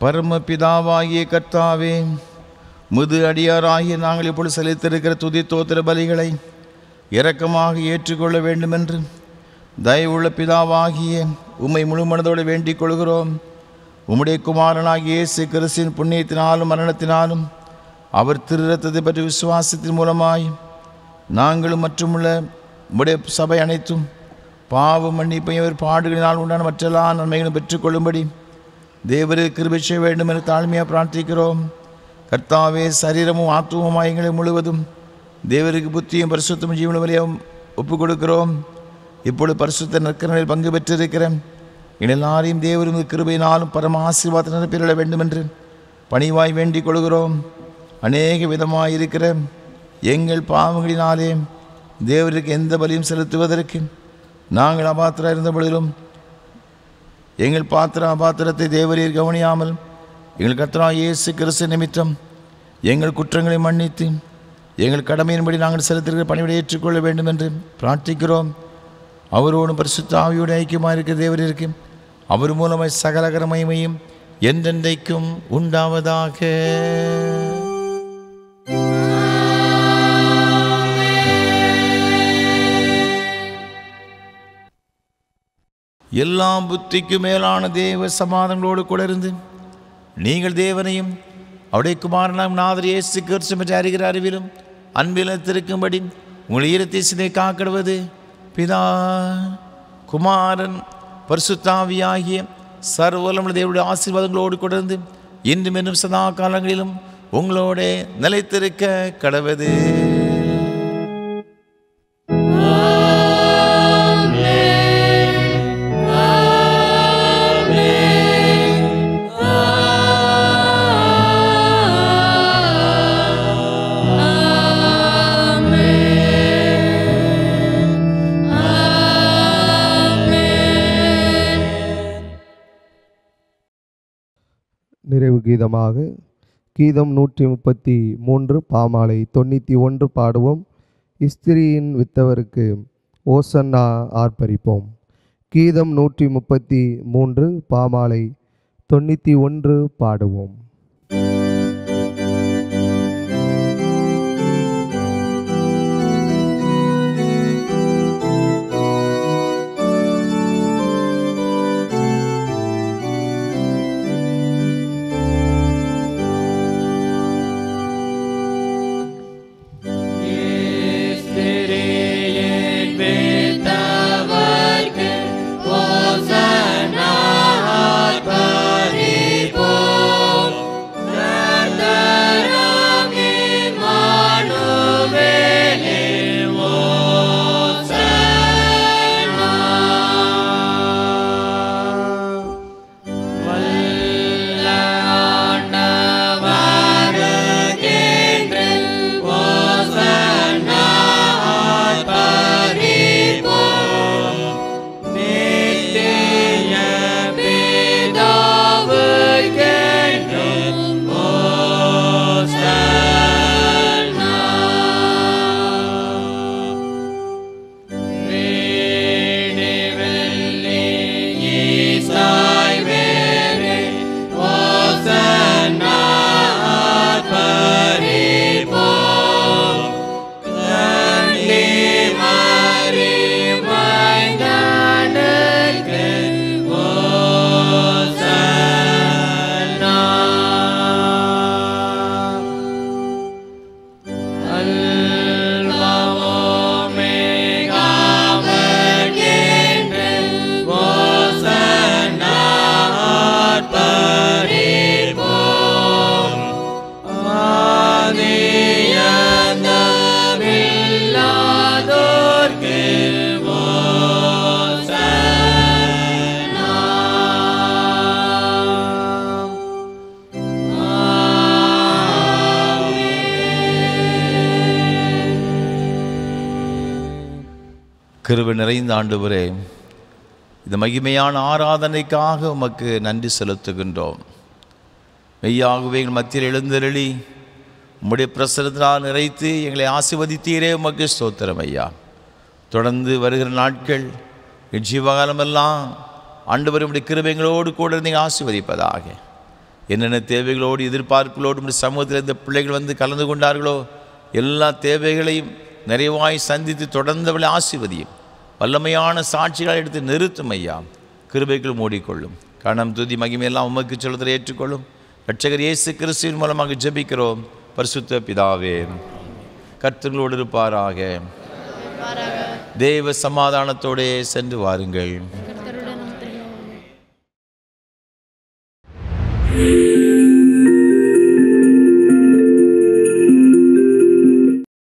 பரமபிதாவாகிய கர்த்தாவே, முது அடியாராகிய நாங்கள் இப்பொழுது செலுத்திருக்கிற துதி தோத்திர பலிகளை இரக்கமாக ஏற்றுக்கொள்ள வேண்டுமென்று தயவுள்ள பிதாவாகிய உம்மை முழு மனதோடு வேண்டிக் கொள்கிறோம். உம்முடைய குமாரனாகிய இயேசு கிறிஸ்துவின் புண்ணியத்தினாலும் மரணத்தினாலும் அவர் திரு இரத்தத்தை பற்றி விசுவாசத்தின் மூலமாய் நாங்களும் மற்றுமுள்ள உம்முடைய சபை அனைத்தும் பாவ மன்னிப்பையும் அவர் பாடுகளினால் உண்டான மற்றெல்லா நன்மைகளும் பெற்றுக்கொள்ளும்படி தேவரே கிருபை செய்ய வேண்டும் என தாழ்மையாக பிரார்த்திக்கிறோம். கர்த்தாவே, சரீரமும் ஆத்துவமாய் எங்களை முழுவதும் தேவருக்கு புத்தியும் பரிசுத்தமும் ஜீவன வழியாகவும் ஒப்புக் கொடுக்கிறோம். இப்பொழுது பரிசுத்த நற்கரங்களில் பங்கு பெற்றிருக்கிறேன் எல்லாரையும் தேவரும் கிருபையினாலும் பரம ஆசீர்வாதத்தை நிரப்பிட வேண்டும் என்று பணிவாய் வேண்டிக் கொள்கிறோம். அநேக விதமாயிருக்கிற எங்கள் பாவங்களினாலே தேவருக்கு எந்த பலியும் செலுத்துவதற்கு நாங்கள் அபாத்திரம் இருந்த பொழுதிலும் எங்கள் அபாத்திரத்தை தேவரீர் கவனியாமல் எங்கள் கர்த்தராகிய இயேசு கிறிஸ்து நிமித்தம் எங்கள் குற்றங்களை மன்னித்து எங்கள் கடமையின்படி நாங்கள் செலுத்துகிற பணிவிடை ஏற்றுக்கொள்ள வேண்டும் என்று பிரார்த்திக்கிறோம். அவரோடும் பரிசுத்த ஆவியோடு ஐக்கியமாக இருக்கிற தேவரீருக்கு அவர் மூலமாய் சகலகர மகிமையும் என்றென்றைக்கும் உண்டாவதாக. எல்லா புத்திக்கும் மேலான தேவ சமாதானங்களோடு கூட இருந்து நீங்கள் தேவனையும் அவருடைய குமாரனாம் நாதர் இயேசு கிறிஸ்து பற்றி அறிகிற அறிவிலும் அன்பிலத்திருக்கும்படி உங்கள் ஈரத்தை சிதை காக்கிடுவது பிதா குமாரன் பரிசுத்த ஆவியாகிய சர்வவல்லமையுள்ள தேவனுடைய ஆசீர்வாதங்களோடு கூட இருந்து இன்றும் இன்னும் சதா காலங்களிலும் உங்களோட நிலைத்திருக்க கடவது. நிறைவு கீதமாக கீதம் 133 பாமாலை 91 பாடுவோம். இஸ்திரியின் வித்தவருக்கு ஓசன்னா ஆர்ப்பரிப்போம். கீதம் 133 பாமாலை 91 பாடுவோம். கிருபை நிறைந்த ஆண்டவரே, இந்த மகிமையான ஆராதனைக்காக உமக்கு நன்றி செலுத்துகின்றோம். மெய்யாகவே எங்கள் மத்தியில் எழுந்தருளி உம்முடைய பிரசனத்தினால் நிறைத்து எங்களை ஆசீர்வதித்தீரே, உமக்கு ஸ்தோத்திரம் ஐயா. தொடர்ந்து வருகிற நாட்கள் என் ஜீவகாலமெல்லாம் ஆண்டவர் உம்முடைய கிருபைகளோடு கூட நீங்கள் ஆசீர்வதிப்பதாக. என்னென்ன தேவைகளோடு எதிர்பார்ப்புகளோடு உம்முடைய சமூகத்தில் இந்த பிள்ளைகள் வந்து கலந்து கொண்டார்களோ எல்லா தேவைகளையும் நிறைவாய் சந்தித்து தொடர்ந்தவளை ஆசீர்வதியும். வல்லமையான சாட்சிகளை எடுத்து நிறுத்தும் ஐயா. கிருபைக்குள் மூடிக்கொள்ளும். கணம் துதி மகிமையெல்லாம் உமக்கு சொல்வதை ஏற்றுக்கொள்ளும். இரட்சகர் இயேசு கிறிஸ்துவின் மூலமாக ஜெபிக்கிறோம் பரிசுத்த பிதாவே. கர்த்தர்களோடு இருப்பாராக. தேவ சமாதானத்தோடே சென்று வாருங்கள்.